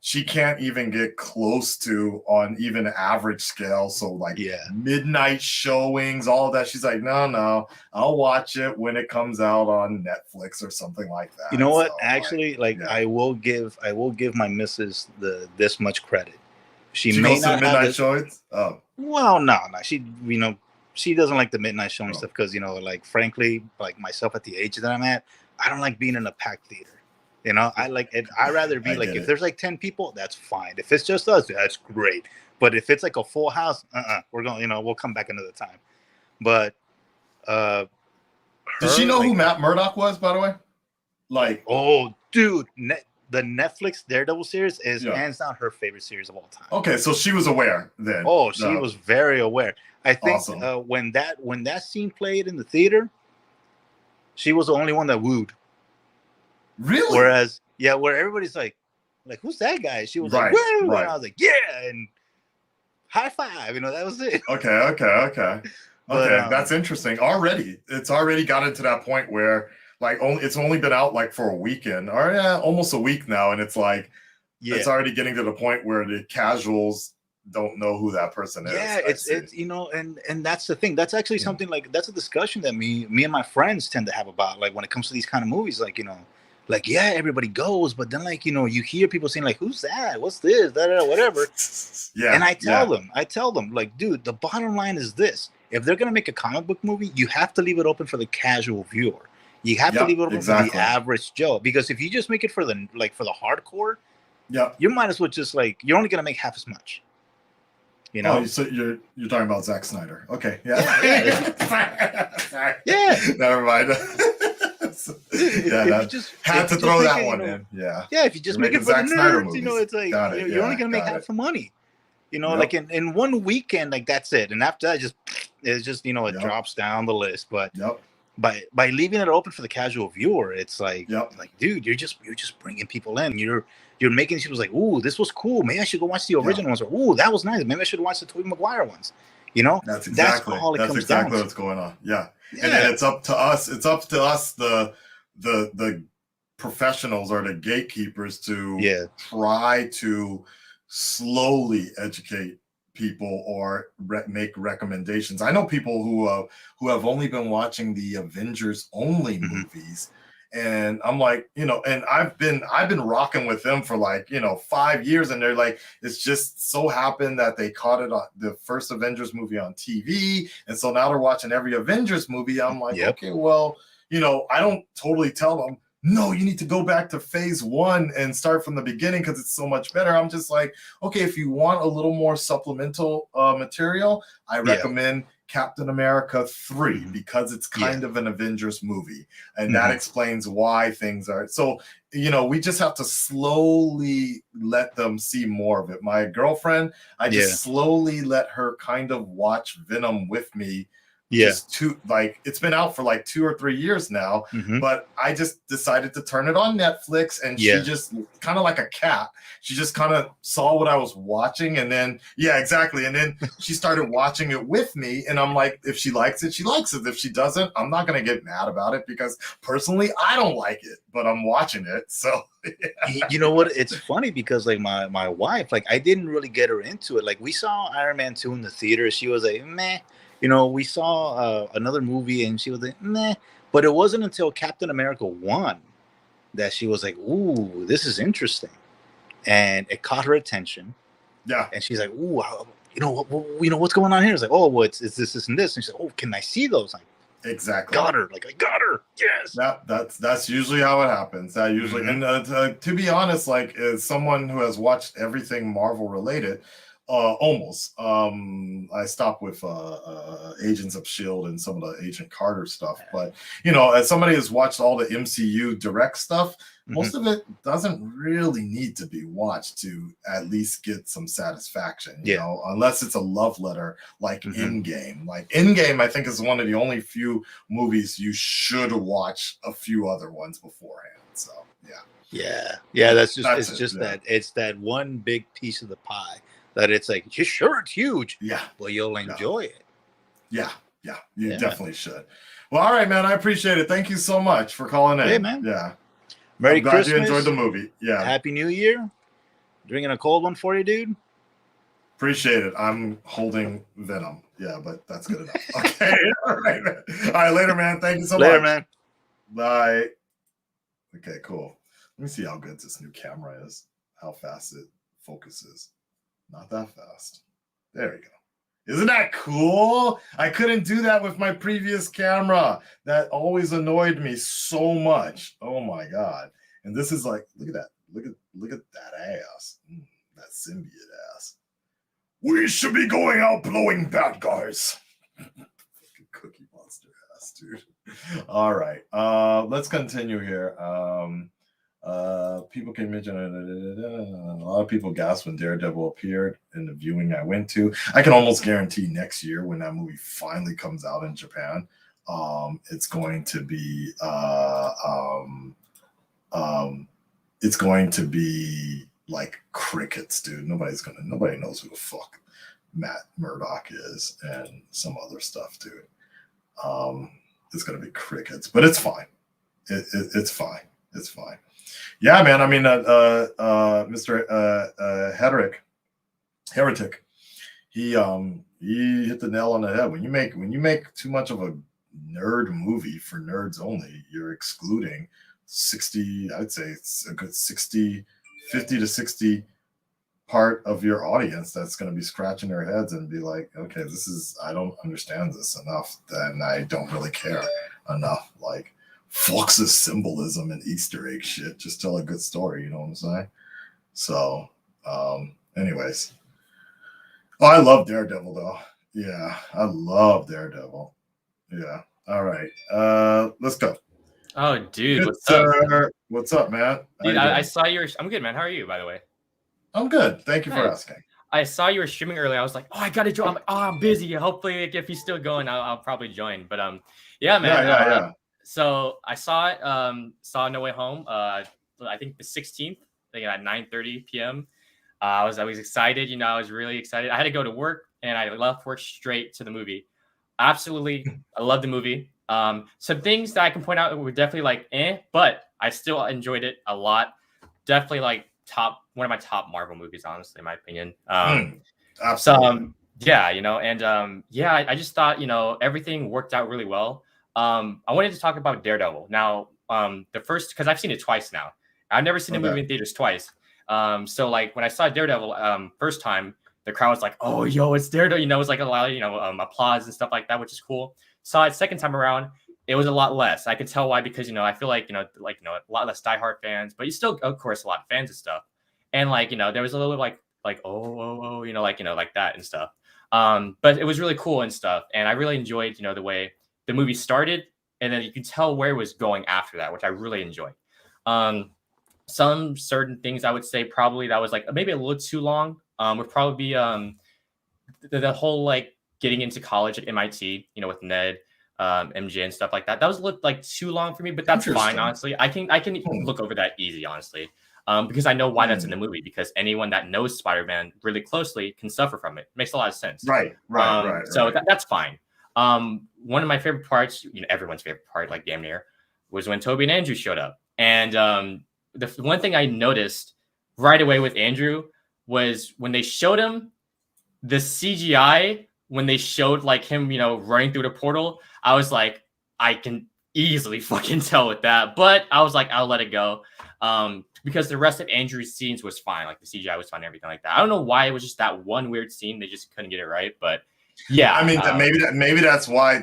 she can't even get close to on even average scale. So like midnight showings, all of that. She's like, no, I'll watch it when it comes out on Netflix or something like that. You know what? So, actually, I will give my missus this much credit. She may not midnight showings. Oh, well, no, she she doesn't like the midnight showing stuff because, you know, like, frankly, like myself at the age that I'm at, I don't like being in a packed theater. You know, I like it. I'd rather be like, if there's like 10 people, that's fine. If it's just us, that's great. But if it's like a full house, we're going, we'll come back another time. But did she know who Matt Murdock was, by the way? Like, oh, dude, the Netflix Daredevil series is hands down her favorite series of all time. Okay, so she was aware then. Oh, she was very aware. I think when that scene played in the theater, she was the only one that wooed. Really? Whereas, where everybody's like, who's that guy? She was like, woo! And I was like, yeah, and high five. That was it. Okay. But, that's interesting. It's already got into that point where, like, it's only been out like for a weekend, or almost a week now, and it's like, it's already getting to the point where the casuals don't know who that person is. Yeah, it's and that's the thing. That's actually something, like, that's a discussion that me and my friends tend to have about, like, when it comes to these kind of movies, like, like, everybody goes, but then, like, you hear people saying, like, who's that? What's this? Whatever. And I tell them, like, dude, the bottom line is this: if they're gonna make a comic book movie, you have to leave it open for the casual viewer. You have to leave it open for the average Joe, because if you just make it for the hardcore, you might as well just, like, you're only gonna make half as much. Oh, so you're talking about Zack Snyder? Okay, yeah. Never mind. Yeah, that had to throw that one in. Yeah. Yeah, if you just You're make it making for the Zack Snyder nerds, movies. it's like Got it. you're only Yeah, gonna make got half it. the money. Yep. Like in one weekend, like that's it. And after that, it's just it Yep. drops down the list. But Yep. by leaving it open for the casual viewer, it's like, Yep. like, dude, you're just bringing people in. You're making people like, ooh, this was cool. Maybe I should go watch the original ones, or ooh, that was nice. Maybe I should watch the Tobey Maguire ones. That's exactly all it comes exactly down what's going on. Yeah. Yeah. And then it's up to us. It's up to us, the professionals or the gatekeepers, to try to slowly educate people or make recommendations. I know people who have only been watching the Avengers only movies. And I'm like, and I've been rocking with them for like, 5 years, and they're like, it's just so happened that they caught it on the first Avengers movie on TV, and so now they're watching every Avengers movie. I'm like, okay, well, I don't totally tell them, no, you need to go back to phase 1 and start from the beginning because it's so much better. I'm just like, okay, if you want a little more supplemental material, I recommend Captain America 3 because it's kind of an Avengers movie, and that explains why things are so. We just have to slowly let them see more of it. My girlfriend, I just slowly let her kind of watch Venom with me. Just it's been out for like 2 or 3 years now, but I just decided to turn it on Netflix, and she just kind of like a cat. She just kind of saw what I was watching, and then and then she started watching it with me, and I'm like, if she likes it, she likes it. If she doesn't, I'm not gonna get mad about it because personally, I don't like it, but I'm watching it. So you know what? It's funny because like my wife, like I didn't really get her into it. Like we saw Iron Man 2 in the theater. She was like, meh. We saw another movie and she was like, meh. But it wasn't until Captain America 1 that she was like, ooh, this is interesting. And it caught her attention. Yeah. And she's like, ooh, what's going on here? It's like, oh, well, it's this, and this. And she's like, oh, can I see those? Like, exactly. Got her. Like, I got her. Yes. That's usually how it happens. That usually, and to be honest, like as someone who has watched everything Marvel related, almost. I stopped with Agents of S.H.I.E.L.D. and some of the Agent Carter stuff. But, as somebody who's watched all the MCU direct stuff, most of it doesn't really need to be watched to at least get some satisfaction, you know, unless it's a love letter like Endgame. Like Endgame, I think, is one of the only few movies you should watch a few other ones beforehand. So, That's just that it's that one big piece of the pie. That it's like, sure, it's huge. Yeah. Well, you'll enjoy it. Yeah. You definitely should. Well, all right, man. I appreciate it. Thank you so much for calling in. Hey, man. Yeah. Merry I'm glad Christmas. you enjoyed the movie. Yeah. Happy New Year. Drinking a cold one for you, dude. Appreciate it. I'm holding Venom. Yeah, but that's good enough. Okay. All right, man. All right, later, man. Thank you so much. Later, man. Bye. Okay, cool. Let me see how good this new camera is. How fast it focuses. Not that fast. There we go. Isn't that cool? I couldn't do that with my previous camera. That always annoyed me so much. Oh my god. And this is like, look at that. Look at that ass. That symbiote ass. We should be going out blowing bad guys. Cookie monster ass, dude. All right. Let's continue here. People can mention a lot of people gasped when Daredevil appeared in the viewing I went to. I can almost guarantee next year when that movie finally comes out in Japan, it's going to be like crickets, dude. Nobody knows who the fuck Matt Murdock is and some other stuff, dude. It's gonna be crickets, but it's fine. It's fine. It's fine. Yeah, man. I mean, Mr. Heretic, he hit the nail on the head. When you make too much of a nerd movie for nerds only, you're excluding 60. I'd say it's a good 50 to 60 part of your audience that's going to be scratching their heads and be like, okay, I don't understand this enough, then I don't really care enough. Like, Fox's symbolism and Easter egg shit. Just tell a good story, you know what I'm saying? So, anyways. Oh, I love Daredevil though. Yeah, I love Daredevil. Yeah. All right. Let's go. Oh, dude, Good, what's up? sir. What's up, man? How Dude, you I doing? saw your. I'm good, man. How are you, by the way? I'm good. Thank you for Nice. asking. I saw you were streaming earlier. I was like, oh, I gotta join. I'm like, oh, I'm busy. Hopefully, like, if he's still going, I'll probably join. But yeah, man. Yeah. So I saw it. Saw No Way Home. I think the 16th, like at 9:30 p.m. I was excited. You know, I was really excited. I had to go to work, and I left work straight to the movie. Absolutely, I love the movie. Some things that I can point out were definitely like, but I still enjoyed it a lot. Definitely like one of my top Marvel movies, honestly, in my opinion. Absolutely. Yeah, you know, and yeah, I just thought, you know, everything worked out really well. I wanted to talk about Daredevil. Now, the first, because I've seen it twice now. I've never seen a movie in theaters twice. So like when I saw Daredevil first time, the crowd was like, "Oh, yo, it's Daredevil!" You know, it was like a lot of applause and stuff like that, which is cool. Saw it second time around, it was a lot less. I could tell why, because I feel like a lot less diehard fans, but you still, of course, a lot of fans and stuff. And there was a little like oh, like that and stuff. But it was really cool and stuff, and I really enjoyed the way the movie started, and then you could tell where it was going after that, which I really enjoyed. Some certain things I would say probably that was like maybe a little too long. Would probably be the whole like getting into college at MIT, with Ned, MJ and stuff like that. That was like too long for me, but that's fine. Honestly, I can look over that easy, honestly, because I know why that's in the movie. Because anyone that knows Spider-Man really closely can suffer from it. Makes a lot of sense. Right. So that's fine. One of my favorite parts, everyone's favorite part, like damn near, was when Toby and Andrew showed up. And the one thing I noticed right away with Andrew was when they showed him the CGI, when they showed like him, running through the portal, I was like, I can easily fucking tell with that. But I was like, I'll let it go. Because the rest of Andrew's scenes was fine. Like the CGI was fine and everything like that. I don't know why it was just that one weird scene. They just couldn't get it right. But yeah. I mean, maybe that's why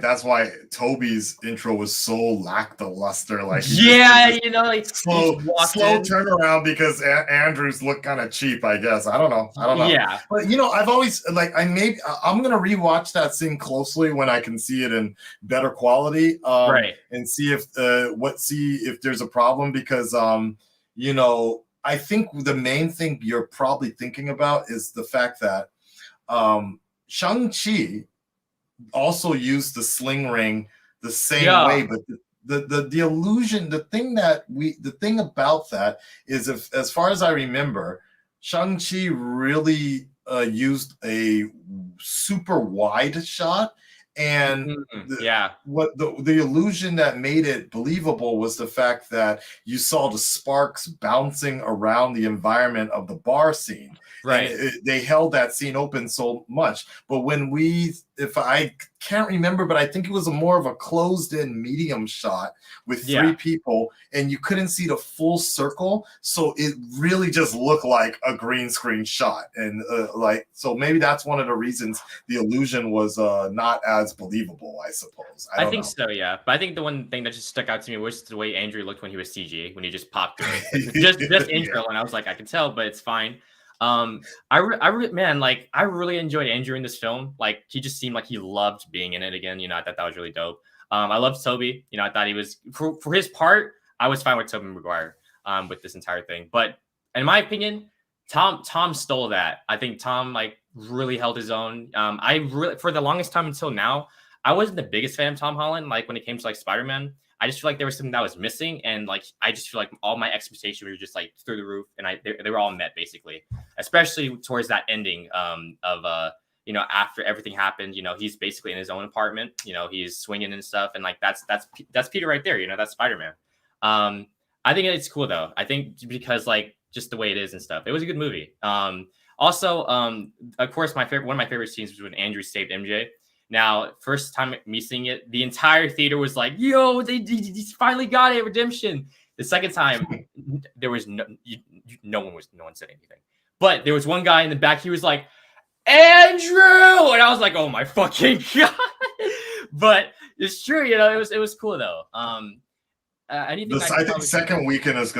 Toby's intro was so lackluster. Like like slow turnaround because Andrews looked kind of cheap. I guess I don't know. Yeah, but I've always I'm gonna rewatch that scene closely when I can see it in better quality. Right. And see if there's a problem because I think the main thing you're probably thinking about is the fact that Shang-Chi also used the sling ring the same way, but the illusion, the thing about that is, as far as I remember, Shang-Chi really used a super wide shot, and the illusion that made it believable was the fact that you saw the sparks bouncing around the environment of the bar scene. Right. And they held that scene open so much. But if I can't remember, but I think it was more of a closed-in medium shot with three people, and you couldn't see the full circle. So it really just looked like a green screen shot. And so maybe that's one of the reasons the illusion was not as believable, I suppose. I think so, yeah. But I think the one thing that just stuck out to me was the way Andrew looked when he was CG, when he just popped through it. just intro, and I was like, I can tell, but it's fine. I really enjoyed Andrew in this film. Like, he just seemed like he loved being in it again. I thought that was really dope. I loved Toby. I thought he was for his part. I was fine with Tobey Maguire with this entire thing. But in my opinion, Tom stole that. I think Tom really held his own. For the longest time until now, I wasn't the biggest fan of Tom Holland. Like when it came to Spider-Man, I just feel like there was something that was missing, and I just feel like all my expectations were just through the roof, and they were all met basically. Especially towards that ending of after everything happened, he's basically in his own apartment. He's swinging and stuff, and that's Peter right there. That's Spider-Man. I think it's cool though. I think because just the way it is and stuff, it was a good movie. Also, of course, one of my favorite scenes was when Andrew saved MJ. Now, first time me seeing it, the entire theater was like, yo, they finally got it, redemption. The second time, there was no one said anything. But there was one guy in the back, he was like, Andrew! And I was like, oh my fucking God. But it's true, it was cool though. I think second weekend is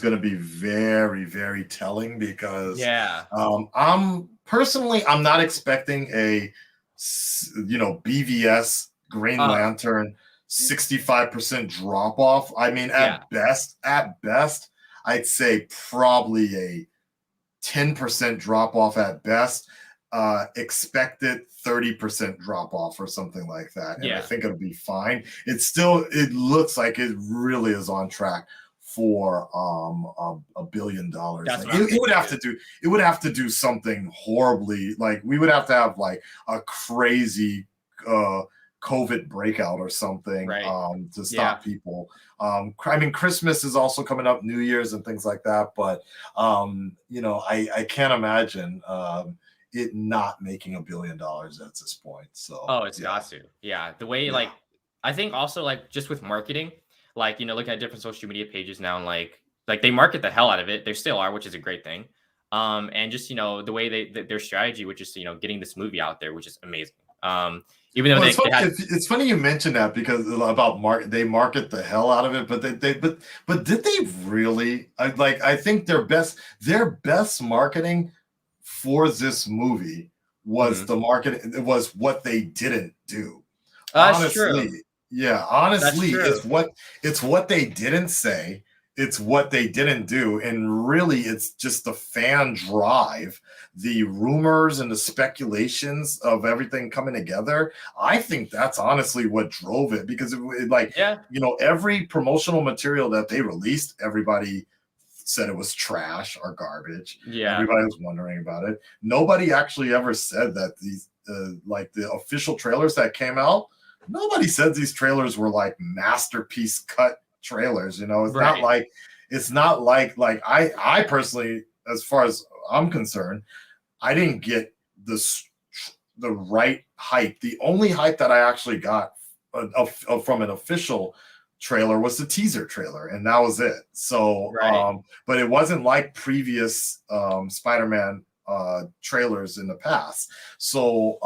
gonna be very, very telling because I'm not expecting a BVS Green Lantern 65% drop off. I mean, at best, I'd say probably a 10% drop off at best. Expected 30% drop off or something like that. And I think it'll be fine. It looks like it really is on track for $1 billion. It would have to do something horribly, like we would have to have like a crazy COVID breakout or something to stop people. I mean, Christmas is also coming up, New Year's and things like that, but I can't imagine it not making $1 billion at this point. So it's got to. Yeah. The way like I think also like just with marketing, like looking at different social media pages now and like they market the hell out of it. They still are, which is a great thing. And just the way their strategy, which is getting this movie out there, which is amazing. Even though it's funny you mentioned that because about they market the hell out of it, but did they really? I think their best marketing for this movie was the marketing. It was what they didn't do. Honestly, it's what they didn't say. It's what they didn't do, and really, it's just the fan drive, the rumors and the speculations of everything coming together. I think that's honestly what drove it, because every promotional material that they released, everybody said it was trash or garbage. Everybody was wondering about it. Nobody actually ever said that these the official trailers that came out. Nobody said these trailers were like masterpiece cut trailers. It's not like I personally, as far as I'm concerned, I didn't get the right hype. The only hype that I actually got from an official trailer was the teaser trailer, and that was it. So but it wasn't like previous Spider-Man trailers in the past. So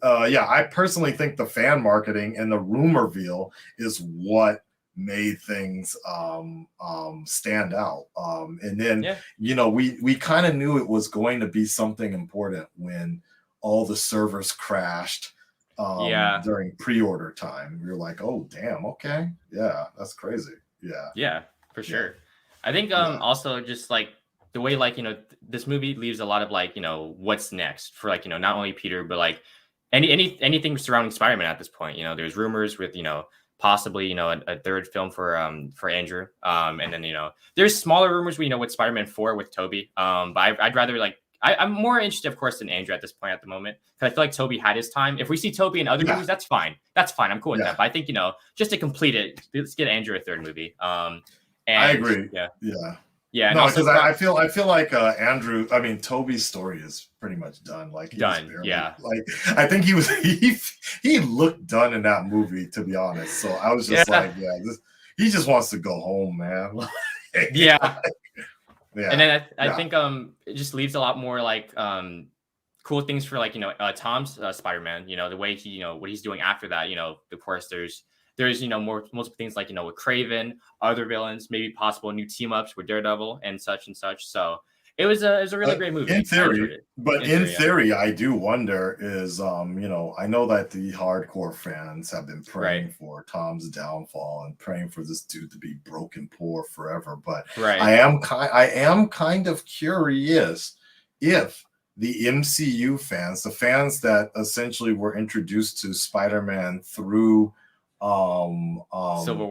I personally think the fan marketing and the rumor reveal is what made things stand out. And then we kind of knew it was going to be something important when all the servers crashed during pre-order time. We were like, oh damn, okay, yeah, that's crazy. Yeah, for sure. I think also just like the way this movie leaves a lot of what's next for not only Peter but like anything surrounding Spider-Man at this point. There's rumors with possibly a third film for Andrew, and then there's smaller rumors with Spider-Man 4 with Toby, but I'd rather I'm more interested, of course, in Andrew at this point at the moment, because I feel like Toby had his time. If we see Toby in other movies, that's fine. I'm cool with that. But I think just to complete it, let's get Andrew a third movie. And I agree. Yeah. No, because I feel like Andrew. I mean, Toby's story is pretty much done. Done. I think he looked done in that movie, to be honest. So I was just he just wants to go home, man. Yeah. And then I think it just leaves a lot more cool things for Tom's Spider-Man. The way he what he's doing after that. Of course there's multiple things with Craven, other villains, maybe possible new team ups with Daredevil and such. So it was a really great movie. In theory, I do wonder is I know that the hardcore fans have been praying for Tom's downfall and praying for this dude to be broken poor forever. But I am kind of curious if the MCU fans, the fans that essentially were introduced to Spider-Man through Civil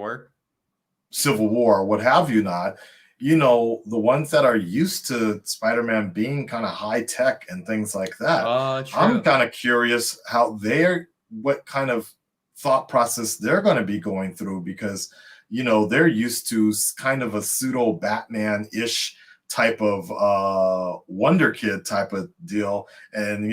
War, what have you not, the ones that are used to Spider-Man being kind of high tech and things like that. I'm kind of curious what kind of thought process they're going to be going through, because they're used to kind of a pseudo Batman-ish type of Wonder Kid type of deal, and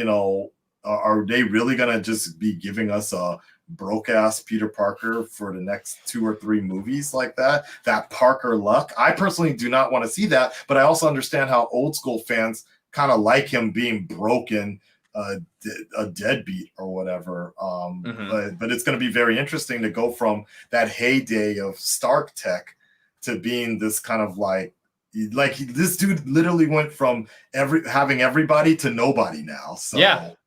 are they really going to just be giving us a broke ass Peter Parker for the next 2 or 3 movies like that Parker luck? I personally do not want to see that, but I also understand how old school fans kind of like him being broken, a deadbeat or whatever. But it's going to be very interesting to go from that heyday of Stark Tech to being this kind of like this dude literally went from having everybody to nobody now. So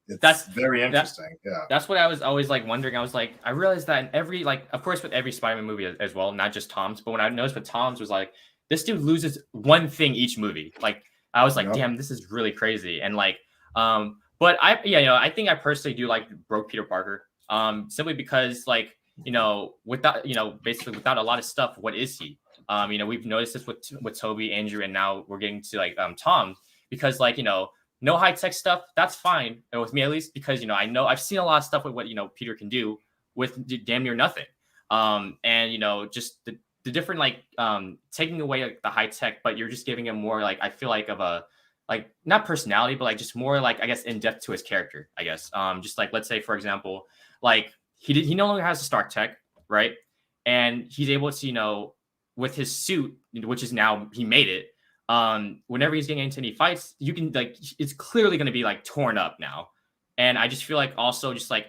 It's very interesting. That's what I was always like wondering. I was like, I realized that in every, like, of course, with every Spider-Man movie as well, not just Tom's, but when I noticed with Tom's was like, this dude loses one thing each movie. Like, I was like, damn, this is really crazy. And like, but I think I personally do like broke Peter Parker, simply because, like, without, basically without a lot of stuff, what is he? We've noticed this with Toby, Andrew, and now we're getting to like Tom, because like, no high tech stuff, that's fine with me at least, because I know I've seen a lot of stuff with what Peter can do with damn near nothing. And just the different, like, taking away like the high tech, but you're just giving him more, like, I feel like, of a, like, not personality, but like just more, like, I guess, in depth to his character, I guess. Just like, let's say for example, like he no longer has a Stark tech, right? And he's able to, with his suit, which is now, he made it, whenever he's getting into any fights, you can, like, it's clearly going to be like torn up now. And I just feel like also just like,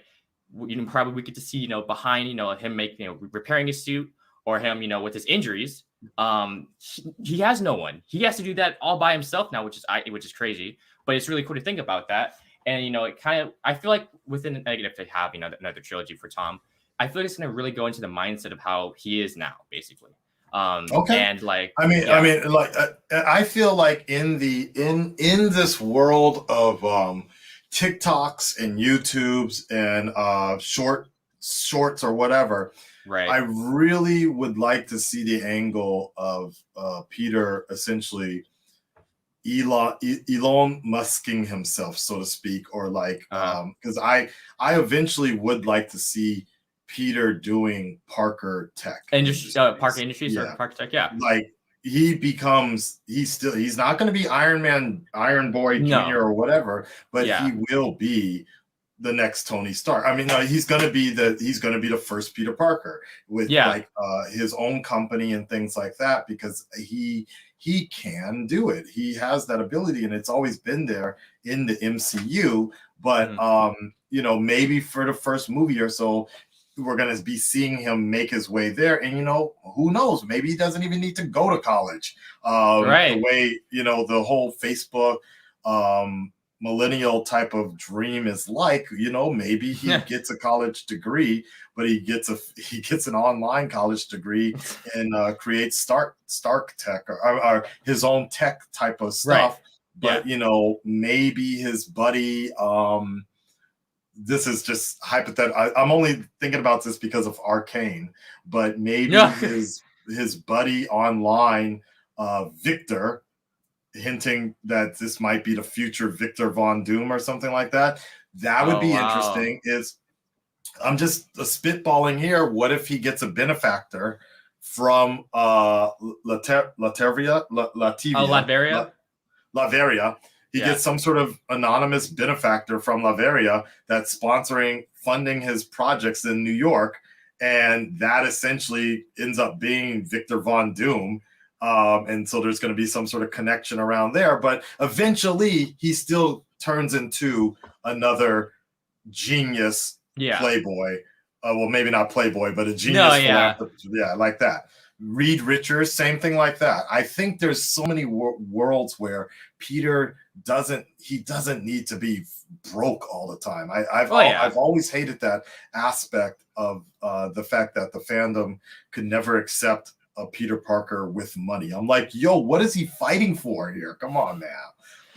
probably we get to see, behind, him making, repairing his suit, or him, with his injuries, he has no one. He has to do that all by himself now, which is crazy. But it's really cool to think about that. And it kind of, I feel like within, again, if they have another trilogy for Tom, I feel like it's going to really go into the mindset of how he is now, basically. Okay. And like, I feel like in this world of TikToks and YouTubes and shorts or whatever, right, I really would like to see the angle of Peter essentially Elon Musking himself, so to speak, or like, because I eventually would like to see Peter doing Parker Tech Parker Industries, or Parker Tech, like he's not going to be Iron Boy Jr. or whatever, but he will be the next Tony Stark. I mean, no, he's going to be the first Peter Parker with like his own company and things like that, because he can do it. He has that ability, and it's always been there in the MCU. But maybe for the first movie or so, we're going to be seeing him make his way there. And, who knows? Maybe he doesn't even need to go to college. The way, the whole Facebook millennial type of dream is like, maybe he gets a college degree, but he gets an online college degree and creates Stark Tech or his own tech type of stuff. Right. But, maybe his buddy, this is just hypothetical. I'm only thinking about this because of Arcane, but maybe his buddy online, Victor, hinting that this might be the future Victor Von Doom or something like that. That would be interesting. I'm just spitballing here. What if he gets a benefactor from Latveria? He gets some sort of anonymous benefactor from Latveria that's funding his projects in New York, and that essentially ends up being Victor Von Doom. And so there's going to be some sort of connection around there, but eventually he still turns into another genius playboy. Well, maybe not playboy, but a genius philanthropist. Like that. Reed Richards, same thing like that. I think there's so many worlds where Peter doesn't need to be broke all the time. I've always hated that aspect of the fact that the fandom could never accept a Peter Parker with money. I'm like, yo, what is he fighting for here? Come on, man.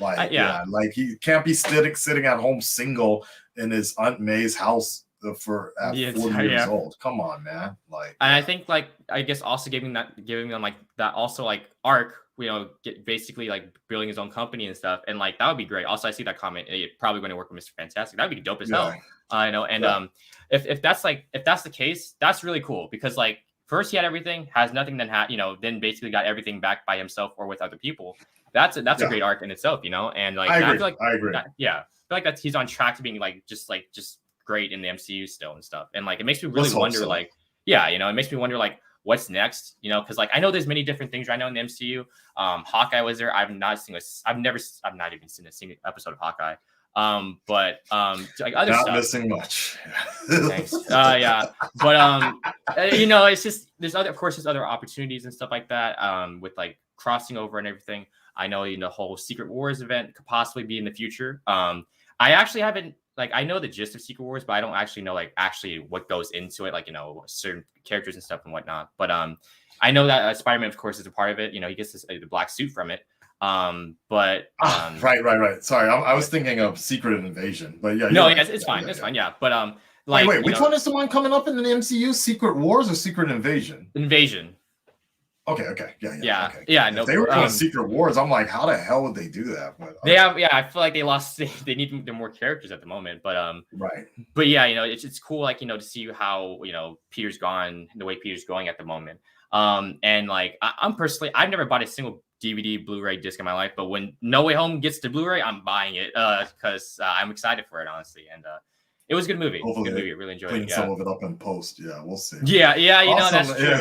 Like, like he can't be sitting at home single in his Aunt May's house for 40 years old. Come on, man. Like, and I think, like, I guess also giving them like that also like arc, get basically like building his own company and stuff, and like that would be great. Also, I see that comment. It's probably going to work with Mr. Fantastic. That'd be dope as hell. And if that's the case, that's really cool, because like, first he had everything, has nothing, then basically got everything back by himself or with other people. That's a great arc in itself, and like I agree. I agree. I feel like that he's on track to being like just great in the MCU still and stuff. And like it makes me really wonder, like, it makes me wonder like what's next, because like I know there's many different things right now in the MCU. Hawkeye was there. I've not even seen a single episode of Hawkeye. But like other not stuff, missing much. Thanks. But it's just there's other opportunities and stuff like that. With like crossing over and everything. I know the whole Secret Wars event could possibly be in the future. I actually haven't like I know the gist of Secret Wars, but I don't actually know like actually what goes into it, like certain characters and stuff and whatnot. But I know that Spider-Man, of course, is a part of it. He gets the black suit from it. Right. Sorry, I was thinking of Secret Invasion, but yeah. No, right. it's fine. It's fine. Yeah, but wait, which one is the one coming up in the MCU? Secret Wars or Secret Invasion? Invasion. Okay, yeah. Okay. Yeah, if they were doing Secret Wars, I'm like, how the hell would they do that? But, they have, I feel like they lost. They need more characters at the moment, but right. But yeah, it's cool, like to see how Peter's gone, the way Peter's going at the moment. And like I'm personally, I've never bought a single DVD Blu-ray disc in my life, but when No Way Home gets to Blu-ray, I'm buying it because I'm excited for it, honestly. And it was a good movie. Hopefully, good movie. I really enjoyed it. Clean some of it up in post. Yeah, we'll see. Yeah, that's true.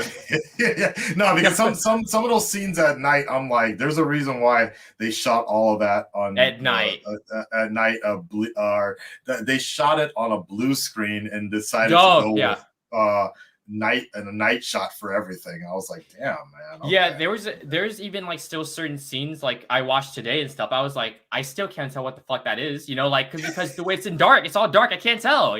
Yeah. No, because some of those scenes at night, I'm like, there's a reason why they shot all of that on at night. At night, they shot it on a blue screen and decided to go with a night shot for everything. I was like, damn, man. Okay. Yeah, there's even like still certain scenes like I watched today and stuff. I was like, I still can't tell what the fuck that is, like because the way it's in dark, it's all dark. I can't tell,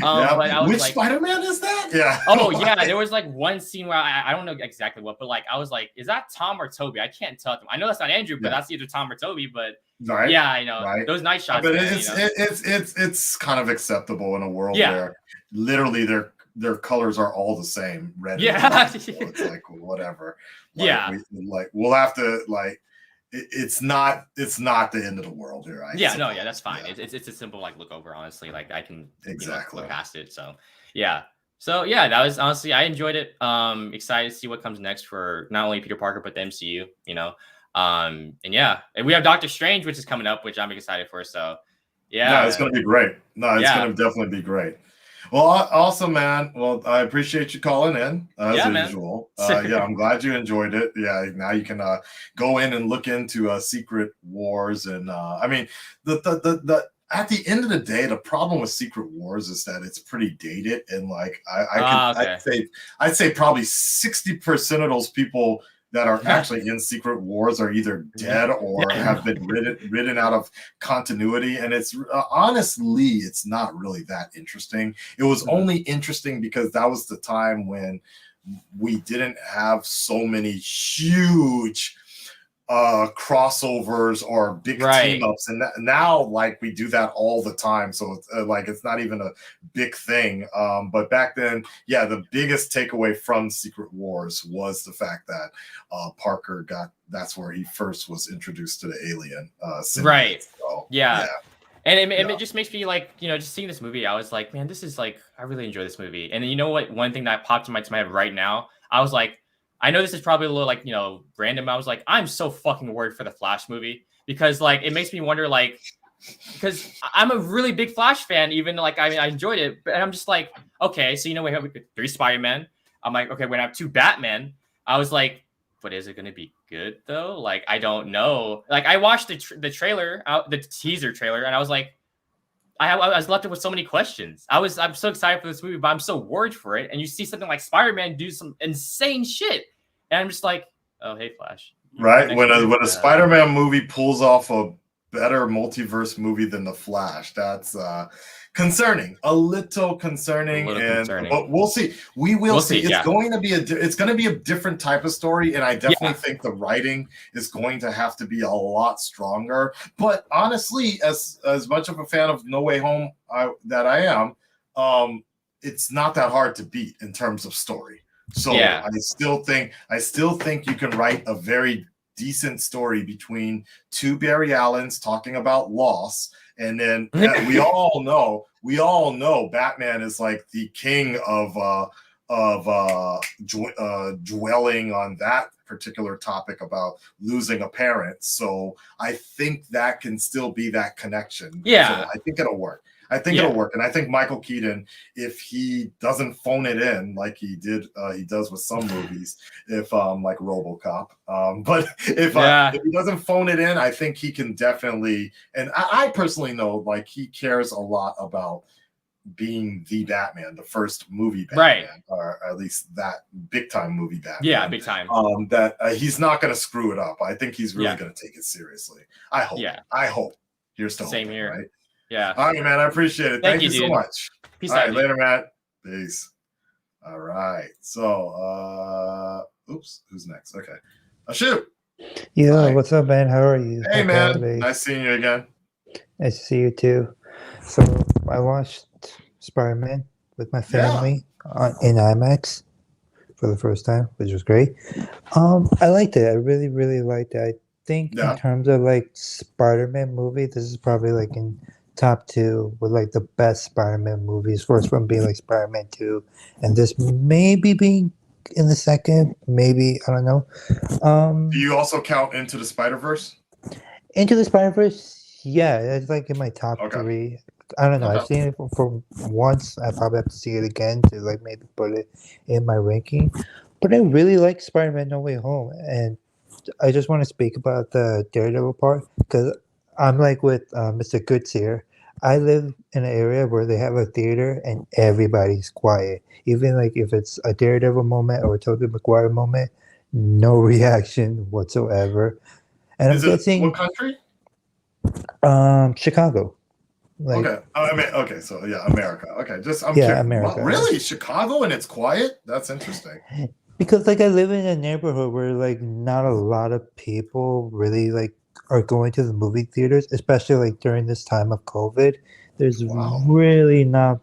But I was which like, Spider-Man is that? Yeah. Oh yeah, there was like one scene where I don't know exactly what, but like I was like, is that Tom or Toby? I can't tell them. I know that's not Andrew, but that's either Tom or Toby. But right. Yeah, I know those night shots. But it's kind of acceptable in a world where literally their colors are all the same, red. Yeah, so it's like whatever. We'll have to It's not the end of the world here. That's fine. Yeah. It's a simple like look over. Honestly, like I can look past it. So that was honestly I enjoyed it. Excited to see what comes next for not only Peter Parker but the MCU. And we have Doctor Strange, which is coming up, which I'm excited for. So it's gonna be great. Gonna definitely be great. Well, awesome, man. Well, I appreciate you calling in as usual. I'm glad you enjoyed it. Yeah, now you can go in and look into Secret Wars, and I mean, the at the end of the day, the problem with Secret Wars is that it's pretty dated, and like I'd say probably 60% of those people that are actually in Secret Wars are either dead or have been ridden out of continuity. And it's honestly, it's not really that interesting. It was only interesting because that was the time when we didn't have so many huge crossovers or big team ups, and now like we do that all the time, so it's like it's not even a big thing. But back then, the biggest takeaway from Secret Wars was the fact that Parker that's where he first was introduced to the alien Symbiote. So, and it just makes me like, just seeing this movie, I was like, man, this is like, I really enjoy this movie. And you know what, one thing that popped into my head right now, I was like, I know this is probably a little like, random. I was like, I'm so fucking worried for the Flash movie because like, it makes me wonder, like, because I'm a really big Flash fan, even like, I mean, I enjoyed it, but I'm just like, okay, so we have 3 Spider-Man. I'm like, okay, we're gonna have 2 Batman. I was like, but is it gonna be good though? Like, I don't know. Like, I watched the trailer, the teaser trailer, and I was like, I was left with so many questions. I'm so excited for this movie, but I'm so worried for it. And you see something like Spider-Man do some insane shit, and I'm just like, oh, hey, Flash. Right? When a Spider-Man movie pulls off a better multiverse movie than the Flash, that's concerning. A little concerning. But we'll see. We'll see. It's going to be a different type of story, and I definitely think the writing is going to have to be a lot stronger. But honestly, as much of a fan of No Way Home that I am, it's not that hard to beat in terms of story. So I still think you can write a very decent story between 2 Barry Allens talking about loss, and then we all know Batman is like the king of dwelling on that particular topic about losing a parent. So I think that can still be that connection. So I think it'll work. It'll work. And I think Michael Keaton, if he doesn't phone it in like he does with some movies, if like RoboCop, but if he doesn't phone it in, I think he can definitely, and I personally know like he cares a lot about being the Batman, the first movie Batman, or at least that big time movie Batman. Yeah, big time. That he's not going to screw it up. I think he's really going to take it seriously. I hope. I hope. Here's to same hoping, here. Right? Yeah. All right, man. I appreciate it. Thank you so dude. much. Peace All out, right, dude. later, Matt. Peace. All right. So, oops, who's next? Okay. Shoot. Yeah, Hi. what's up, man? How are you? Hey, Happy man. holidays. Nice seeing you again. Nice to see you too. So I watched Spider-Man with my family in IMAX for the first time, which was great. I liked it. I really, really liked it. I think in terms of like Spider-Man movie, this is probably like in top 2 with like the best Spider-Man movies. First one being like Spider-Man 2, and this maybe being in the second, maybe, I don't know. Do you also count Into the Spider-Verse? Into the Spider-Verse, yeah, it's like in my top 3. I don't know. I've seen it for once. I probably have to see it again to like maybe put it in my ranking. But I really like Spider-Man No Way Home, and I just want to speak about the Daredevil part because I'm like with Mr. Goods here. I live in an area where they have a theater and everybody's quiet. Even like if it's a Daredevil moment or a Tobey Maguire moment, no reaction whatsoever. And I'm guessing what country? Chicago. Like, okay. I mean, okay. So yeah, America. Okay. I'm yeah, curious. America. Really? Chicago and it's quiet? That's interesting. Because like I live in a neighborhood where like not a lot of people really like are going to the movie theaters, especially like during this time of COVID. There's really not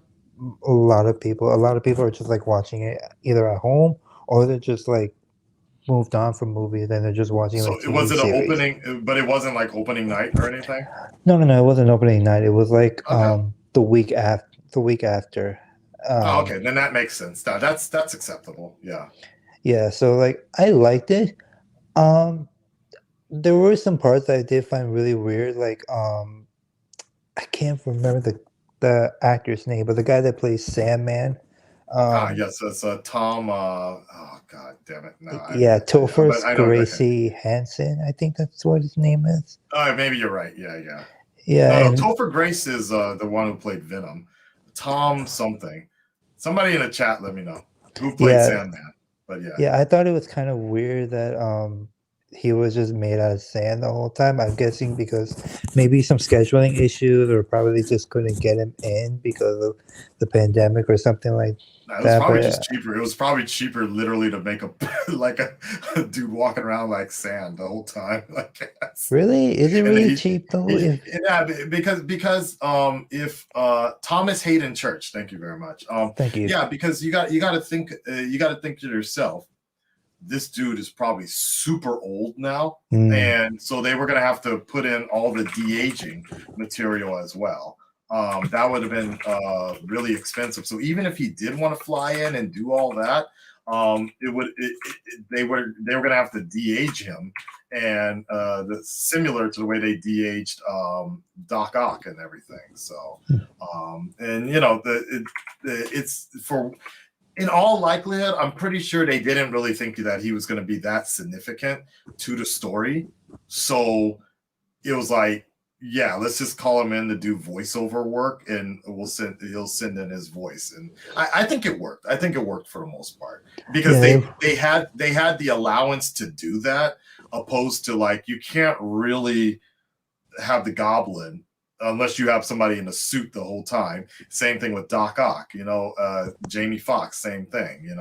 a lot of people. A lot of people are just like watching it either at home or they're just like moved on from movies and they're just watching So like it was TV it an series. opening, but it wasn't like opening night or anything? No, it wasn't opening night. It was like the week after. The week after. Oh, okay. Then that makes sense. That's acceptable. Yeah. Yeah, so like I liked it. There were some parts that I did find really weird. Like I can't remember the actor's name, but the guy that plays Sandman. Yes, it's Tom. Oh God, damn it! No, Yeah, Topher but I know. Gracie Hansen. I think that's what his name is. Maybe you're right. Yeah. Yeah, No, and Topher Grace is the one who played Venom. Tom something. Somebody in the chat, let me know who played Sandman. But yeah, I thought it was kind of weird that he was just made out of sand the whole time. I'm guessing because maybe some scheduling issues or probably just couldn't get him in because of the pandemic or something like it was that. probably But just cheaper. It was probably cheaper, literally, to make a like a dude walking around like sand the whole time. I guess. Really, is it really cheap though? Yeah, because if Thomas Hayden Church, thank you very much. Thank you. Yeah, because you got to think to yourself, this dude is probably super old now, and so they were gonna have to put in all the de-aging material as well. That would have been really expensive. So even if he did want to fly in and do all that, they were gonna have to de-age him, and similar to the way they de-aged Doc Ock and everything. So, and you know, it's for. In all likelihood, I'm pretty sure they didn't really think that he was going to be that significant to the story. So it was like, yeah, let's just call him in to do voiceover work, and he'll send in his voice, and I think it worked. I think it worked for the most part because they had the allowance to do that, opposed to like you can't really have the Goblin unless you have somebody in a suit the whole time. Same thing with Doc Ock, Jamie Foxx, same thing,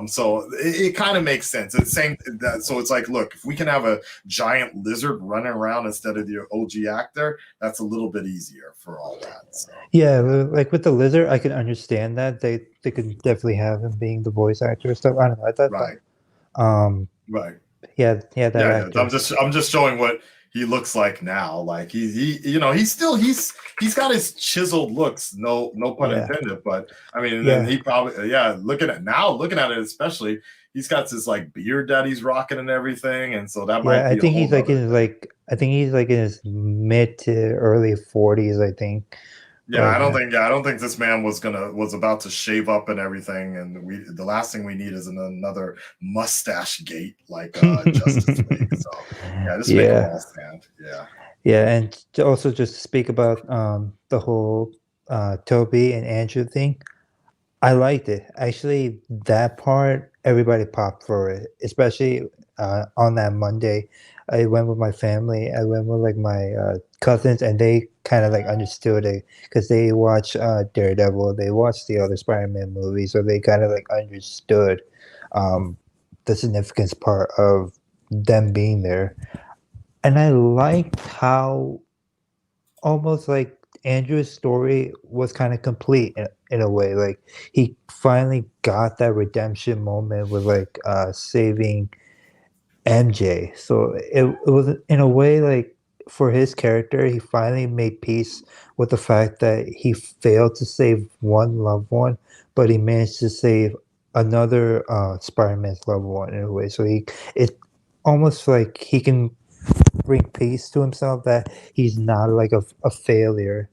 so it kind of makes sense. It's same that, so it's like, look, if we can have a giant lizard running around instead of your OG actor, that's a little bit easier for all that. So. Yeah, like with the lizard, I can understand that they could definitely have him being the voice actor or stuff. I don't know. I thought right. Right. Yeah, that actor. I'm just showing what he looks like now. Like he's got his chiseled looks, no pun intended, but I mean, then he probably looking at it especially, he's got this like beard that he's rocking and everything, and so that might be I think he's like in his mid to early 40s, I think. Yeah, I don't think this man was about to shave up and everything, and the last thing we need is another mustache gate like Justice League. So just make them all stand. Yeah, and to also just speak about the whole Toby and Andrew thing. I liked it. Actually, that part, everybody popped for it, especially on that Monday. I went with my family. I went with like my cousins, and they kind of like understood it because they watch Daredevil, they watched the other Spider-Man movies, so they kind of like understood the significance part of them being there. And I liked how almost like Andrew's story was kind of complete in a way. Like he finally got that redemption moment with like saving MJ. So it was in a way like for his character, he finally made peace with the fact that he failed to save one loved one, but he managed to save another Spider-Man's loved one in a way. So it almost like he can bring peace to himself that he's not like a failure.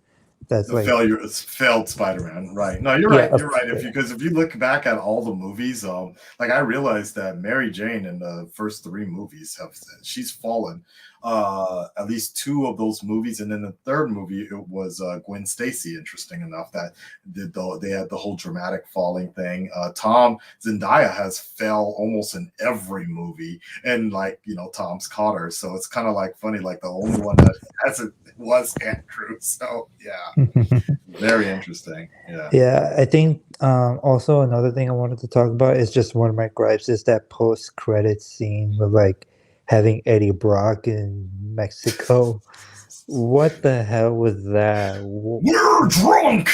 That's The like failure is failed Spider-Man, right? No, you're yeah, right. You're right. Because if you look back at all the movies, like I realized that Mary Jane in the first 3 movies she's fallen. At least 2 of those movies, and then the third movie it was Gwen Stacy. Interesting enough that they had the whole dramatic falling thing. Tom Zendaya has fell almost in every movie, and like Tom's caught her, so it's kind of like funny. Like the only one that hasn't was Andrew. So yeah. Very interesting. Yeah. Yeah, I think also another thing I wanted to talk about is just one of my gripes is that post-credit scene with like having Eddie Brock in Mexico. What the hell was that? We're drunk.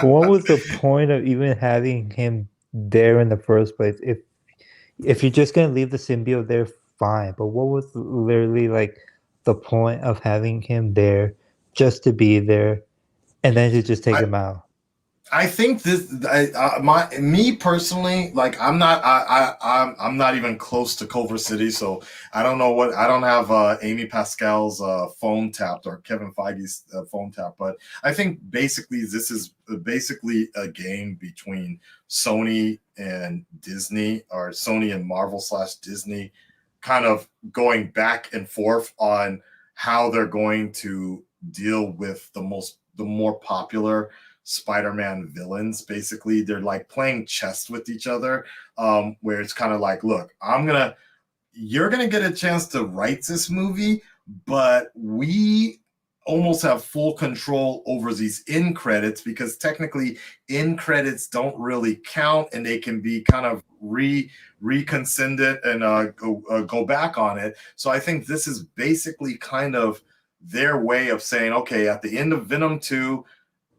What was the point of even having him there in the first place? If you're just gonna leave the symbiote there, fine. But what was literally like the point of having him there just to be there and then to just take him out? I think me personally, like I'm not even close to Culver City, so I don't know I don't have Amy Pascal's phone tapped or Kevin Feige's phone tapped, but I think basically this is basically a game between Sony and Disney, or Sony and Marvel / Disney, kind of going back and forth on how they're going to deal with the more popular Spider-Man villains. Basically they're like playing chess with each other, where it's kind of like, look, you're gonna get a chance to write this movie, but we almost have full control over these end credits, because technically end credits don't really count, and they can be kind of reconsidered and go back on it. So I think this is basically kind of their way of saying, okay, at the end of Venom 2,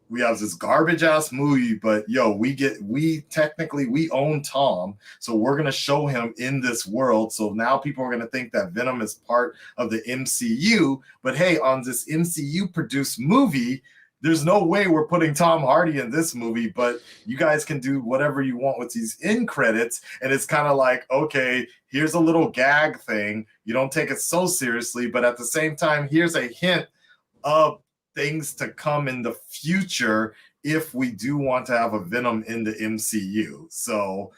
we have this garbage ass movie, but we technically own Tom, so we're gonna show him in this world. So now people are gonna think that Venom is part of the MCU. But hey, on this MCU produced movie, there's no way we're putting Tom Hardy in this movie, but you guys can do whatever you want with these end credits. And it's kind of like, okay, here's a little gag thing. You don't take it so seriously, but at the same time, here's a hint of things to come in the future if we do want to have a Venom in the MCU. So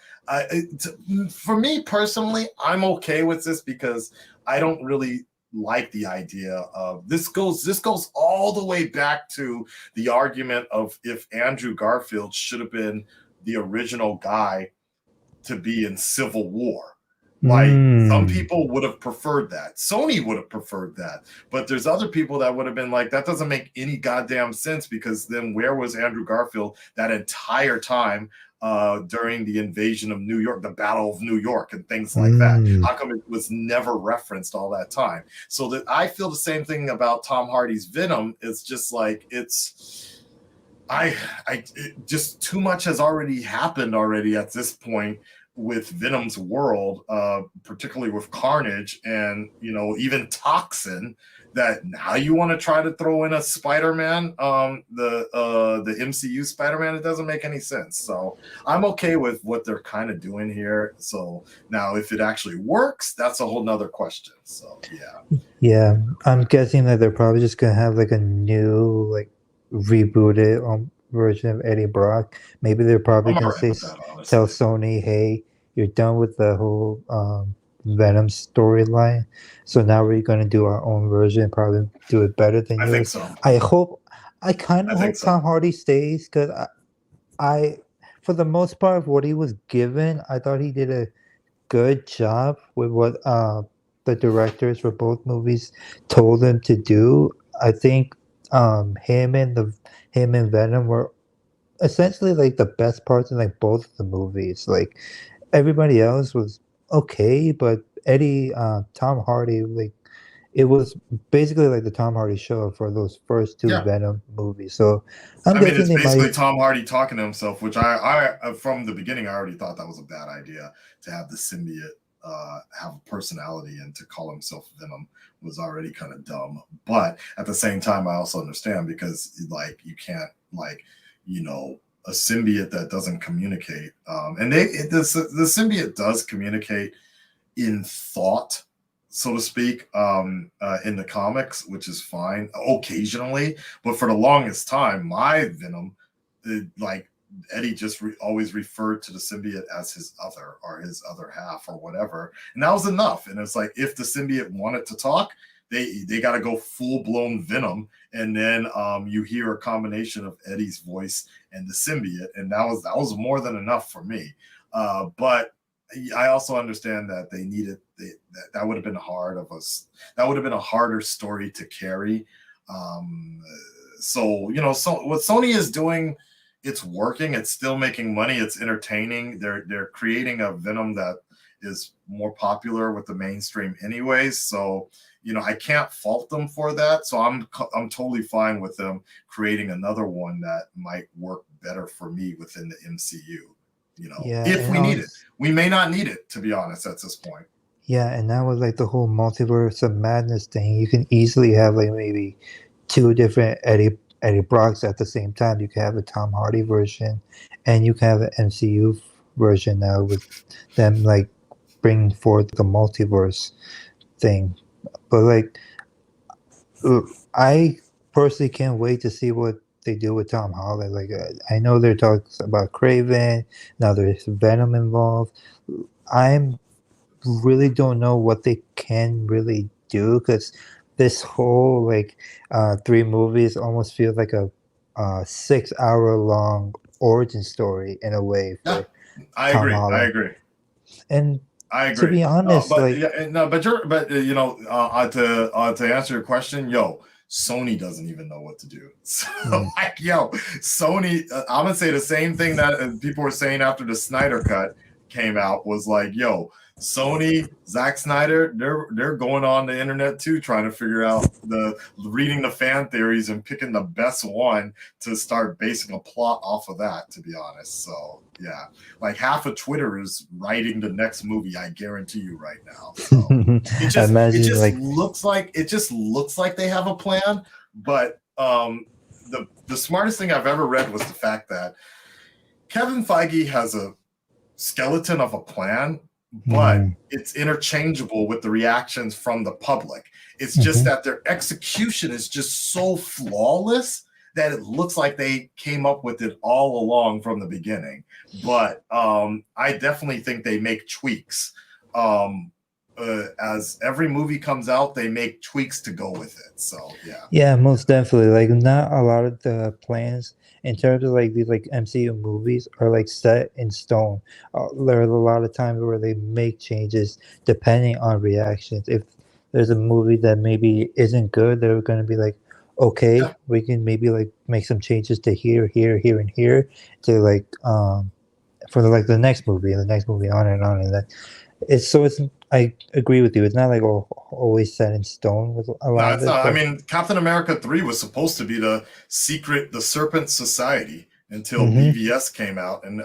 for me personally, I'm okay with this, because I don't really like the idea of this goes all the way back to the argument of if Andrew Garfield should have been the original guy to be in Civil War. Like some people would have preferred that. Sony would have preferred that. But there's other people that would have been like, that doesn't make any goddamn sense, because then where was Andrew Garfield that entire time during the invasion of New York, the Battle of New York and things like that? How come it was never referenced all that time? So that I feel the same thing about Tom Hardy's Venom. It's just like just too much has already happened at this point with Venom's world, particularly with Carnage and even Toxin, that now you want to try to throw in a Spider-Man, the MCU Spider-Man. It doesn't make any sense. So I'm okay with what they're kind of doing here. So now if it actually works, that's a whole nother question. So yeah, I'm guessing that they're probably just gonna have like a new like rebooted version of Eddie Brock. Maybe they're probably I'm gonna alright say with that, tell Sony, hey, you're done with the whole Venom storyline, so now we're gonna do our own version, probably do it better than I yours. think so. I kind of hope so. Tom Hardy stays, because I for the most part of what he was given, I thought he did a good job with what the directors for both movies told him to do. I think him and Venom were essentially like the best parts in like both of the movies. Like everybody else was okay, but Tom Hardy, like it was basically like the Tom Hardy show for those first two Venom movies. So I'm guessing it's they basically might. Tom Hardy talking to himself, which I from the beginning I already thought that was a bad idea to have the symbiote have a personality, and to call himself Venom was already kind of dumb. But at the same time, I also understand, because like you can't, like, a symbiote that doesn't communicate, and the symbiote does communicate in thought, so to speak, in the comics, which is fine occasionally. But for the longest time, my Venom, like Eddie just always referred to the symbiote as his other, or his other half, or whatever, and that was enough. And it's like, if the symbiote wanted to talk, they got to go full blown Venom, and then you hear a combination of Eddie's voice and the symbiote, and that was more than enough for me. But I also understand that they needed that would have been hard of us. That would have been a harder story to carry. So what Sony is doing, it's working. It's still making money. It's entertaining. They're creating a Venom that is more popular with the mainstream, anyways. So I can't fault them for that. So I'm totally fine with them creating another one that might work better for me within the MCU. If we need it. We may not need it, to be honest, at this point. Yeah, and that was like the whole multiverse of madness thing. You can easily have like maybe two different Eddie Brocks at the same time. You can have a Tom Hardy version, and you can have an MCU version now with them like bringing forth the multiverse thing. But like, I personally can't wait to see what they do with Tom Holland. Like, I know they're talking about Craven. Now there's Venom involved. I'm really don't know what they can really do, because this whole like 3 movies almost feels like a 6-hour long origin story in a way for Tom Holland. I agree. And I agree. to be honest, to answer your question, Sony doesn't even know what to do. So, Sony, I'm gonna say the same thing that people were saying after the Snyder Cut came out, was like, Sony, Zack Snyder, they're going on the internet too, trying to figure out reading the fan theories and picking the best one to start basing a plot off of that, to be honest. So yeah, like half of Twitter is writing the next movie, I guarantee you right now. So it just looks like they have a plan, but the smartest thing I've ever read was the fact that Kevin Feige has a skeleton of a plan, but it's interchangeable with the reactions from the public. It's just that their execution is just so flawless that it looks like they came up with it all along from the beginning. But I definitely think they make tweaks. As every movie comes out, they make tweaks to go with it. So yeah, most definitely. Like, not a lot of the plans in terms of like these like MCU movies are like set in stone. There's a lot of times where they make changes depending on reactions. If there's a movie that maybe isn't good, they're going to be like, okay, we can maybe like make some changes to here, and here to like for the next movie and the next movie, on and on. And that it's I agree with you. It's not like always set in stone with a lot no, of it's it. not. I mean, Captain America 3 was supposed to be the Serpent Society until BVS came out and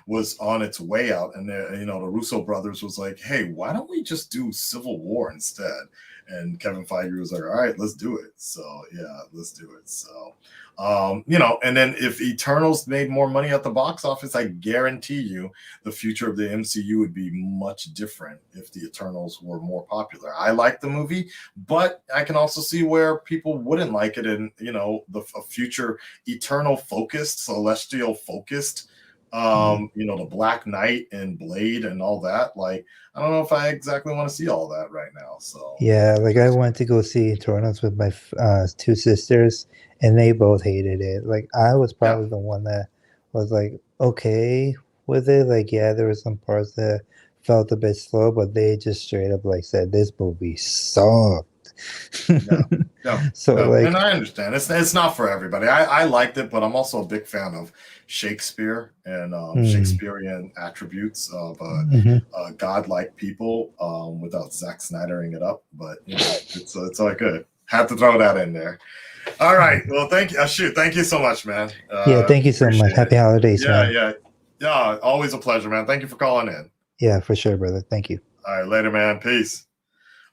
was on its way out. And the Russo brothers was like, hey, why don't we just do Civil War instead? And Kevin Feige was like, all right, let's do it. So yeah, let's do it. So and then if Eternals made more money at the box office, I guarantee you the future of the MCU would be much different if the Eternals were more popular. I like the movie, but I can also see where people wouldn't like it, and a future Eternal focused, Celestial focused, the Black Knight and Blade and all that. Like, I don't know if I exactly want to see all that right now. So yeah, like I went to go see Eternals with my 2 sisters, and they both hated it. Like, I was probably the one that was like okay with it. Like, yeah, there were some parts that felt a bit slow, but they just straight up like said this movie sucked. So like, and I understand it's not for everybody. I liked it, but I'm also a big fan of Shakespeare and Shakespearean attributes of godlike people without Zack Snydering it up. But you know, it's all good. Had to throw that in there. All right. Well, thank you. Thank you so much, man. yeah, thank you so much. Happy holidays, man. Yeah. Always a pleasure, man. Thank you for calling in. Yeah, for sure, brother. Thank you. All right, later, man. Peace.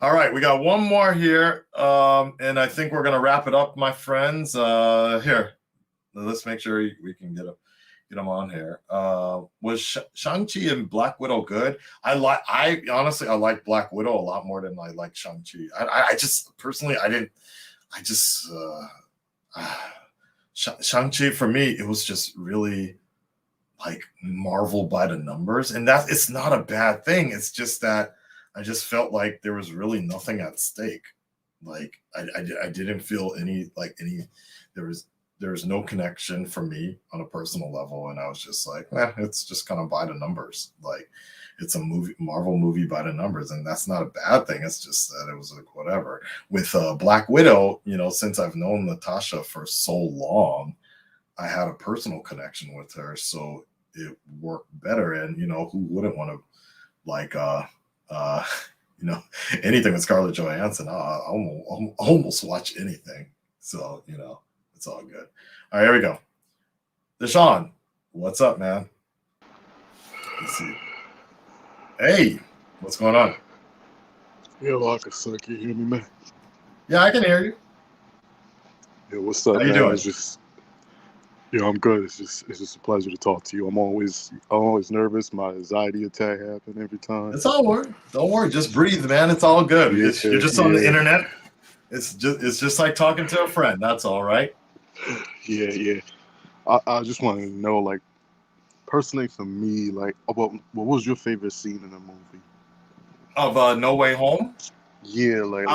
All right, we got one more here, and I think we're gonna wrap it up, my friends. Here, let's make sure we can get them on here. Was Shang-Chi and Black Widow good? I honestly like Black Widow a lot more than I like Shang-Chi. I just personally Shang-Chi for me, it was just really like Marvel by the numbers, and that it's not a bad thing. It's just that I just felt like there was really nothing at stake. Like I didn't feel any there was no connection for me on a personal level, and I was just like, it's just kind of by the numbers. Like it's a Marvel movie by the numbers, and that's not a bad thing. It's just that it was like whatever. With Black Widow, you know, since I've known Natasha for so long, I had a personal connection with her, so it worked better. And you know, who wouldn't want to like you know, anything with Scarlett Johansson? I'll almost watch anything. So you know, it's all good. All right, here we go. Deshaun, what's up, man? Let's see. Hey, what's going on? Yeah, like I said, can you hear me, man? Yeah, I can hear you. Yeah, what's up, How you man? doing? It's just, yeah, I'm good. It's just a pleasure to talk to you. I'm always nervous. My anxiety attack happen every time. It's all right. Don't worry. Just breathe, man. It's all good. Yeah, You're just on the yeah. internet. It's just like talking to a friend. That's all right. Yeah. I just want to know, like, personally for me, like, what was your favorite scene in the movie? Of No Way Home? Yeah, like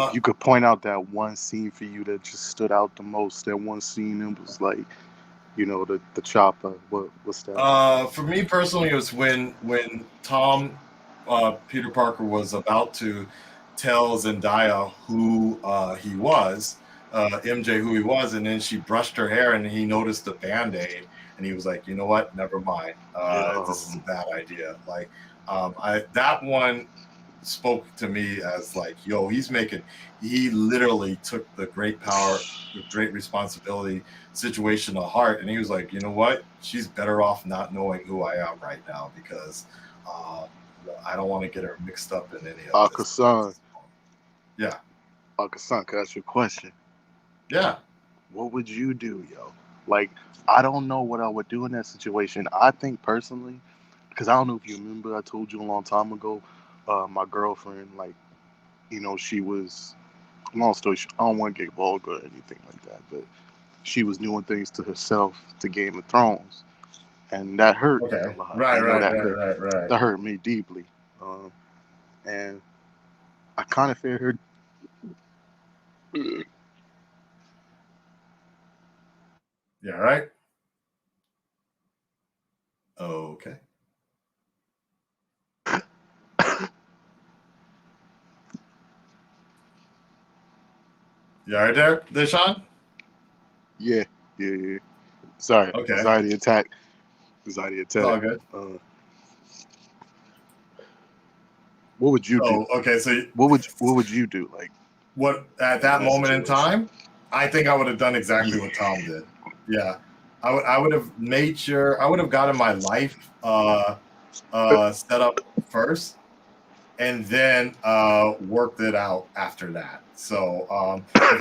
if you could point out that one scene for you that just stood out the most, that one scene, it was like, you know, the chopper. What's that? For me personally, it was when Tom, Peter Parker, was about to tell Zendaya who he was, MJ who he was, and then she brushed her hair and he noticed the Band-Aid and he was like, you know what, never mind. This is a bad idea. Like that one spoke to me as like, yo, he literally took the great power, the great responsibility situation to heart, and he was like, you know what, she's better off not knowing who I am right now because I don't want to get her mixed up in any of this. Akasan. Yeah. Akasan, can I ask you a question? Yeah. What would you do, yo? Like, I don't know what I would do in that situation. I think personally, because I don't know if you remember, I told you a long time ago, my girlfriend, like, you know, she was, long story short, I don't want to get vulgar or anything like that, but she was doing things to herself to Game of Thrones, and that hurt me a lot. Right. That hurt me deeply, and I kind of feared her. Yeah, right. Okay. You all right there, Deshaun? Yeah. Sorry, Okay. anxiety attack. It's all good. What would you do? Okay, so what would you do? Like, what at that moment in time? I think I would have done exactly what Tom did. Yeah, I would have made sure I would have gotten my life set up first, and then worked it out after that. So if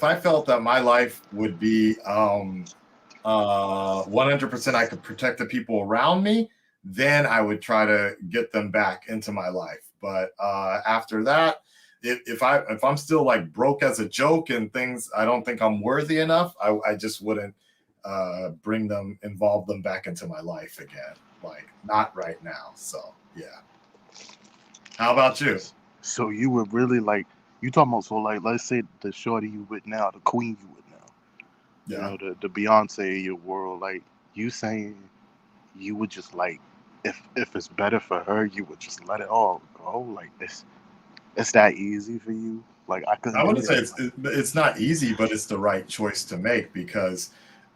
I felt that my life would be 100%, I could protect the people around me, then I would try to get them back into my life. But after that, if I'm still like broke as a joke and things, I don't think I'm worthy enough, I just wouldn't involve them back into my life again. Like not right now. So yeah. How about you? So you would really like, you talking about, so like, let's say the shorty you with now, the queen you with now, yeah, you know, the Beyonce of your world, like, you saying you would just like if it's better for her, you would just let it all go. Like it's that easy for you. Like I couldn't I do wouldn't say that. it's not easy, but it's the right choice to make because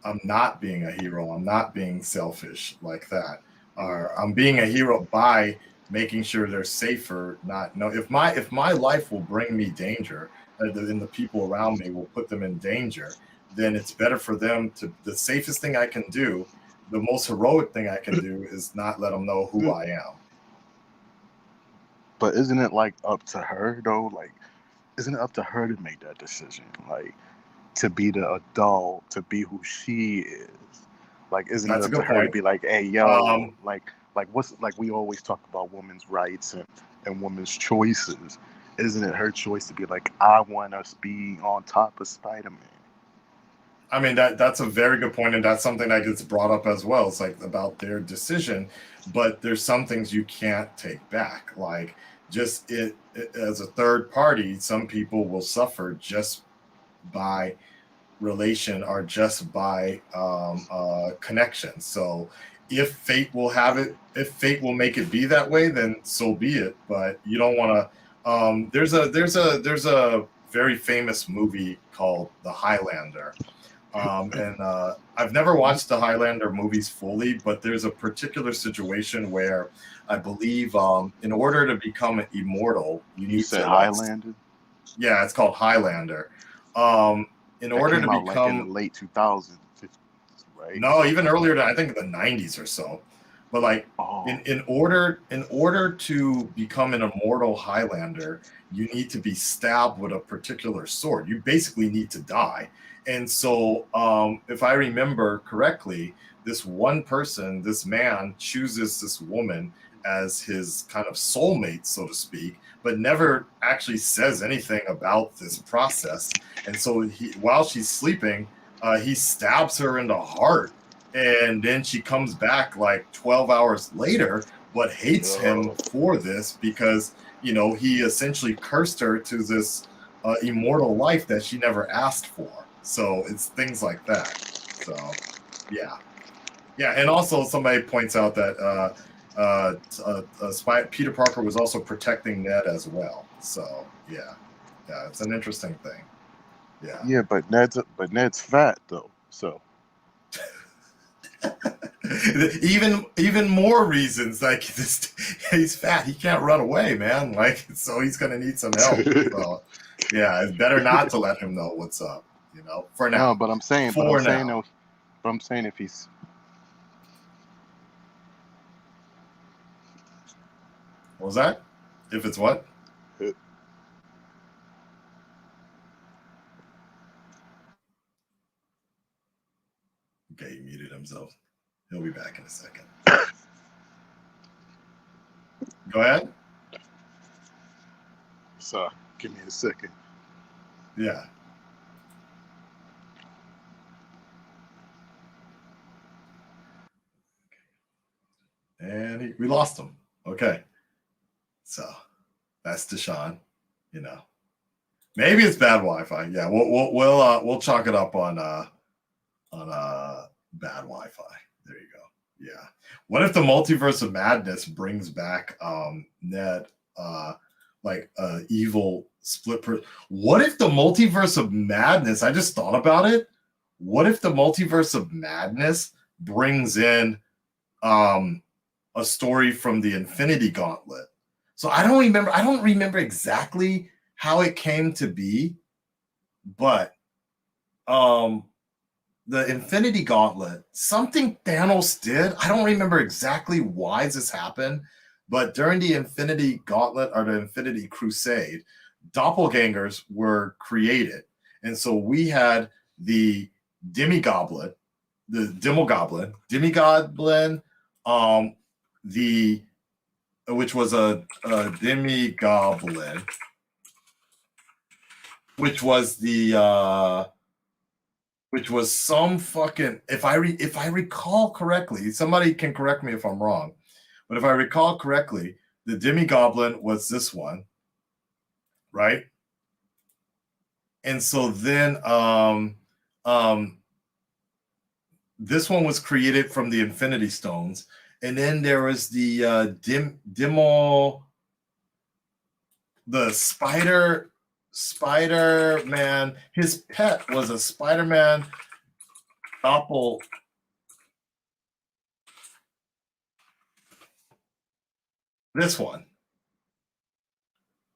I'm not being a hero. I'm not being selfish like that. Or I'm being a hero by making sure they're safer. Not no. If my life will bring me danger, and the people around me will put them in danger, then it's better for them to. The safest thing I can do, the most heroic thing I can do, is not let them know who I am. But isn't it like up to her though? Like, isn't it up to her to make that decision? Like, to be the adult, to be who she is. Like, isn't it That's a up to good her to point. be like, hey, yo, like what's like we always talk about women's rights and women's choices. Isn't it her choice to be like, I want us be on top of Spider-Man? I mean that's a very good point, and that's something that gets brought up as well. It's like about their decision, but there's some things you can't take back. Like just it as a third party, some people will suffer just by relation or just by connection. So if fate will have it, if fate will make it be that way, then so be it. But you don't want to. There's a very famous movie called The Highlander. And I've never watched the Highlander movies fully, but there's a particular situation where I believe in order to become immortal, you need said to Highlander? Yeah, it's called Highlander. In That order came to out like in the become late 2000s, right? no, even earlier than I think the 90s or so. But like in order to become an immortal Highlander, you need to be stabbed with a particular sword. You basically need to die. And so if I remember correctly, this one person, this man, chooses this woman as his kind of soulmate, so to speak, but never actually says anything about this process. And so while she's sleeping, he stabs her in the heart, and then she comes back like 12 hours later, but hates him for this because he essentially cursed her to this immortal life that she never asked for. So it's things like that. So yeah, and also somebody points out that Peter Parker was also protecting Ned as well. So yeah, it's an interesting thing. Yeah, but Ned's fat though, so even more reasons, like this, he's fat, he can't run away, man, like, so he's gonna need some help. So yeah, it's better not to let him know what's up, for now. No, but I'm saying if he's what was that? If it's what? Okay, he muted himself. He'll be back in a second. Go ahead. So give me a second. Yeah. And we lost him. Okay. So that's Deshaun. Maybe it's bad Wi-Fi. Yeah, we'll chalk it up on bad Wi-Fi. There you go. Yeah. What if the multiverse of madness brings back Ned like evil split what if the multiverse of madness, I just thought about it. What if the multiverse of madness brings in a story from the Infinity Gauntlet? So I don't remember exactly how it came to be, but the Infinity Gauntlet, something Thanos did. I don't remember exactly why this happened, but during the Infinity Gauntlet or the Infinity Crusade, doppelgangers were created. And so we had the Demigoblin, which was a Demigoblin, which was some fucking, if I recall correctly, somebody can correct me if I'm wrong, but if I recall correctly, the Demigoblin was this one, right? And so then this one was created from the Infinity Stones, and then there was the the Spider-Man. His pet was a Spider-Man doppel. This one.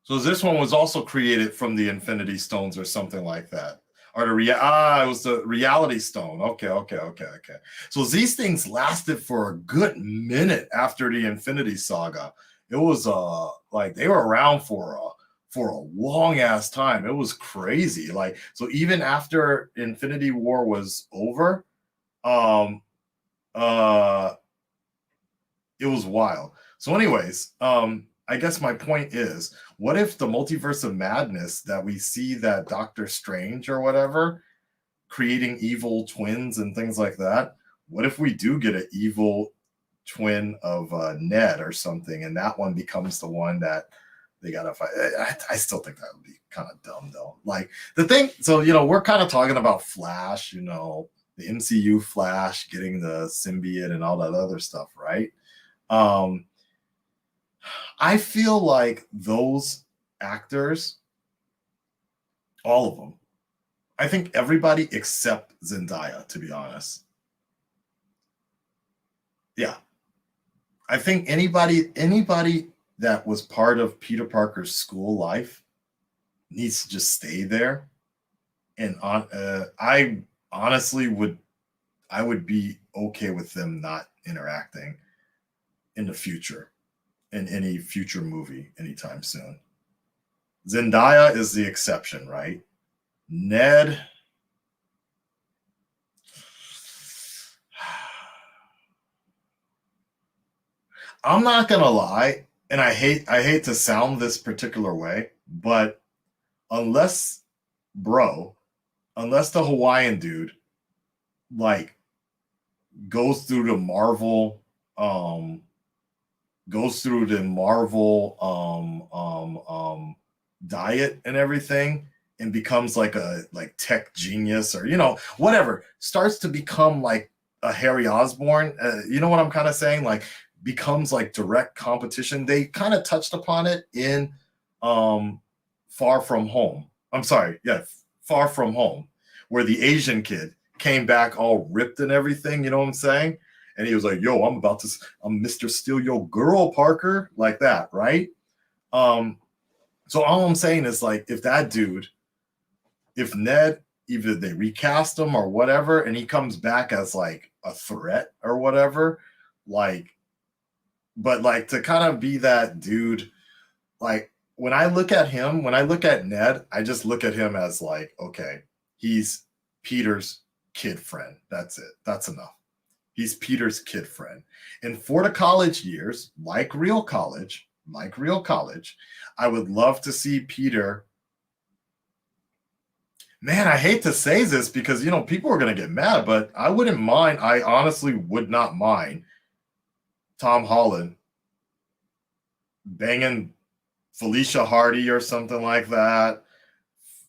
So this one was also created from the Infinity Stones or something like that. Or it was the Reality Stone. Okay. So these things lasted for a good minute after the Infinity Saga. It was like they were around for a long ass time. It was crazy. Like, so even after Infinity War was over, it was wild. So anyways, I guess my point is, what if the multiverse of madness that we see that Doctor Strange or whatever creating evil twins and things like that, what if we do get an evil twin of Ned or something, and that one becomes the one that they gotta fight? I still think that would be kind of dumb though. Like the thing, so we're kind of talking about Flash, the MCU Flash getting the symbiote and all that other stuff, right? I feel like those actors, all of them, I think everybody except Zendaya, to be honest. Yeah. I think anybody that was part of Peter Parker's school life needs to just stay there. And I honestly would be okay with them not interacting in the future, in any future movie anytime soon. Zendaya is the exception, right? Ned, I'm not gonna lie, and I hate to sound this particular way, but unless the Hawaiian dude like goes through the Marvel diet and everything and becomes like a tech genius, or whatever, starts to become like a Harry Osborn, you know what I'm kind of saying, like becomes like direct competition. They kind of touched upon it in Far From Home. I'm sorry, yeah, Far From Home, where the Asian kid came back all ripped and everything, you know what I'm saying? And he was like, yo, I'm Mr. Steal Your Girl, Parker, like that, right? So all I'm saying is, like, if Ned, either they recast him or whatever, and he comes back as like a threat or whatever, like, but like to kind of be that dude, like when I look at Ned, I just look at him as like, okay, he's Peter's kid friend. That's it. That's enough. He's Peter's kid friend. And for the college years, like real college, I would love to see Peter. Man, I hate to say this because, people are going to get mad, but I honestly would not mind Tom Holland banging Felicia Hardy or something like that,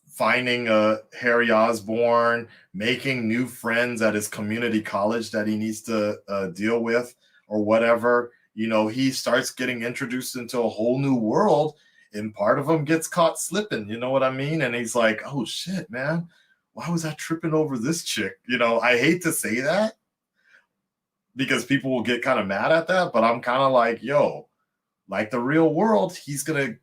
finding a Harry Osborn, making new friends at his community college that he needs to deal with or whatever. He starts getting introduced into a whole new world, and part of him gets caught slipping, you know what I mean? And he's like, oh shit, man, why was I tripping over this chick? I hate to say that because people will get kind of mad at that, but I'm kind of like, yo, like the real world, he's going to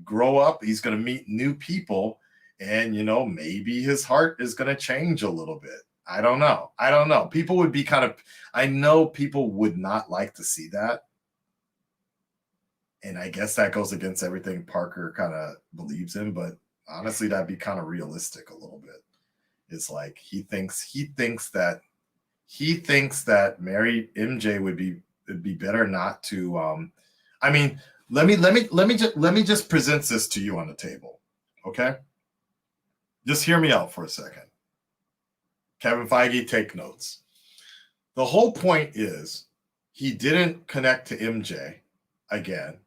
grow up, he's going to meet new people, and maybe his heart is going to change a little bit. I don't know. People would be I know people would not like to see that. And I guess that goes against everything Parker kind of believes in, but honestly, that'd be kind of realistic a little bit. It's like he thinks that Mary MJ it'd be better not to. I mean, let me just present this to you on the table, okay? Just hear me out for a second. Kevin Feige, take notes. The whole point is he didn't connect to MJ again.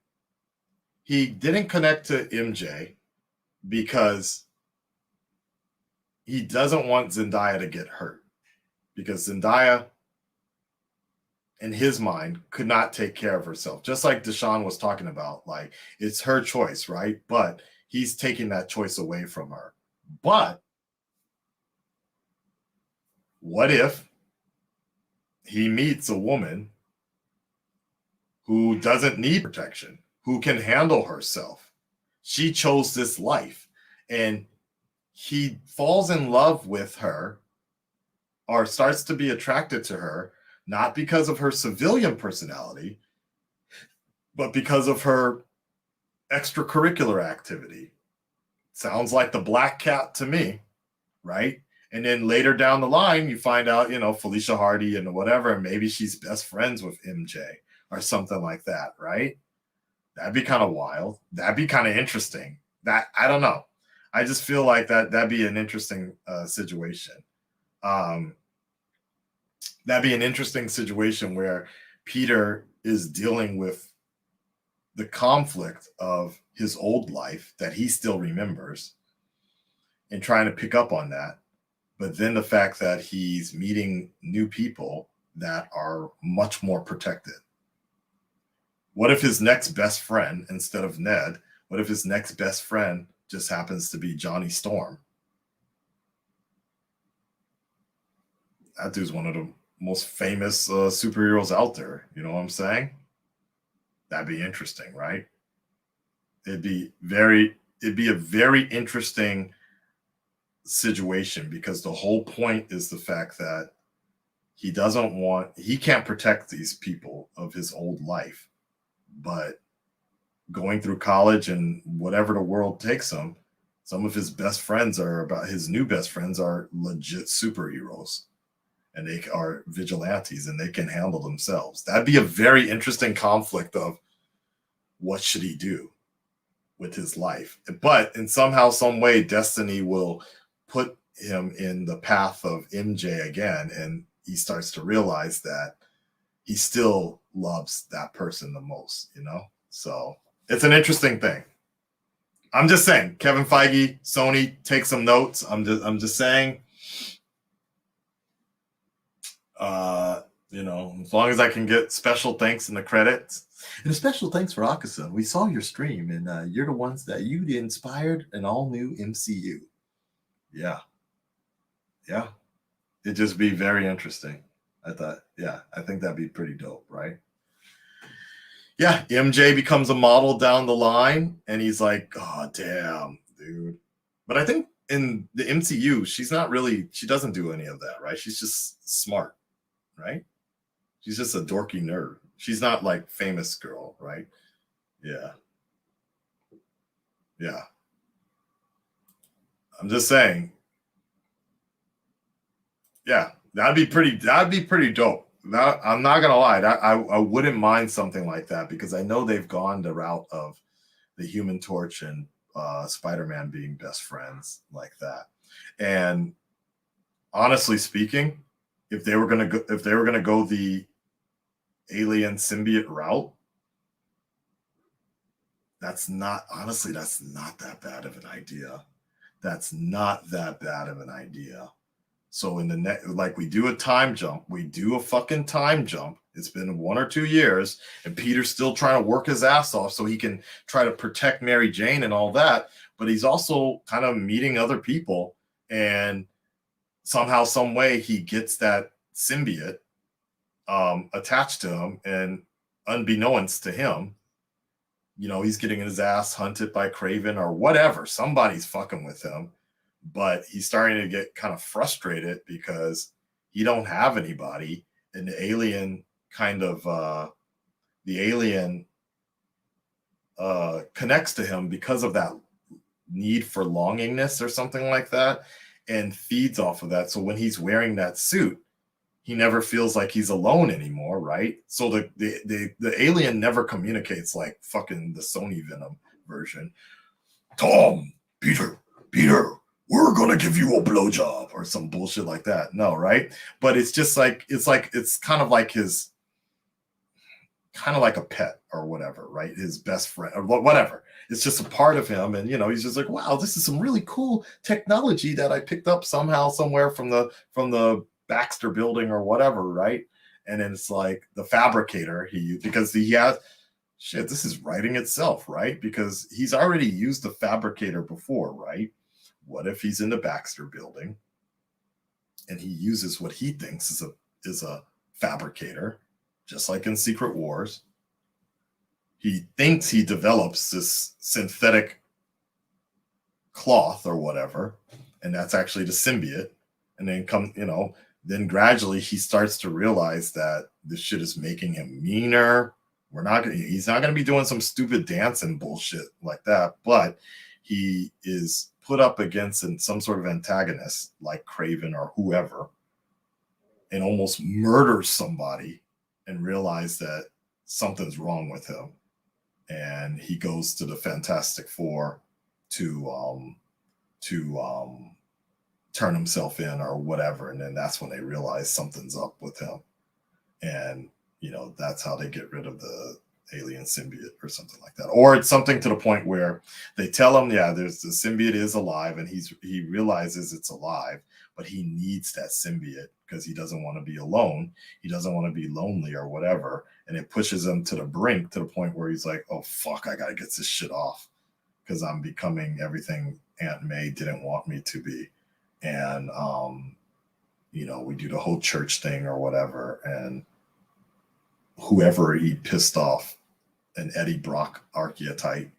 He didn't connect to MJ because he doesn't want Zendaya to get hurt. Because Zendaya in his mind, could not take care of herself. Just like Deshaun was talking about, like, it's her choice, right? But he's taking that choice away from her. But what if he meets a woman who doesn't need protection, who can handle herself? She chose this life, and he falls in love with her or starts to be attracted to her, not because of her civilian personality, but because of her extracurricular activity. Sounds like the Black Cat to me, right? And then later down the line, you find out, Felicia Hardy and whatever, and maybe she's best friends with MJ or something like that, right? That'd be kind of wild. That'd be kind of interesting. I don't know. I just feel like that'd be an interesting situation. That'd be an interesting situation where Peter is dealing with the conflict of his old life that he still remembers and trying to pick up on that. But then the fact that he's meeting new people that are much more protected. What if his next best friend, instead of Ned, what if his next best friend just happens to be Johnny Storm? That dude's one of the most famous superheroes out there. You know what I'm saying? That'd be interesting, right? It'd be a very interesting situation, because the whole point is the fact that he can't protect these people of his old life, but going through college and whatever the world takes him, some of his his new best friends are legit superheroes, and they are vigilantes, and they can handle themselves. That'd be a very interesting conflict of what should he do with his life. But in somehow, some way, destiny will put him in the path of MJ again, and he starts to realize that he still loves that person the most, So it's an interesting thing. I'm just saying, Kevin Feige, Sony, take some notes. I'm just saying, as long as I can get special thanks in the credits. And a special thanks for Akasa. We saw your stream, and you're the ones that you inspired an all-new MCU. Yeah. It'd just be very interesting. I think that'd be pretty dope, right? Yeah, MJ becomes a model down the line, and he's like, oh, damn, dude. But I think in the MCU, she doesn't do any of that, right? She's just smart, right? She's just a dorky nerd. She's not like famous girl, right? Yeah. I'm just saying. Yeah, that'd be pretty dope. I'm not gonna lie, I wouldn't mind something like that, because I know they've gone the route of the Human Torch and Spider-Man being best friends like that. And honestly speaking, if they were gonna go the alien symbiote route, that's not that bad of an idea. That's not that bad of an idea. So in the we do a time jump, we do a fucking time jump. It's been 1 or 2 years, and Peter's still trying to work his ass off so he can try to protect Mary Jane and all that. But he's also kind of meeting other people, and somehow, some way, he gets that symbiote attached to him, and unbeknownst to him, he's getting his ass hunted by Kraven or whatever. Somebody's fucking with him. But he's starting to get kind of frustrated because he don't have anybody, and the alien connects to him because of that need for longingness or something like that, and feeds off of that. So when he's wearing that suit, he never feels like he's alone anymore, right? So the alien never communicates like fucking the Sony Venom version. Tom, Peter, we're gonna give you a blowjob or some bullshit like that. No, right? But it's just it's kind of like a pet or whatever, right? His best friend or whatever. It's just a part of him, and he's just like, wow, this is some really cool technology that I picked up somehow, somewhere from the Baxter building or whatever, right? And then it's like the fabricator because he has shit, this is writing itself, right? Because he's already used the fabricator before, right? What if he's in the Baxter building and he uses what he thinks is a fabricator, just like in Secret Wars? He thinks he develops this synthetic cloth or whatever, and that's actually the symbiote. And then then gradually he starts to realize that this shit is making him meaner. He's not gonna be doing some stupid dancing bullshit like that, but he is put up against some sort of antagonist like Craven or whoever, and almost murders somebody and realize that something's wrong with him. And he goes to the Fantastic Four to turn himself in or whatever. And then that's when they realize something's up with him. And, that's how they get rid of the alien symbiote or something like that. Or it's something to the point where they tell him, yeah, there's the symbiote is alive, and he realizes it's alive, but he needs that symbiote because he doesn't want to be alone. He doesn't want to be lonely or whatever. And it pushes him to the brink, to the point where he's like, oh, fuck, I got to get this shit off because I'm becoming everything Aunt May didn't want me to be. And, we do the whole church thing or whatever. And whoever he pissed off, an Eddie Brock archetype,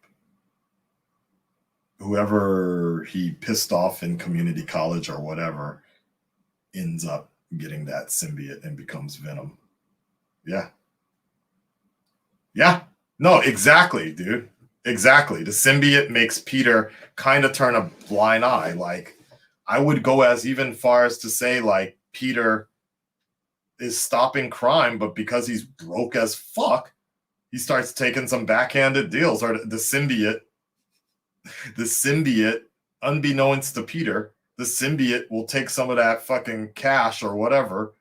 whoever he pissed off in community college or whatever, ends up getting that symbiote and becomes Venom. Yeah. Yeah. No, exactly, dude. Exactly. The symbiote makes Peter kind of turn a blind eye. Like, I would go as even far as to say, like, Peter is stopping crime, but because he's broke as fuck, he starts taking some backhanded deals. Or the symbiote, unbeknownst to Peter, the symbiote will take some of that fucking cash or whatever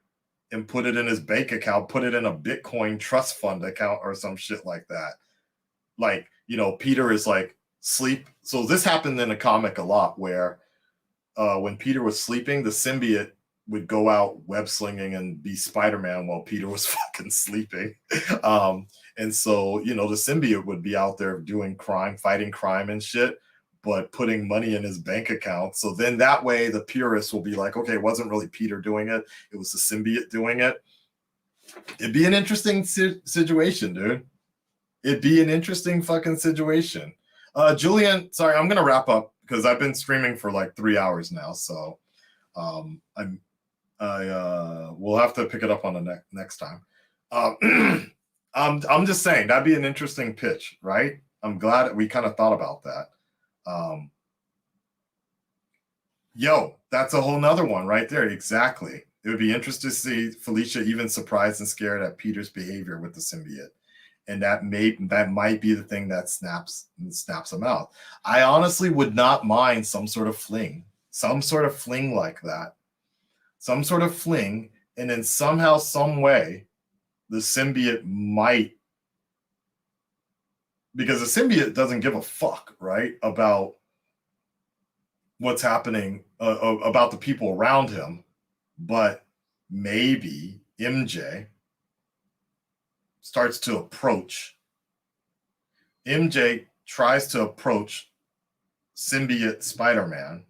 and put it in his bank account, put it in a Bitcoin trust fund account or some shit like that. Like, Peter is like sleep. So this happened in a comic a lot where when Peter was sleeping, the symbiote would go out web slinging and be Spider-Man while Peter was fucking sleeping. And so, the symbiote would be out there doing crime, fighting crime and shit, but putting money in his bank account. So then that way the purists will be like, okay, it wasn't really Peter doing it. It was the symbiote doing it. It'd be an interesting situation, dude. It'd be an interesting fucking situation. Julian, sorry, I'm going to wrap up because I've been streaming for like 3 hours now. So we'll have to pick it up on the next time. I'm just saying that'd be an interesting pitch, right? I'm glad that we kind of thought about that. That's a whole nother one right there. Exactly. It would be interesting to see Felicia even surprised and scared at Peter's behavior with the symbiote. And that might be the thing that snaps him out. I honestly would not mind some sort of fling like that. Some sort of fling, and then somehow, some way, the symbiote might, because the symbiote doesn't give a fuck, right, about what's happening, about the people around him, but maybe MJ starts to approach. MJ tries to approach symbiote Spider-Man,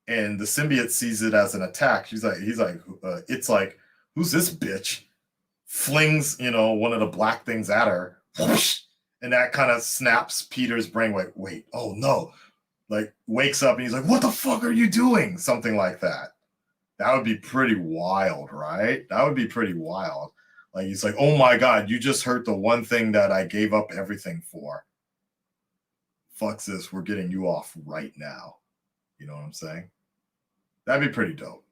and the symbiote sees it as an attack. He's like, it's like, who's this bitch? Flings, one of the black things at her, whoosh, and that kind of snaps Peter's brain. Wait, oh no! Like, wakes up and he's like, "What the fuck are you doing?" Something like that. That would be pretty wild, right? That would be pretty wild. Like, he's like, "Oh my god, you just hurt the one thing that I gave up everything for. Fuck this, we're getting you off right now." You know what I'm saying? That'd be pretty dope.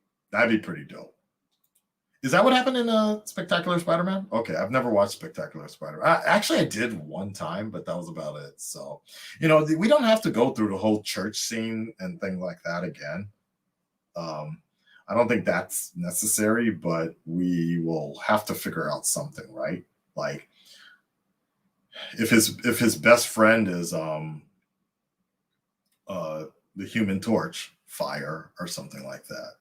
Is that what happened in Spectacular Spider-Man? Okay, I've never watched Spectacular Spider-Man. Actually, I did one time, but that was about it. So, we don't have to go through the whole church scene and things like that again. I don't think that's necessary, but we will have to figure out something, right? Like, if his best friend is the Human Torch, fire or something like that,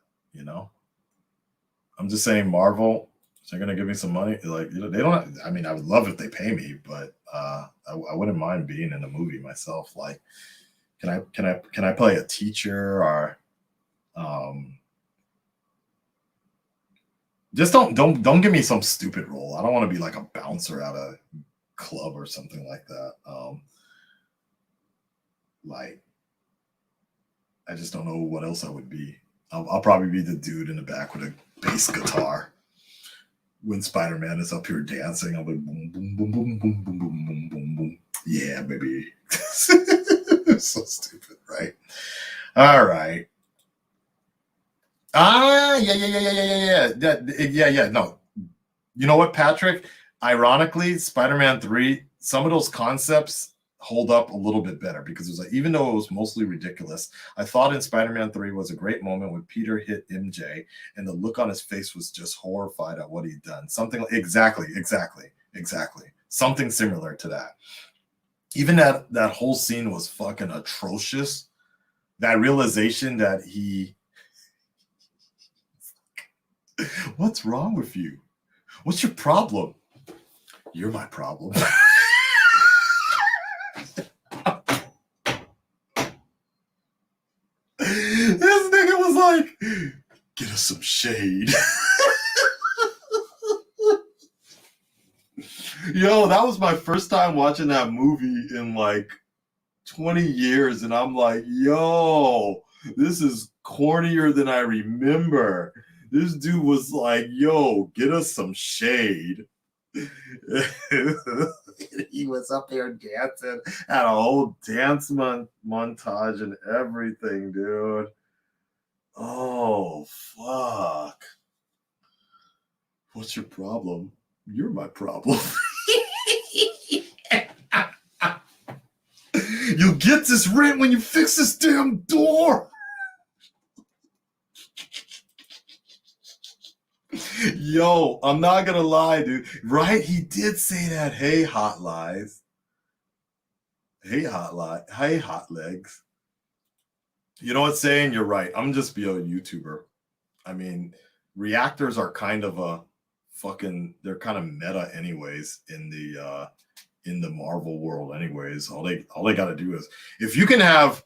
I'm just saying, Marvel, They're gonna give me some money. Like, you know, they don't. I mean, I would love if they pay me, but I wouldn't mind being in a movie myself. Like, can I play a teacher or just don't give me some stupid role. I don't want to be like a bouncer at a club or something like that. Like, I just don't know what else I would be. I'll probably be the dude in the back with a bass guitar. When Spider-Man is up here dancing, I'll be boom, boom, boom, boom, boom, boom, boom, boom, boom, boom. Yeah, baby. So stupid, right? All right. Yeah. No. You know what, Patrick? Ironically, Spider-Man 3, some of those concepts hold up a little bit better because it was like, even though it was mostly ridiculous, I thought in Spider-Man 3 was a great moment when Peter hit MJ and the look on his face was just horrified at what he'd done. Something like, exactly. Something similar to that. Even that whole scene was fucking atrocious. That realization that what's wrong with you? What's your problem? You're my problem. This nigga was like, get us some shade. Yo, that was my first time watching that movie in like 20 years. And I'm like, yo, this is cornier than I remember. This dude was like, yo, get us some shade. He was up there dancing, had a whole dance montage and everything, dude. Oh, fuck. What's your problem? You're my problem. You'll get this rent when you fix this damn door. Yo, I'm not gonna lie, dude. Right? He did say that. Hey, hot lies. Hey, hot legs. You know what, saying? You're right. I'm just be a YouTuber. I mean, reactors are kind of a fucking, they're kind of meta anyways in the Marvel world anyways. All they gotta do is, if you can have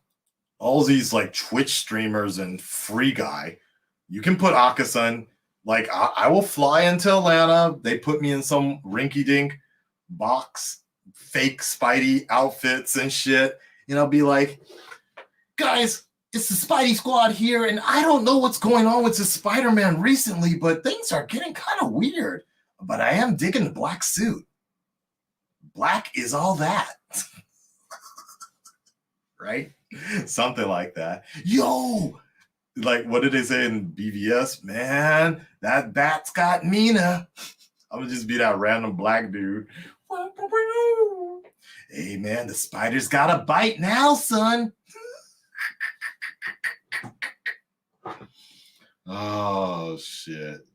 all these like Twitch streamers and Free Guy, you can put Akasan. Like, I will fly into Atlanta. They put me in some rinky-dink box, fake Spidey outfits and shit. And I'll be like, guys, it's the Spidey Squad here, and I don't know what's going on with the Spider-Man recently, but things are getting kind of weird. But I am digging the black suit. Black is all that. Right? Something like that. Yo! Like, what did they say in BVS? Man, that bat's got Mina. I'm gonna just be that random black dude. Hey, man, the spider's got a bite now, son. Oh, shit.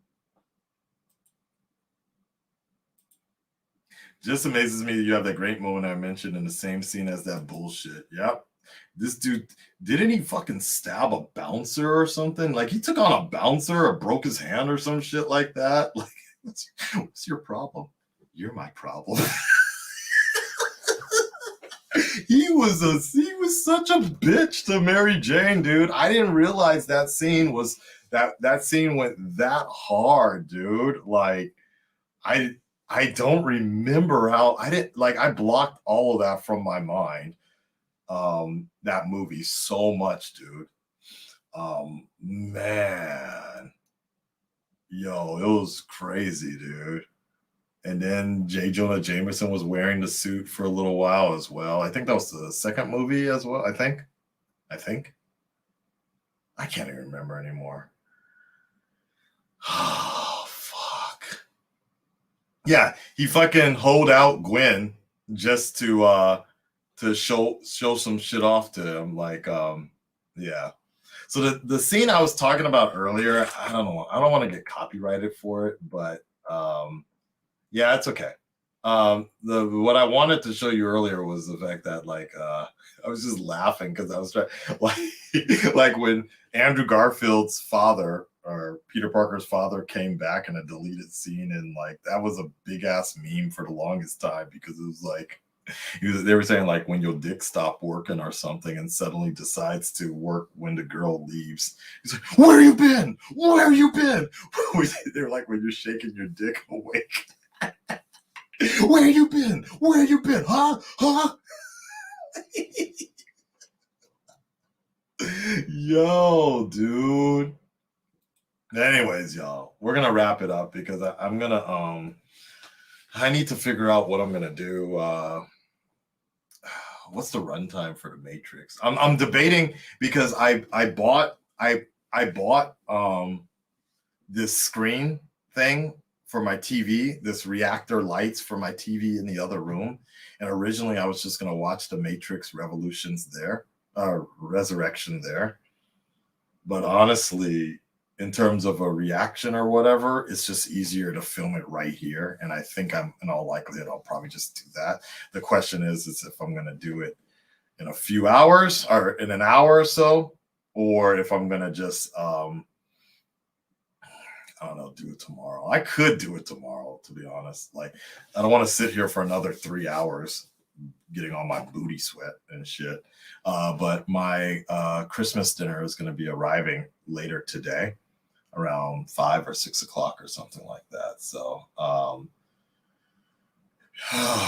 Just amazes me that you have that great moment I mentioned in the same scene as that bullshit. Yep. This dude, didn't he fucking stab a bouncer or something? Like, he took on a bouncer or broke his hand or some shit like that. Like, what's your problem? You're my problem. He was such a bitch to Mary Jane, dude. I didn't realize that scene was that scene went that hard, dude. Like, I don't remember how I blocked all of that from my mind. That movie so much, dude. Man. Yo, it was crazy, dude. And then J. Jonah Jameson was wearing the suit for a little while as well. I think that was the second movie as well. I think. I can't even remember anymore. Oh, fuck. Yeah, he fucking hold out Gwen just to show some shit off to him. Like, yeah. So the scene I was talking about earlier, I don't know. I don't want to get copyrighted for it, but yeah, it's okay. What I wanted to show you earlier was the fact that I was just laughing because I was trying like when Andrew Garfield's father or Peter Parker's father came back in a deleted scene, and like that was a big ass meme for the longest time because it was like they were saying like when your dick stopped working or something and suddenly decides to work when the girl leaves. He's like, "Where you been? Where you been?" They're like when you're shaking your dick awake. Where you been? Where you been? Huh? Huh? Yo, dude. Anyways, y'all, we're gonna wrap it up because I'm gonna I need to figure out what I'm gonna do. What's the runtime for the Matrix? I'm debating because I bought this screen thing for my TV, this reactor lights for my TV in the other room, and originally I was just gonna watch the Matrix Revolutions there, Resurrection there, but honestly, in terms of a reaction or whatever, it's just easier to film it right here. And I think in all likelihood, I'll probably just do that. The question is if I'm going to do it in a few hours or in an hour or so, or if I'm going to just, I don't know, do it tomorrow. I could do it tomorrow, to be honest. Like, I don't want to sit here for another 3 hours getting all my booty sweat and shit. But my Christmas dinner is going to be arriving later today, around 5 or 6 o'clock or something like that. So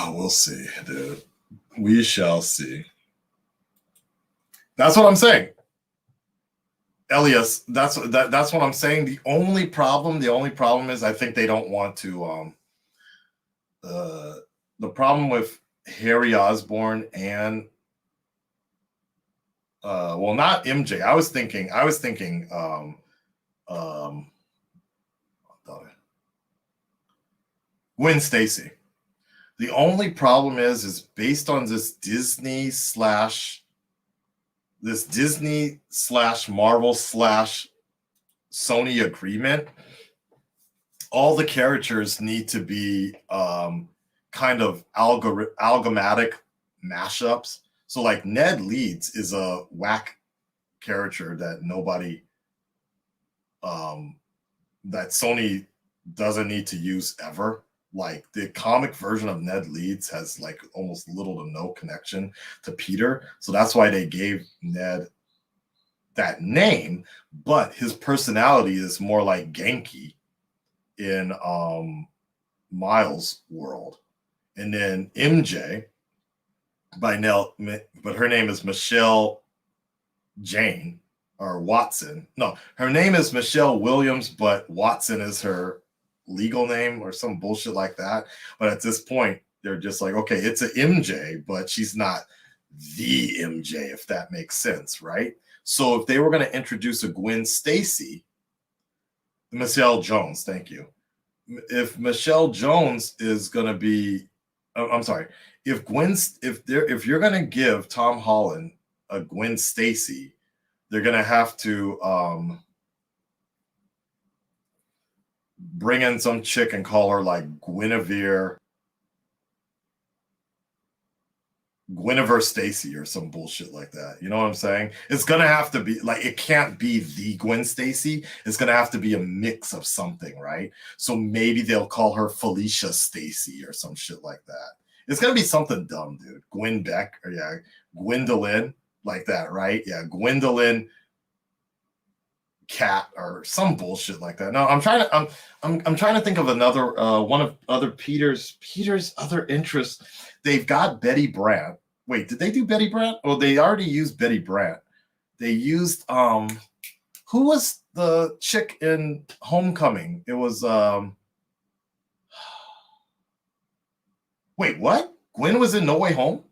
we'll see, dude. We shall see. That's what I'm saying, Elias. That's what I'm saying. The only problem is I think they don't want to. The problem with Harry Osborn and well, not MJ. I was thinking Gwen Stacy. The only problem is based on this Disney / Marvel / Sony agreement. All the characters need to be kind of algorithmic mashups. So like Ned Leeds is a whack character that nobody that Sony doesn't need to use ever. Like the comic version of Ned Leeds has like almost little to no connection to Peter. So that's why they gave Ned that name, but his personality is more like Genki in Miles' world. And then MJ but her name is Michelle Jane or Watson. No, her name is Michelle Williams, but Watson is her legal name or some bullshit like that. But at this point, they're just like, okay, it's an MJ, but she's not the MJ, if that makes sense, right? So if they were going to introduce a Gwen Stacy, Michelle Jones, thank you. If Michelle Jones is going to be, I'm sorry, if you're going to give Tom Holland a Gwen Stacy, they're going to have to bring in some chick and call her like Guinevere Stacy or some bullshit like that. You know what I'm saying? It's going to have to be like, it can't be the Gwen Stacy. It's going to have to be a mix of something, right? So maybe they'll call her Felicia Stacy or some shit like that. It's going to be something dumb, dude. Gwen Beck, or yeah, Gwendolyn, like that, right? Yeah, Gwendolyn Cat or some bullshit like that. No, I'm trying to think of another one of other Peter's other interests. They've got Betty Brant. Wait, did they do Betty Brant? Oh, they already used Betty Brant. They used who was the chick in Homecoming? It was wait, what? Gwen was in No Way Home?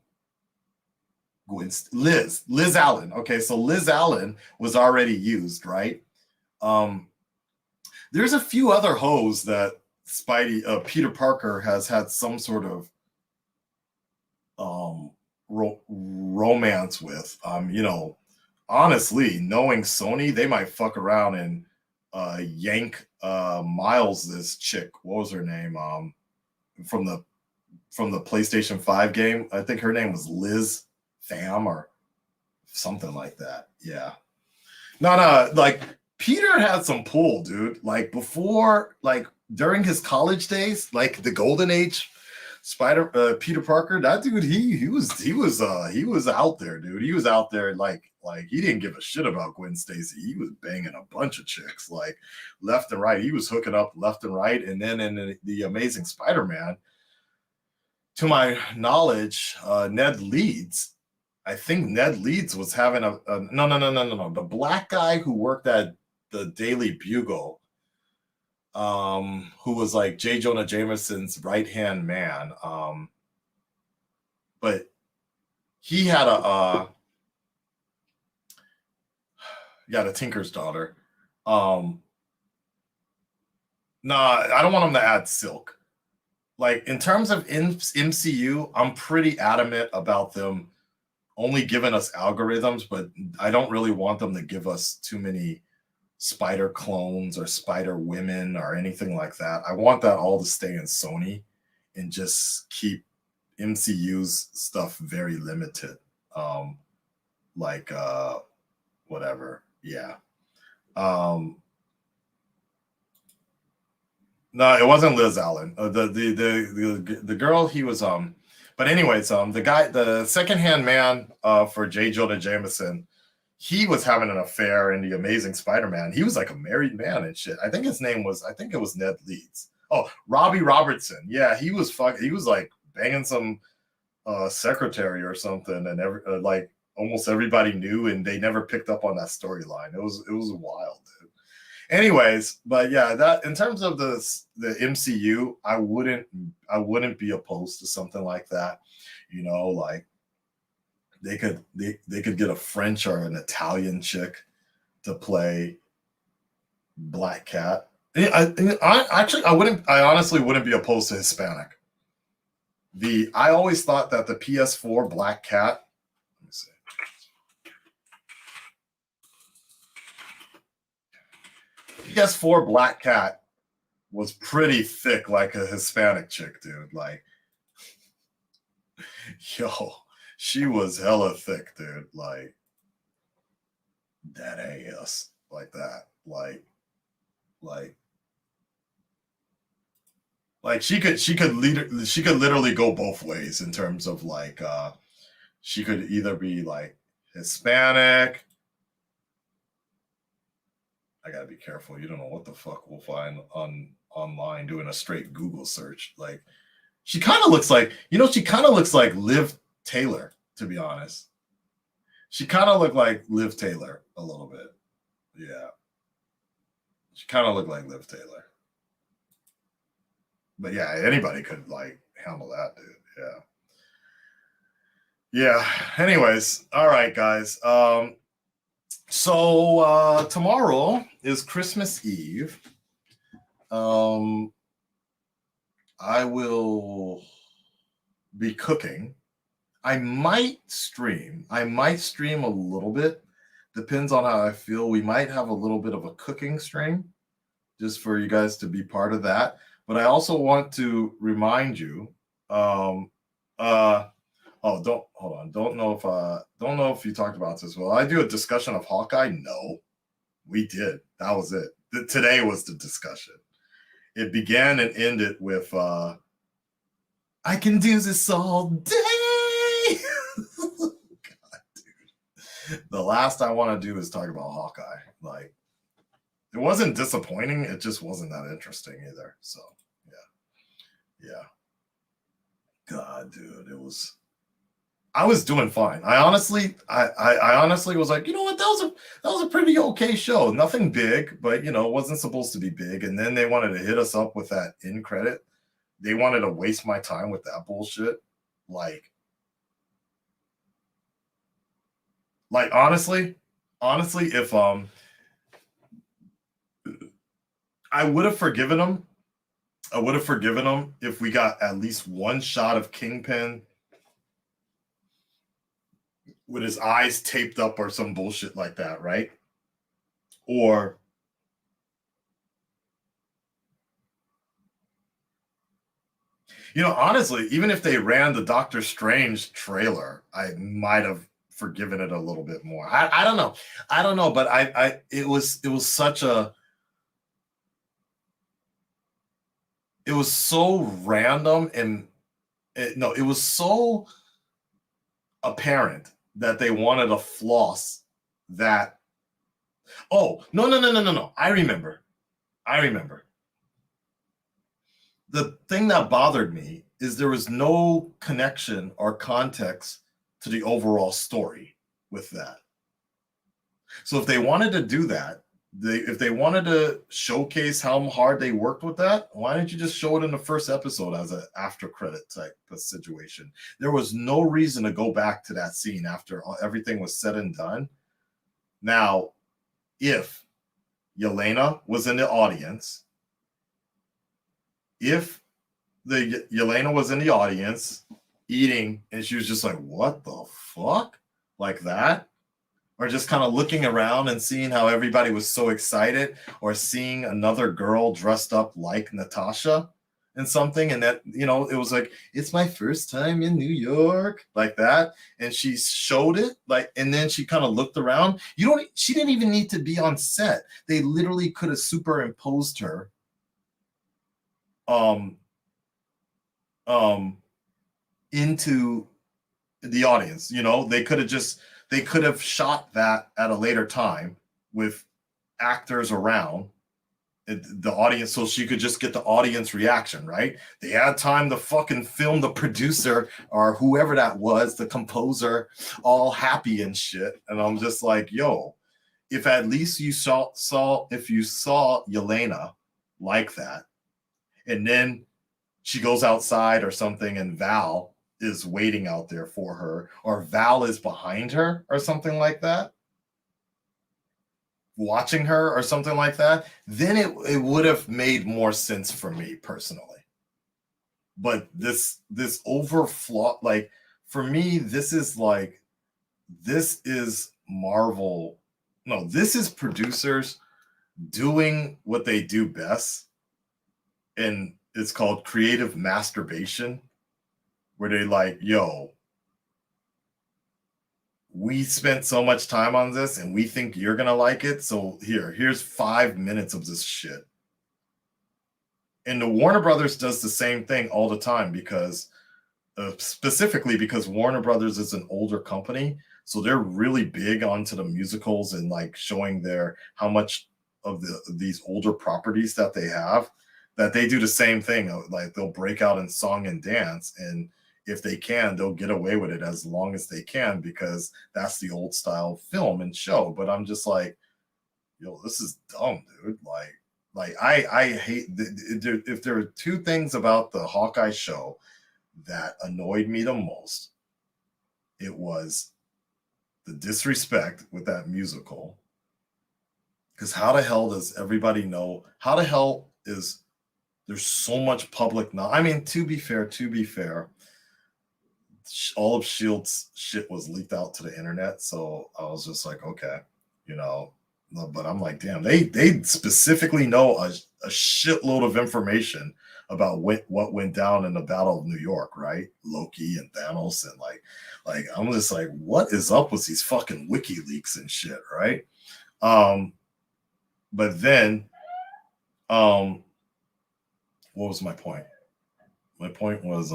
Liz Allen. Okay, so Liz Allen was already used, right? There's a few other hoes that Peter Parker has had some sort of romance with. You know, honestly, knowing Sony, they might fuck around and yank Miles, this chick. What was her name? From the PlayStation 5 game. I think her name was Liz Pham or something like that. Yeah. No, like Peter had some pull, dude. Like before, like during his college days, like the golden age Peter Parker, that dude, he was out there, dude. He was out there like he didn't give a shit about Gwen Stacy. He was banging a bunch of chicks like left and right. He was hooking up left and right. And then in the Amazing Spider-Man, to my knowledge, Ned Leeds, I think Ned Leeds was having no. The black guy who worked at the Daily Bugle, who was like J. Jonah Jameson's right-hand man. But he had a Tinker's daughter. Nah, I don't want him to add Silk. Like in terms of MCU, I'm pretty adamant about them only giving us algorithms, but I don't really want them to give us too many Spider clones or Spider women or anything like that. I want that all to stay in Sony and just keep MCU's stuff very limited. Whatever. Yeah. No, it wasn't Liz Allen. The girl he was but anyways, the secondhand man for J. Jonah Jameson, he was having an affair in the Amazing Spider-Man. He was like a married man and shit. I think it was Ned Leeds. Oh, Robbie Robertson. Yeah, he was like banging some secretary or something, and like almost everybody knew, and they never picked up on that storyline. It was wild, dude. Anyways, but yeah, that in terms of the MCU, I wouldn't be opposed to something like that. You know, like they could get a French or an Italian chick to play Black Cat. I honestly wouldn't be opposed to Hispanic. I always thought that the PS4 Black Cat. Let me see. PS4 Black Cat was pretty thick, like a Hispanic chick, dude. Like, yo, she was hella thick, dude. Like, that ass, like that, like she could literally go both ways in terms of like she could either be like Hispanic. I gotta be careful. You don't know what the fuck we'll find online doing a straight Google search. Like she kind of looks like Liv Taylor, to be honest. She kind of looked like Liv Taylor a little bit. Yeah. She kind of looked like Liv Taylor. But yeah, anybody could like handle that, dude. Yeah. Yeah. Anyways, all right, guys. So tomorrow is Christmas Eve. I will be cooking. I might stream a little bit. Depends on how I feel. We might have a little bit of a cooking stream just for you guys to be part of that. But I also want to remind you, don't know if you talked about this. Well, I do a discussion of Hawkeye. No, we did. That was it. Today was the discussion. It began and ended with, I can do this all day. God, dude. The last I want to do is talk about Hawkeye. Like, it wasn't disappointing. It just wasn't that interesting either. So, yeah. God, dude, I was doing fine. I honestly was like, you know what, that was a pretty okay show. Nothing big, but it wasn't supposed to be big. And then they wanted to hit us up with that end credit. They wanted to waste my time with that bullshit. Like honestly, if I would have forgiven them. I would have forgiven them if we got at least one shot of Kingpin with his eyes taped up or some bullshit like that, right? Or honestly, even if they ran the Doctor Strange trailer, I might have forgiven it a little bit more. I don't know. I don't know, but it was such a, it was so random, and it was so apparent that they wanted to floss that. Oh, no. I remember. The thing that bothered me is there was no connection or context to the overall story with that. So if they wanted to do that, if they wanted to showcase how hard they worked with that, why didn't you just show it in the first episode as an after credit type of situation? There was no reason to go back to that scene after everything was said and done. Now, if Yelena was in the audience, eating, and she was just like, what the fuck? Like that? Or just kind of looking around and seeing how everybody was so excited, or seeing another girl dressed up like Natasha and something, and that, it was like, it's my first time in New York, like that, and she showed it, like, and then she kind of looked around. She didn't even need to be on set. They literally could have superimposed her into the audience. They could have shot that at a later time with actors around the audience, so she could just get the audience reaction, right? They had time to fucking film the producer or whoever that was, the composer, all happy and shit. And I'm just like, yo, if at least you saw Yelena like that, and then she goes outside or something, and Val is waiting out there for her, or Val is behind her or something like that, watching her or something like that, then it would have made more sense for me personally. But this overflow, like, for me, this is Marvel. No, this is producers doing what they do best, and it's called creative masturbation, where they like, yo, we spent so much time on this and we think you're gonna like it, so here's 5 minutes of this shit. And the Warner Brothers does the same thing all the time, because specifically because Warner Brothers is an older company, so they're really big onto the musicals and like showing how much of these older properties that they have, that they do the same thing. Like, they'll break out in song and dance, and if they can, they'll get away with it as long as they can, because that's the old style film and show. But I'm just like, yo, this is dumb, dude. Like I hate if there are two things about the Hawkeye show that annoyed me the most, it was the disrespect with that musical. Because how the hell does everybody know? How the hell is there's so much public knowledge? I mean, to be fair, all of S.H.I.E.L.D.'s shit was leaked out to the internet, so I was just like, okay, but I'm like, damn, they specifically know a shitload of information about what went down in the Battle of New York, right? Loki and Thanos, and like I'm just like, what is up with these fucking WikiLeaks and shit, right? But then, what was my point? My point was,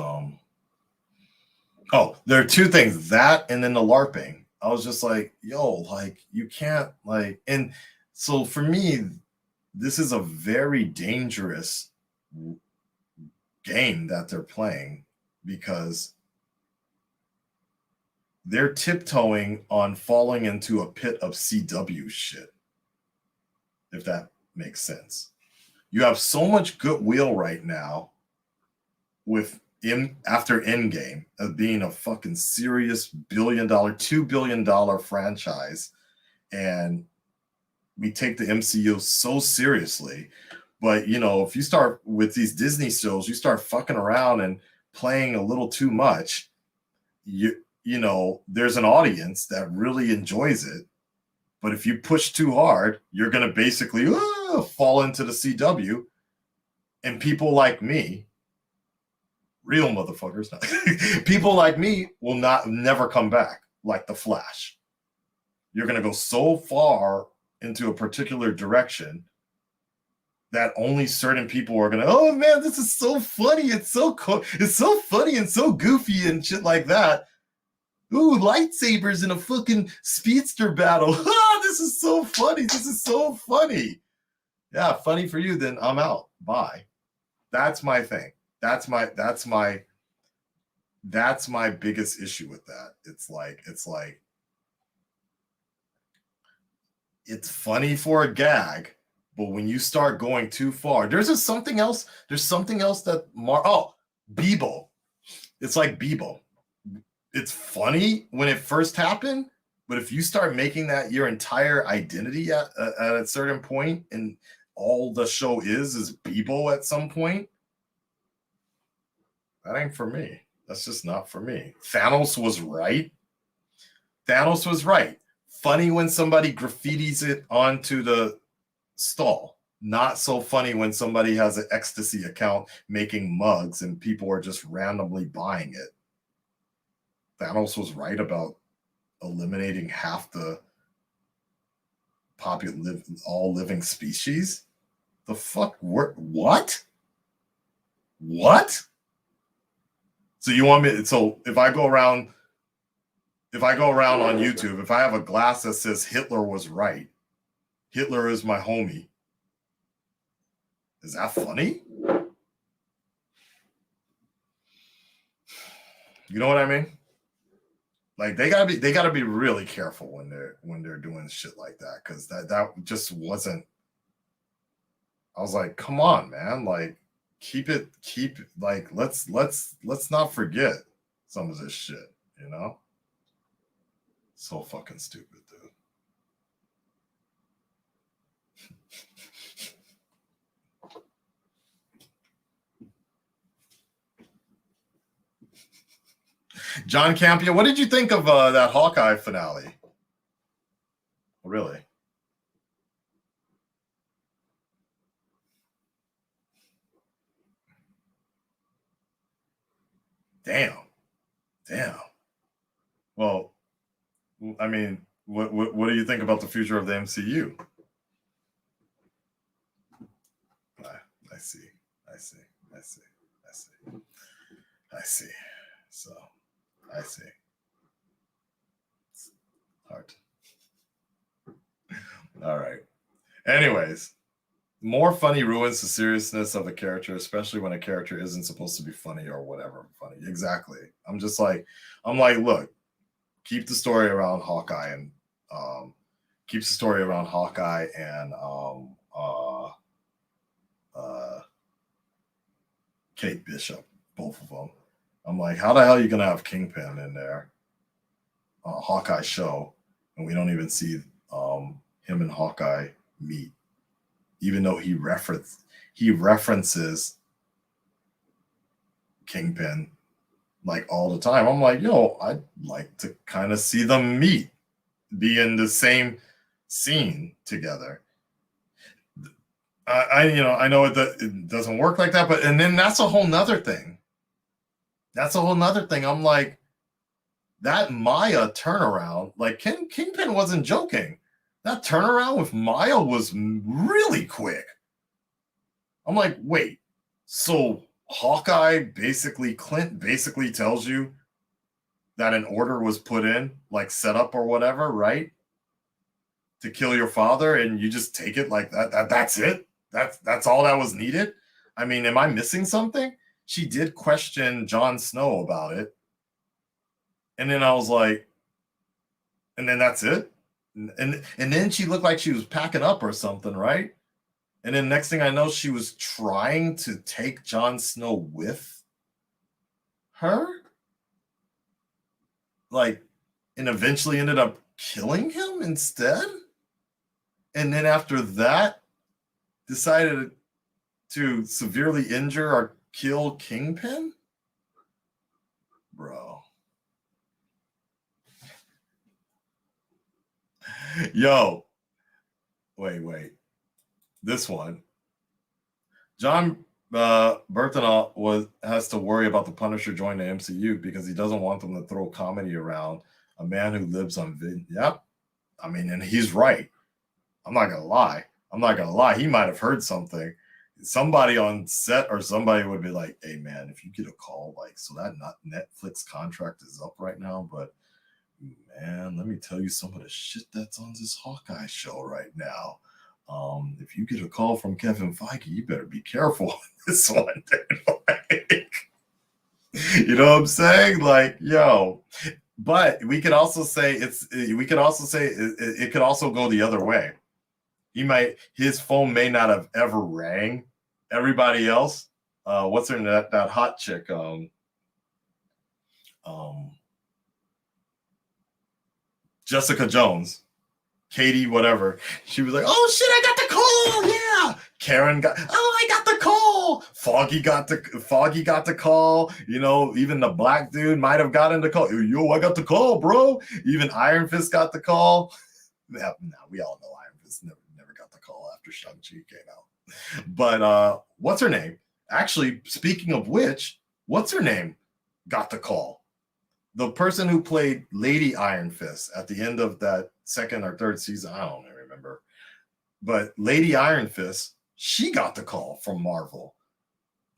there are two things, that and then the LARPing. I was just like, yo, like, you can't, like, and so for me, this is a very dangerous game that they're playing, because they're tiptoeing on falling into a pit of CW shit, if that makes sense. You have so much goodwill right now with after Endgame of being a fucking serious $2 billion franchise, and we take the MCU so seriously. But if you start with these Disney shows, you start fucking around and playing a little too much, there's an audience that really enjoys it. But if you push too hard, you're gonna basically fall into the CW, and people like me, real motherfuckers, people like me will never come back. like the Flash. You're going to go so far into a particular direction that only certain people are going to, oh man, this is so funny. It's so cool. It's so funny and so goofy and shit like that. Ooh, lightsabers in a fucking speedster battle. This is so funny. This is so funny. Yeah, funny for you, then I'm out. Bye. That's my thing. That's my biggest issue with that. It's like it's funny for a gag, but when you start going too far, there's something else that Bebo. It's like Bebo. It's funny when it first happened, but if you start making that your entire identity at a certain point, and all the show is Bebo at some point, that ain't for me. That's just not for me. Thanos was right. Funny when somebody graffitis it onto the stall. Not so funny when somebody has an ecstasy account making mugs and people are just randomly buying it. Thanos was right about eliminating half the all living species. The fuck? What? What? So you want me? So if I go around on YouTube, if I have a glass that says Hitler was right, Hitler is my homie, is that funny? You know what I mean? Like they gotta be really careful when they're doing shit like that, because that just wasn't. I was like, come on, man, like keep like let's not forget some of this shit, you know? So fucking stupid, dude. John Campia, what did you think of that Hawkeye finale? Really? Damn. Well, I mean, what do you think about the future of the MCU? I see. So, I see. It's hard. All right. Anyways, more funny ruins the seriousness of a character, especially when a character isn't supposed to be funny or whatever. Funny. Exactly. I'm like, look, keep the story around Hawkeye and Kate Bishop, both of them. I'm like, how the hell are you gonna have Kingpin in there, Hawkeye show, and we don't even see him and Hawkeye meet, even though he references Kingpin like all the time. I'm like, yo, I'd like to kind of see them meet, be in the same scene together. I know it doesn't work like that, but and then that's a whole nother thing. I'm like, that Maya turnaround, like Kingpin wasn't joking. That turnaround with Maya was really quick. I'm like, wait, so Clint basically tells you that an order was put in, like set up or whatever, right? To kill your father, and you just take it like that. That's it. That's all that was needed. I mean, am I missing something? She did question Jon Snow about it. And then I was like, and then that's it? And then she looked like she was packing up or something, right? And then next thing I know, she was trying to take Jon Snow with her. Like, and eventually ended up killing him instead. And then after that, decided to severely injure or kill Kingpin? Bro. Yo. Wait. This one. John Berthenol has to worry about the Punisher joining the MCU because he doesn't want them to throw comedy around A man who lives on Yep. I mean, and he's right. I'm not gonna lie. He might have heard something. Somebody on set or somebody would be like, "Hey, man, if you get a call, like, so that not Netflix contract is up right now, but man, let me tell you some of the shit that's on this Hawkeye show right now. If you get a call from Kevin Feige, you better be careful on this one." Like, you know what I'm saying? Like, yo. But we could also say it could also go the other way. His phone may not have ever rang. Everybody else, what's her name? That hot chick, Jessica Jones, Katie, whatever. She was like, "Oh shit, I got the call." Yeah. Karen I got the call. Foggy got the call. You know, even the black dude might have gotten the call. Yo, I got the call, bro. Even Iron Fist got the call. Yeah, no, we all know Iron Fist never got the call after Shang-Chi came out. But what's her name? Actually, speaking of which, what's her name got the call? The person who played Lady Iron Fist at the end of that second or third season, I don't even remember. But Lady Iron Fist, she got the call from Marvel,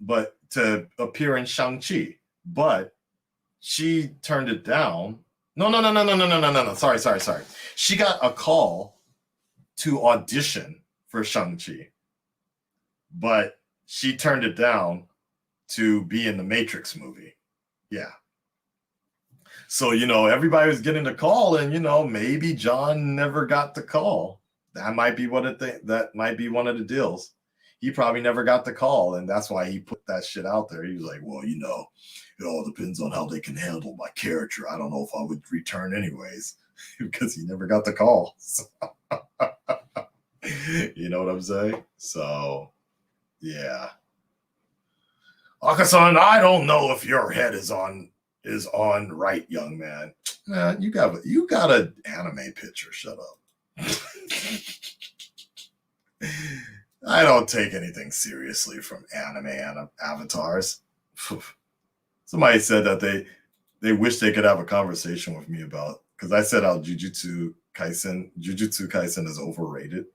but to appear in Shang-Chi, but she turned it down. No. Sorry. She got a call to audition for Shang-Chi, but she turned it down to be in the Matrix movie. Yeah. So, you know, everybody was getting the call, and, you know, maybe John never got the call. That might be one of the deals. He probably never got the call, and that's why he put that shit out there. He was like, well, you know, it all depends on how they can handle my character. I don't know if I would return anyways, because he never got the call. So, you know what I'm saying? So, yeah. Akasan, I don't know if your head is on right, young man. Man, you got an anime picture. Shut up. I don't take anything seriously from anime avatars. Somebody said that they wish they could have a conversation with me about, because I said how Jujutsu Kaisen is overrated,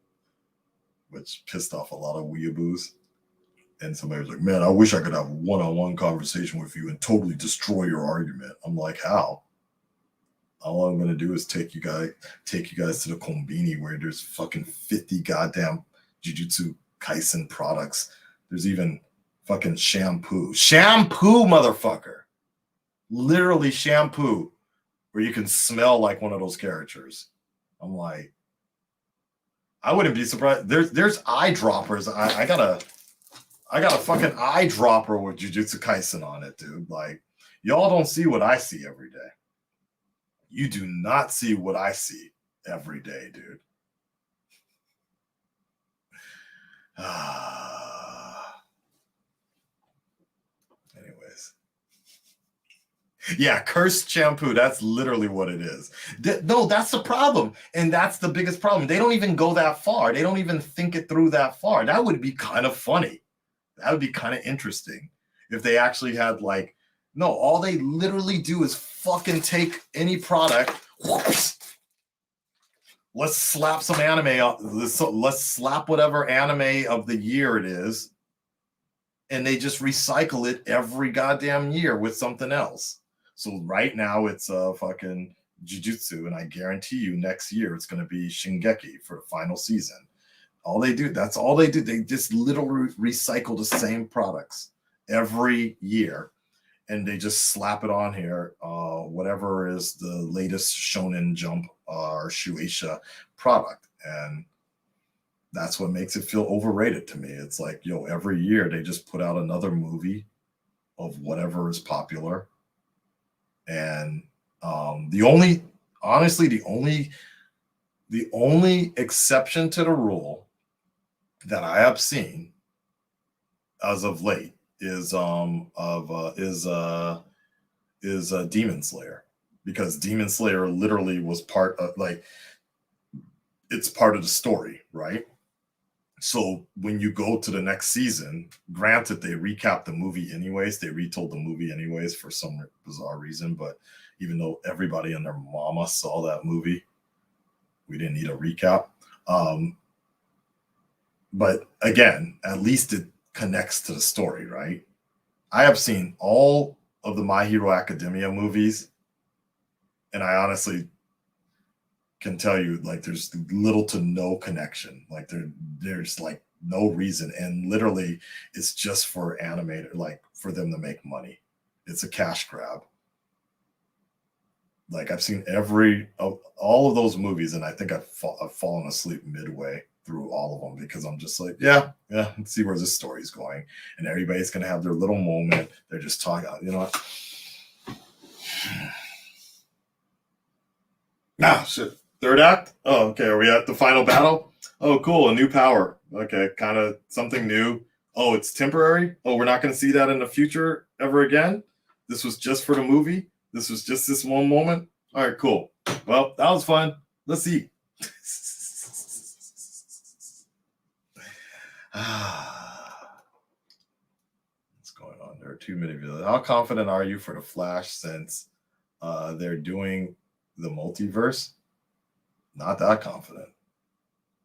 which pissed off a lot of weeaboos. And somebody was like, "Man, I wish I could have a one-on-one conversation with you and totally destroy your argument." I'm like, how? All I'm gonna do is take you guys to the Konbini where there's fucking 50 goddamn Jujutsu Kaisen products. There's even fucking shampoo, motherfucker. Literally shampoo, where you can smell like one of those characters. I'm like, I wouldn't be surprised. There's eyedroppers. I got a fucking eyedropper with Jujutsu Kaisen on it, dude. Like, y'all don't see what I see every day. You do not see what I see every day, dude. Anyways. Yeah, cursed shampoo. That's literally what it is. No, that's the problem. And that's the biggest problem. They don't even go that far. They don't even think it through that far. That would be kind of funny. That would be kind of interesting if they actually had, like, no, all they literally do is fucking take any product. Whoops, let's slap some anime on. Let's slap whatever anime of the year it is, and they just recycle it every goddamn year with something else. So right now it's fucking Jujutsu, and I guarantee you next year it's going to be Shingeki for the final season. That's all they do. They just literally recycle the same products every year, and they just slap it on here. Whatever is the latest Shonen Jump or Shueisha product, and that's what makes it feel overrated to me. It's like, yo, every year they just put out another movie of whatever is popular, and the only exception to the rule that I have seen as of late is Demon Slayer, because Demon Slayer literally was part of, like, it's part of the story, right? So when you go to the next season, granted they recapped the movie anyways, they retold the movie anyways for some bizarre reason, but even though everybody and their mama saw that movie, we didn't need a recap. But again, at least it connects to the story, right? I have seen all of the My Hero Academia movies, and I honestly can tell you, like, there's little to no connection. Like, there's like no reason, and literally, it's just for animator, like for them to make money. It's a cash grab. Like, I've seen all of those movies, and I think I've fallen asleep midway through all of them because I'm just like, yeah, let's see where this story's going, and everybody's gonna have their little moment. They're just talking, you know what? Shit. Third act? Oh, okay. Are we at the final battle? Oh, cool. A new power. Okay, kind of something new. Oh, it's temporary? Oh, we're not going to see that in the future ever again? This was just for the movie? This was just this one moment? All right, cool. Well, that was fun. Let's see. What's going on? There are too many videos. How confident are you for the Flash since they're doing the multiverse? Not that confident.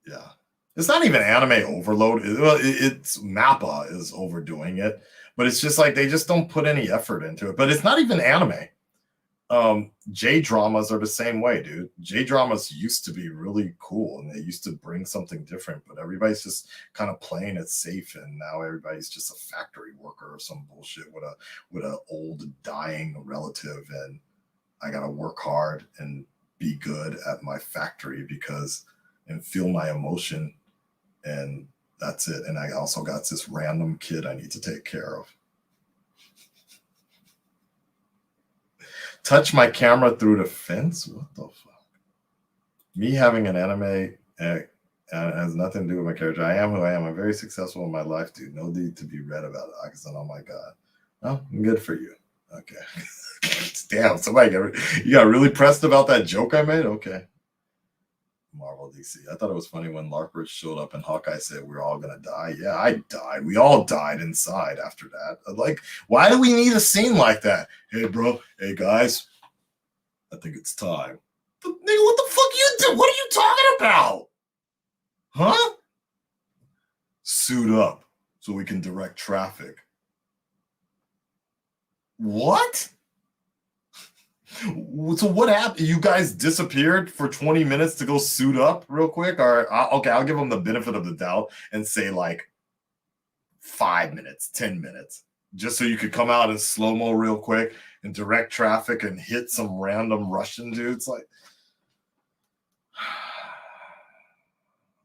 Yeah. It's not even anime overload. It's Mappa is overdoing it, but it's just like they just don't put any effort into it. But it's not even anime. J dramas are the same way, dude. J dramas used to be really cool and they used to bring something different, but everybody's just kind of playing it safe, and now everybody's just a factory worker or some bullshit with a old dying relative, and I gotta work hard and be good at my factory and feel my emotion, and that's it. And I also got this random kid I need to take care of. Touch my camera through the fence? What the fuck? Me having an anime has nothing to do with my character. I am who I am. I'm very successful in my life, dude. No need to be read about it. Oh my God. Oh, good for you. Okay. Damn, you got really pressed about that joke I made? Okay. Marvel DC. I thought it was funny when Larper showed up and Hawkeye said we're all gonna die. Yeah, I died. We all died inside after that. Like, why do we need a scene like that? Hey, bro. Hey, guys. I think it's time. Nigga, what the fuck you do? What are you talking about? Huh? Suit up so we can direct traffic. What? So what happened? You guys disappeared for 20 minutes to go suit up real quick? Or okay, I'll give them the benefit of the doubt and say like 5 minutes, 10 minutes, just so you could come out in slow-mo real quick and direct traffic and hit some random Russian dudes. Like,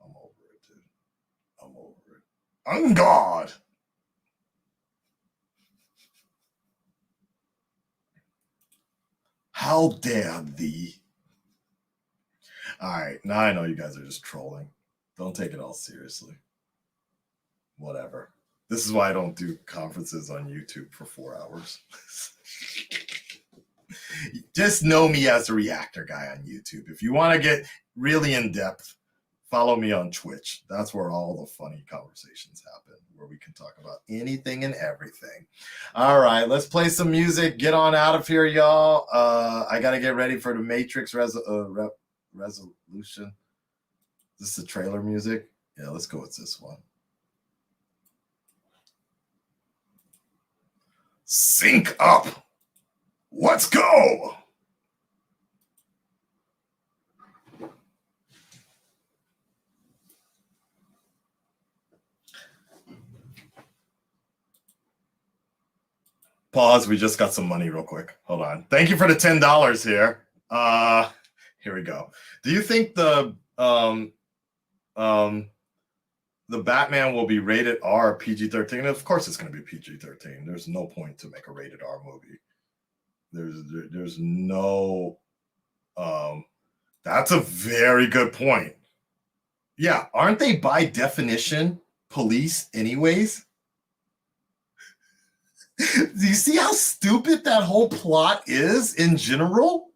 I'm over it, dude. I'm over it. On God. How dare thee? All right, now I know you guys are just trolling. Don't take it all seriously. Whatever. This is why I don't do conferences on YouTube for 4 hours. Just know me as a reactor guy on YouTube. If you want to get really in depth, follow me on Twitch. That's where all the funny conversations happen, where we can talk about anything and everything. All right, let's play some music. Get on out of here, y'all. I got to get ready for the Matrix resolution. Is this the trailer music? Yeah, let's go with this one. Sync up. Let's go. Pause. We just got some money real quick. Hold on. Thank you for the $10 here. Here we go. Do you think the Batman will be rated R or PG-13? Of course it's going to be PG-13. There's no point to make a rated R movie. There's no that's a very good point. Yeah, aren't they by definition police anyways? Do you see how stupid that whole plot is in general?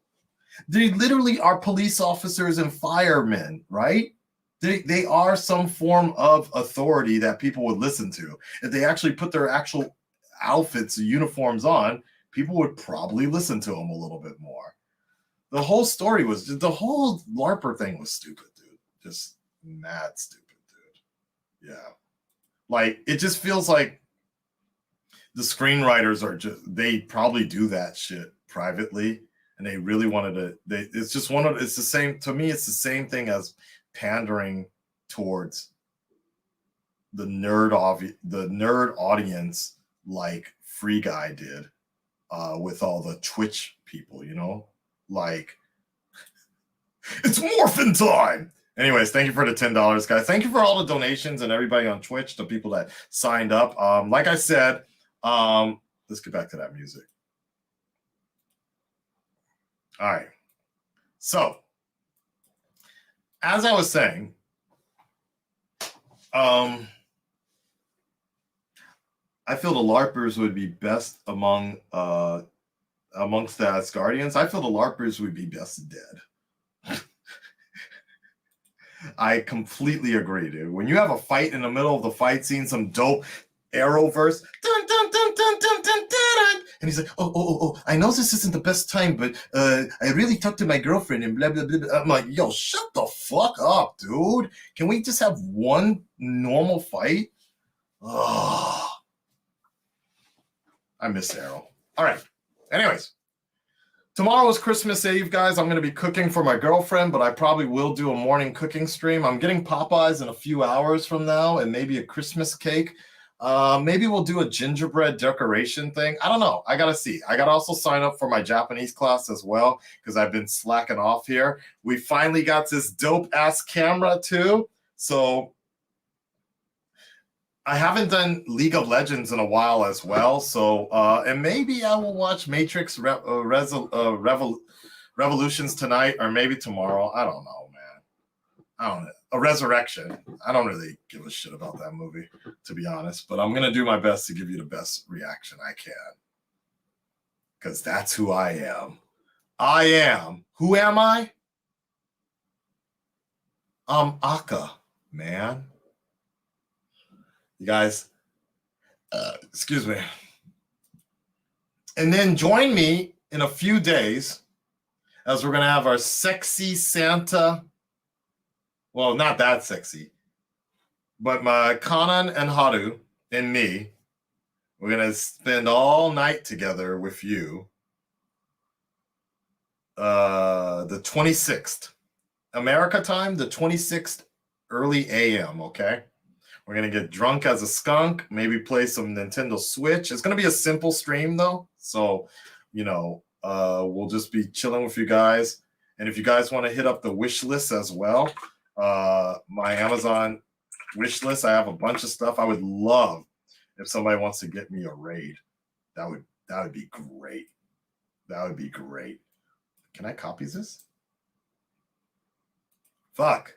They literally are police officers and firemen, right? They are some form of authority that people would listen to. If they actually put their actual outfits, uniforms on, people would probably listen to them a little bit more. The whole story was, the whole LARPer thing was stupid, dude. Just mad stupid, dude. Yeah. Like, it just feels like the screenwriters are just, they probably do that shit privately, and they really wanted to, it's just it's the same, to me, it's the same thing as pandering towards the nerd audience, like Free Guy did with all the Twitch people, you know, like it's morphin' time. Anyways, thank you for the $10, guys. Thank you for all the donations and everybody on Twitch, the people that signed up. Like I said, let's get back to that music. All right. So, as I was saying, I feel the LARPers would be best amongst the Asgardians. I feel the LARPers would be best dead. I completely agree, dude. When you have a fight in the middle of the fight scene, some dope Arrowverse, dun, dun, dun, dun, dun, dun, dun, and he's like, oh, I know this isn't the best time, but I really talked to my girlfriend and blah, blah, blah, blah. I'm like, yo, shut the fuck up, dude. Can we just have one normal fight? Oh, I miss Arrow. All right. Anyways, tomorrow is Christmas Eve, guys. I'm going to be cooking for my girlfriend, but I probably will do a morning cooking stream. I'm getting Popeyes in a few hours from now, and maybe a Christmas cake. Maybe we'll do a gingerbread decoration thing. I don't know. I got to see. I got to also sign up for my Japanese class as well, because I've been slacking off here. We finally got this dope-ass camera, too. So I haven't done League of Legends in a while as well. So, and maybe I will watch Matrix Revolutions tonight, or maybe tomorrow. I don't know, man. I don't know. A Resurrection. I don't really give a shit about that movie, to be honest. But I'm going to do my best to give you the best reaction I can. Because that's who I am. I am. Who am I? I'm Akka, man. You guys, excuse me. And then join me in a few days as we're going to have our sexy Santa. Well, not that sexy, but my Kanan and Haru and me, we're going to spend all night together with you. The 26th, America time, the 26th, early AM, okay? We're going to get drunk as a skunk, maybe play some Nintendo Switch. It's going to be a simple stream, though. So, you know, we'll just be chilling with you guys. And if you guys want to hit up the wish list as well, my Amazon wish list, I have a bunch of stuff. I would love if somebody wants to get me a raid. That would be great. That would be great. Can I copy this? Fuck.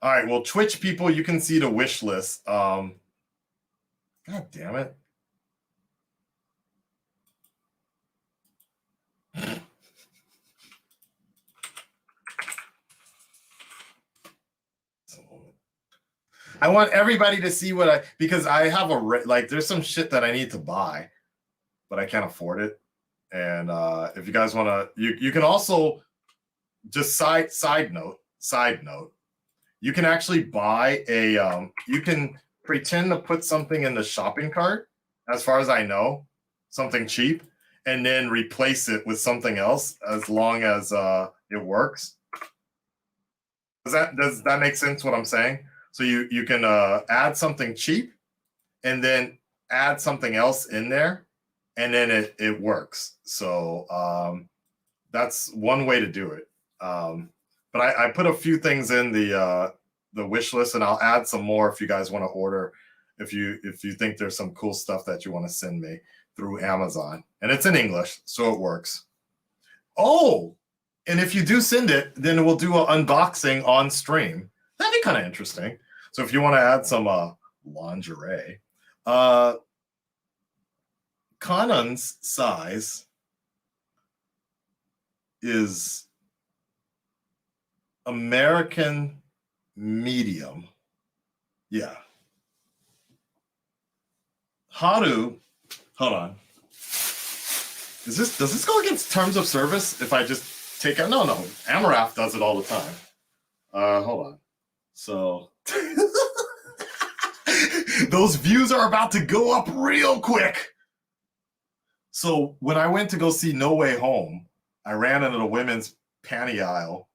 All right, well, Twitch people, you can see the wish list. God damn it. I want everybody to see what because I have there's some shit that I need to buy, but I can't afford it. And if you guys want to, you can also just side note, you can actually buy you can pretend to put something in the shopping cart, as far as I know, something cheap, and then replace it with something else as long as it works. Does that make sense what I'm saying? So you can add something cheap and then add something else in there, and then it works. So that's one way to do it. But I put a few things in the wish list, and I'll add some more if you guys want to order. If you think there's some cool stuff that you want to send me through Amazon, and it's in English, so it works. Oh, and if you do send it, then we'll do an unboxing on stream. That'd be kind of interesting. So if you want to add some lingerie, Kanan's size is American medium. Yeah. Haru, hold on. Does this go against terms of service if I just take it? No. Amarath does it all the time. Hold on. So those views are about to go up real quick. So when I went to go see No Way Home, I ran into the women's panty aisle.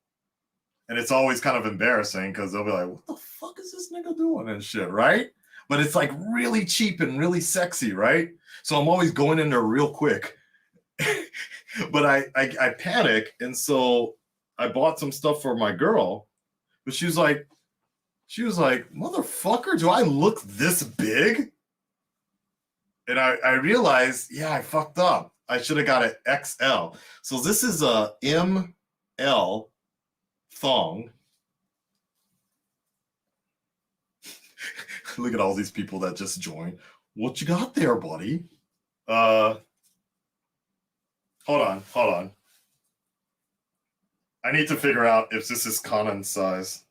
And it's always kind of embarrassing because they'll be like, what the fuck is this nigga doing and shit, right? But it's like really cheap and really sexy, right? So I'm always going in there real quick. But I panic. And so I bought some stuff for my girl. But she was like, motherfucker, do I look this big? And I realized, yeah, I fucked up. I should have got an XL. So this is a ML thong. Look at all these people that just joined. What you got there, buddy? Hold on. I need to figure out if this is Conan's size.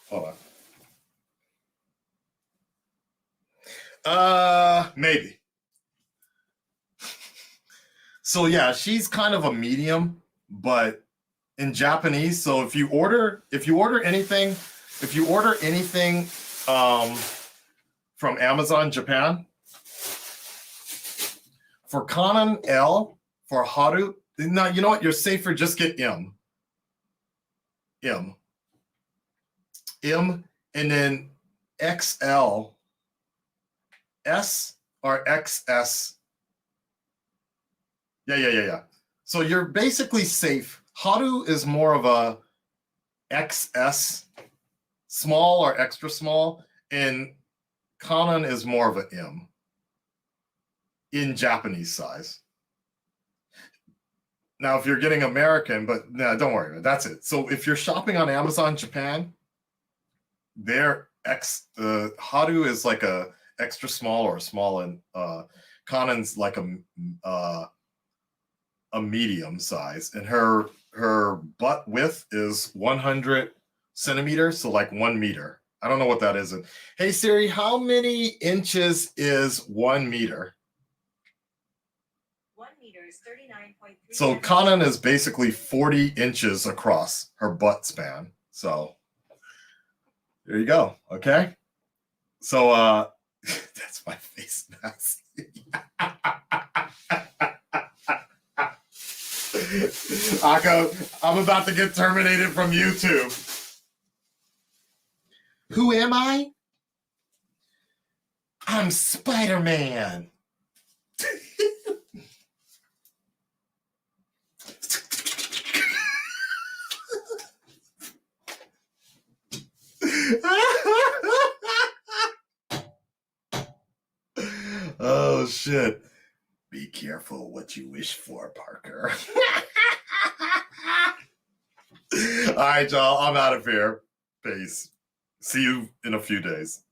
Hold on. Maybe. So yeah, she's kind of a medium, but in Japanese. So if you order anything from Amazon Japan, for Kanan L, for Haru, no, you know what? You're safer. Just get M, and then XL, S or XS. Yeah. So you're basically safe. Haru is more of a XS, small or extra small, and Kanan is more of an M in Japanese size. Now, if you're getting American, but no, don't worry, man, that's it. So if you're shopping on Amazon Japan, their Haru is like a extra small or a small, and Kanan's like a medium size, and her butt width is 100 centimeters, so like 1 meter. I don't know what that is. Hey Siri, how many inches is 1 meter? 1 meter is 39.3. So Kanan is basically 40 inches across her butt span. So there you go. Okay. So that's my face mask. Akko, I'm about to get terminated from YouTube. Who am I? I'm Spider-Man. Oh shit. Be careful what you wish for, Parker. All right, y'all. I'm out of here. Peace. See you in a few days.